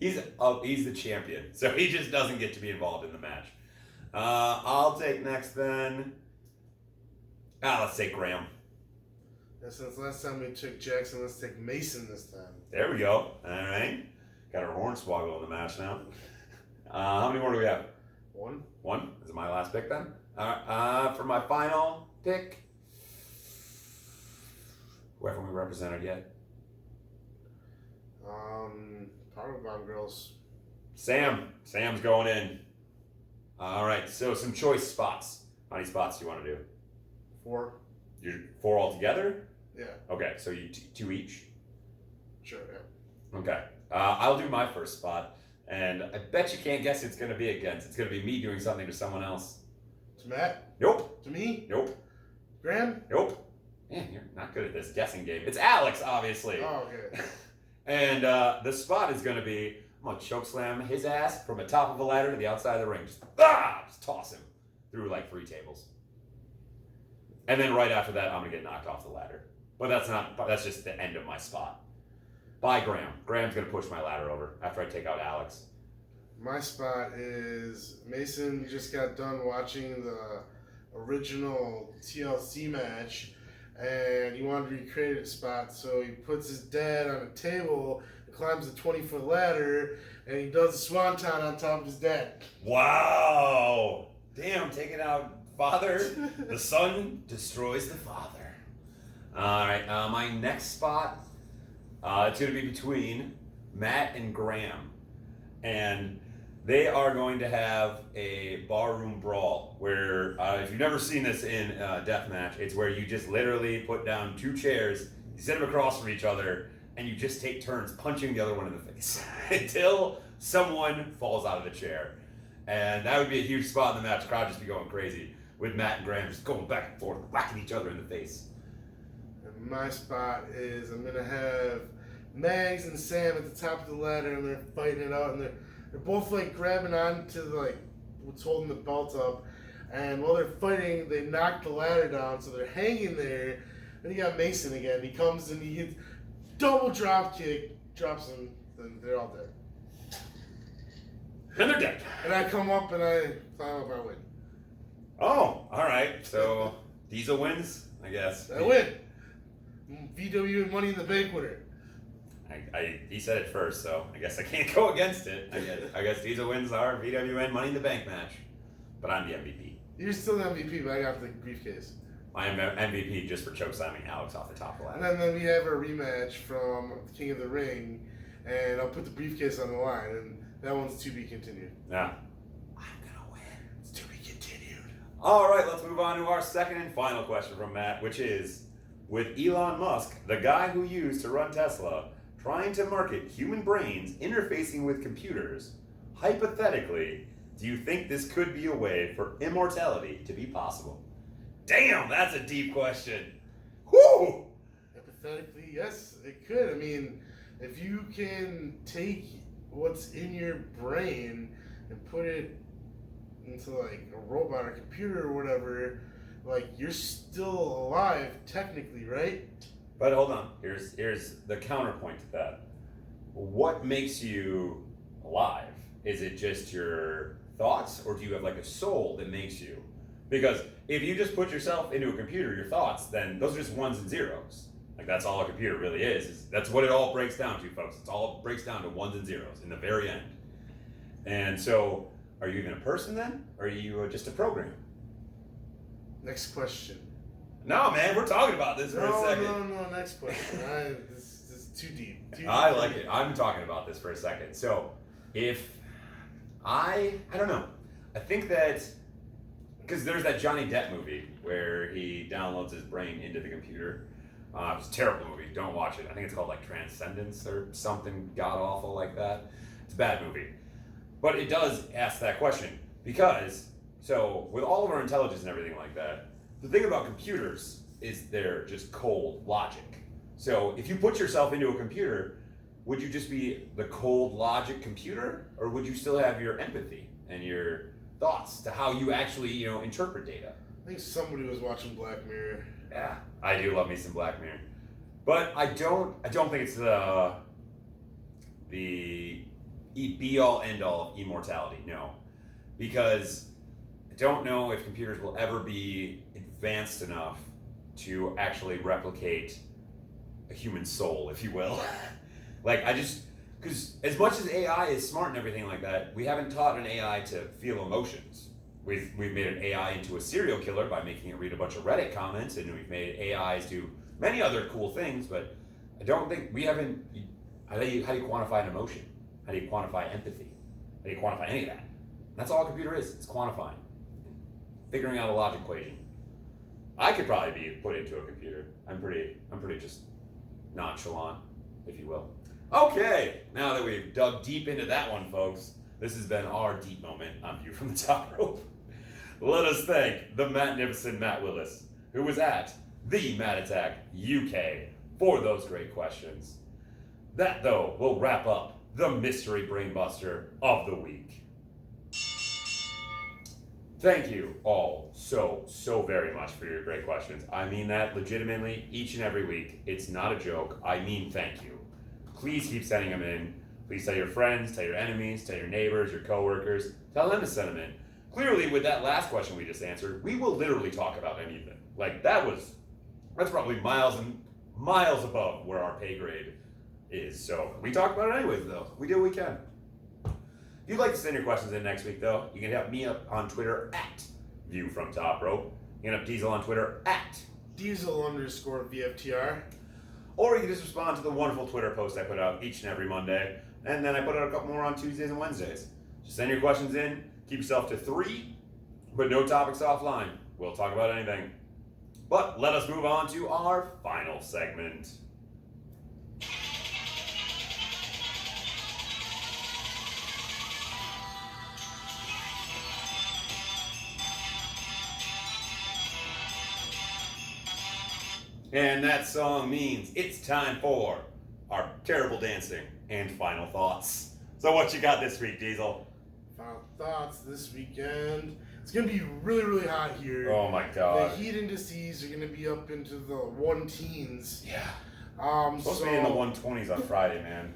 he's the champion, so he just doesn't get to be involved in the match. I'll take next then. Let's take Graham. And since last time we took Jackson, let's take Mason this time. There we go. All right, got our hornswoggle in the match now. How many more do we have? 1. 1? Is it my last pick then? For my final pick, who haven't we represented yet? Power Bomb Girls. Sam's going in. All right, so some choice spots. How many spots do you want to do? 4. You're 4 altogether? Yeah. Okay, so you 2 each? Sure, yeah. Okay. I'll do my first spot, and I bet you can't guess who it's going to be against. It's going to be me doing something to someone else. To Matt? Nope. To me? Nope. Graham? Nope. Man, you're not good at this guessing game. It's Alex, obviously. Oh, okay. And the spot is going to be, I'm going to chokeslam his ass from the top of a ladder to the outside of the ring. Just toss him through like 3 tables. And then right after that, I'm going to get knocked off the ladder. But that's just the end of my spot. Bye, Graham. Graham's going to push my ladder over after I take out Alex. My spot is Mason just got done watching the original TLC match, and he wanted to recreate a spot, so he puts his dad on a table, climbs a 20-foot ladder, and he does a swanton on top of his dad. Wow! Damn, taking out father. The son destroys the father. All right, my next spot, it's going to be between Matt and Graham. And they are going to have a barroom brawl where, if you've never seen this in deathmatch, it's where you just literally put down 2 chairs, you set them across from each other, and you just take turns punching the other one in the face until someone falls out of the chair. And that would be a huge spot in the match. The crowd just be going crazy with Matt and Graham just going back and forth, whacking each other in the face. And my spot is I'm going to have Mags and Sam at the top of the ladder, and they're fighting it out, and they're both like grabbing onto like what's holding the belt up, and while they're fighting, they knock the ladder down, so they're hanging there. Then you got Mason again. He comes and he hits double drop kick, drops them, then they're all dead. And they're dead. And I come up and I climb up, I win. Oh, all right. So Diesel wins, I guess. I win. VW Money in the Bank winner. He said it first, so I guess I can't go against it. I guess Diesel wins our VWN Money in the Bank match, but I'm the MVP. You're still the MVP, but I got the briefcase. I am MVP just for chokeslamming Alex off the top of the ladder. And then we have a rematch from King of the Ring, and I'll put the briefcase on the line, and that one's to be continued. Yeah. I'm gonna win. It's to be continued. All right, let's move on to our second and final question from Matt, which is, with Elon Musk, the guy who used to run Tesla, trying to market human brains interfacing with computers, hypothetically, do you think this could be a way for immortality to be possible? Damn, that's a deep question. Whoo! Hypothetically, yes, it could. I mean, if you can take what's in your brain and put it into like a robot or computer or whatever, like you're still alive technically, right? But hold on. Here's the counterpoint to that. What makes you alive? Is it just your thoughts, or do you have like a soul that makes you? Because if you just put yourself into a computer, your thoughts, then those are just ones and zeros. Like that's all a computer really is that's what it all breaks down to, folks. It all breaks down to ones and zeros in the very end. And so, are you even a person then, or are you just a program? Next question. No, man, we're talking about this for a second. No, next question. This is too deep. I like it. I'm talking about this for a second. So, if I don't know. I think that, because there's that Johnny Depp movie where he downloads his brain into the computer. It was a terrible movie. Don't watch it. I think it's called like Transcendence or something god awful like that. It's a bad movie. But it does ask that question because, so with all of our intelligence and everything like that, the thing about computers is they're just cold logic. So if you put yourself into a computer, would you just be the cold logic computer, or would you still have your empathy and your thoughts to how you actually, interpret data? I think somebody was watching Black Mirror. Yeah, I do love me some Black Mirror, but I don't think it's the be all end all of immortality. No, because I don't know if computers will ever be advanced enough to actually replicate a human soul, if you will. Because as much as AI is smart and everything like that, we haven't taught an AI to feel emotions. We've made an AI into a serial killer by making it read a bunch of Reddit comments, and we've made AIs do many other cool things, but I don't think we haven't. How do you quantify an emotion? How do you quantify empathy? How do you quantify any of that? That's all a computer is. It's quantifying, figuring out a logic equation. I could probably be put into a computer. I'm pretty just nonchalant, if you will. Okay, now that we've dug deep into that one, folks, this has been our deep moment on View from the Top Rope. Let us thank the magnificent Matt Willis, who was at the Matt Attack UK for those great questions. That, though, will wrap up the Mystery Brainbuster of the week. Thank you all so very much for your great questions. I mean that legitimately each and every week. It's not a joke. I mean thank you. Please keep sending them in. Please tell your friends, tell your enemies, tell your neighbors, your coworkers. Tell them to send them in. Clearly, with that last question we just answered, we will literally talk about anything. Like, that's probably miles and miles above where our pay grade is. So, we talk about it anyways, though. We do what we can. If you'd like to send your questions in next week, though, you can hit me up on Twitter at ViewFromTopRope. You can hit up Diesel on Twitter at Diesel_VFTR. Or you can just respond to the wonderful Twitter post I put out each and every Monday. And then I put out a couple more on Tuesdays and Wednesdays. Just send your questions in. Keep yourself to 3, but no topics offline. We'll talk about anything. But let us move on to our final segment. And that song means it's time for our terrible dancing and final thoughts. So what you got this week, Diesel? Final thoughts this weekend. It's going to be really hot here. Oh my God. The heat indices are going to be up into the 1-teens. Yeah. Supposed to be in the 120s on Friday, man.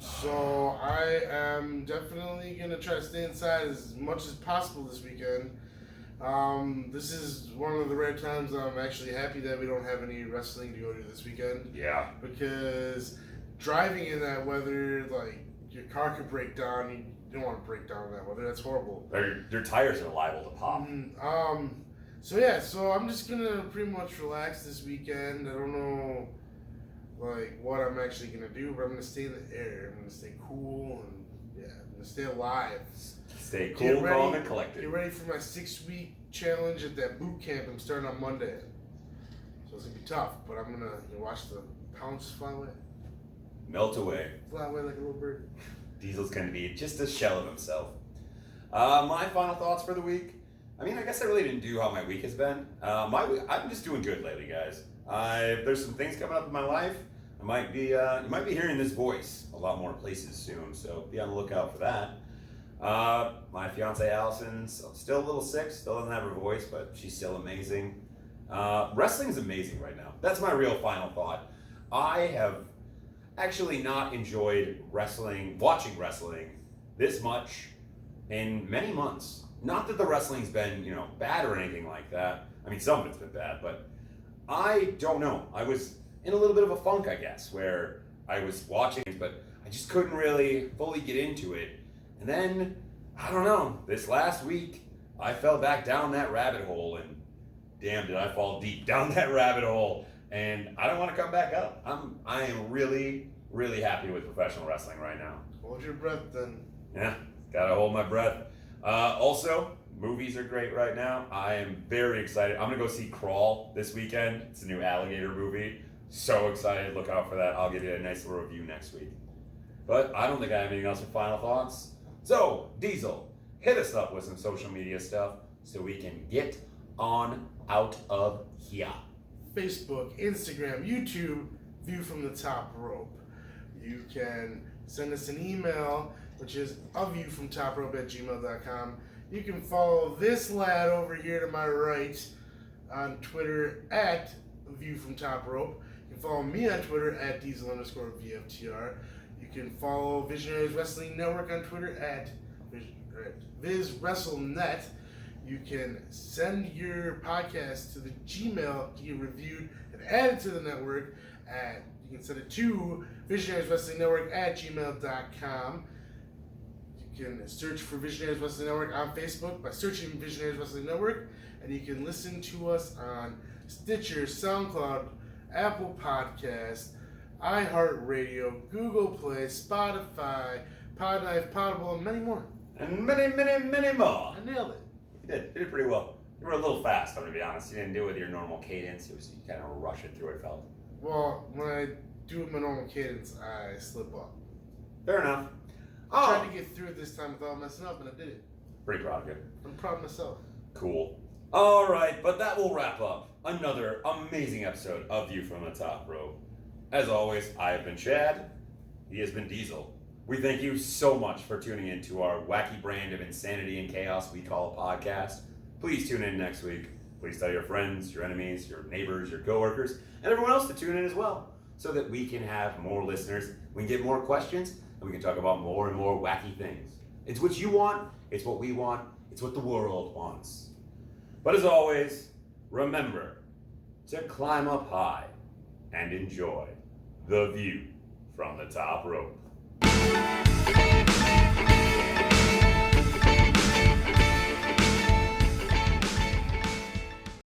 So I am definitely going to try to stay inside as much as possible this weekend. This is one of the rare times I'm actually happy that we don't have any wrestling to go to this weekend. Yeah. Because driving in that weather, like, your car could break down. You don't want to break down in that weather. That's horrible. Your tires are liable to pop. So I'm just gonna pretty much relax this weekend. I don't know, like, what I'm actually gonna do, but I'm gonna stay in the air. I'm gonna stay cool and I'm gonna stay alive. Stay cool, calm, and collected. Get ready for my 6-week challenge at that boot camp. I'm starting on Monday, so it's gonna be tough. But I'm gonna watch the pounds fly away. Melt away. Fly away like a little bird. Diesel's going to be just a shell of himself. My final thoughts for the week. I mean, I guess I really didn't do how my week has been. My week, I'm just doing good lately, guys. There's some things coming up in my life. You might be hearing this voice a lot more places soon, so be on the lookout for that. My fiance Allison's still a little sick, still doesn't have her voice, but she's still amazing. Wrestling's amazing right now. That's my real final thought. I have actually not enjoyed watching wrestling this much in many months. Not that the wrestling's been, bad or anything like that. I mean, some of it's been bad, but I don't know. I was in a little bit of a funk, I guess, where I was watching, but I just couldn't really fully get into it. And then, I don't know, this last week, I fell back down that rabbit hole, and damn, did I fall deep down that rabbit hole. And I don't want to come back up. I am really, really happy with professional wrestling right now. Hold your breath then. Yeah, gotta hold my breath. Also, movies are great right now. I am very excited. I'm gonna go see Crawl this weekend. It's a new alligator movie. So excited. Look out for that. I'll give you a nice little review next week. But I don't think I have anything else for final thoughts. So, Diesel, hit us up with some social media stuff so we can get on out of here. Facebook, Instagram, YouTube, View from the Top Rope. You can send us an email, which is aviewfromtoprope@gmail.com. You can follow this lad over here to my right on Twitter at @ViewFromTopRope. You can follow me on Twitter at Diesel_VFTR. You can follow Visionaries Wrestling Network on Twitter at VizWrestleNet. You can send your podcast to the Gmail to get reviewed and added to the network you can send it to Visionaries Wrestling Network @gmail.com. You can search for Visionaries Wrestling Network on Facebook by searching Visionaries Wrestling Network, and you can listen to us on Stitcher, SoundCloud, Apple Podcasts, iHeartRadio, Google Play, Spotify, Podknife, Podable, and many more. And many, many, many more. I nailed it. You did pretty well. You were a little fast, I'm gonna be honest. You didn't do it with your normal cadence. You kind of rushing through it, felt. Well, when I do my normal cadence, I slip up. Fair enough. I tried to get through it this time without messing up, and I did it. Pretty proud of you. I'm proud of myself. Cool. All right, but that will wrap up another amazing episode of View from the Top Rope. As always, I have been Chad. He has been Diesel. We thank you so much for tuning in to our wacky brand of insanity and chaos we call a podcast. Please tune in next week. Please tell your friends, your enemies, your neighbors, your coworkers, and everyone else to tune in as well, so that we can have more listeners, we can get more questions, and we can talk about more and more wacky things. It's what you want, it's what we want, it's what the world wants. But as always, remember to climb up high and enjoy the view from the top rope.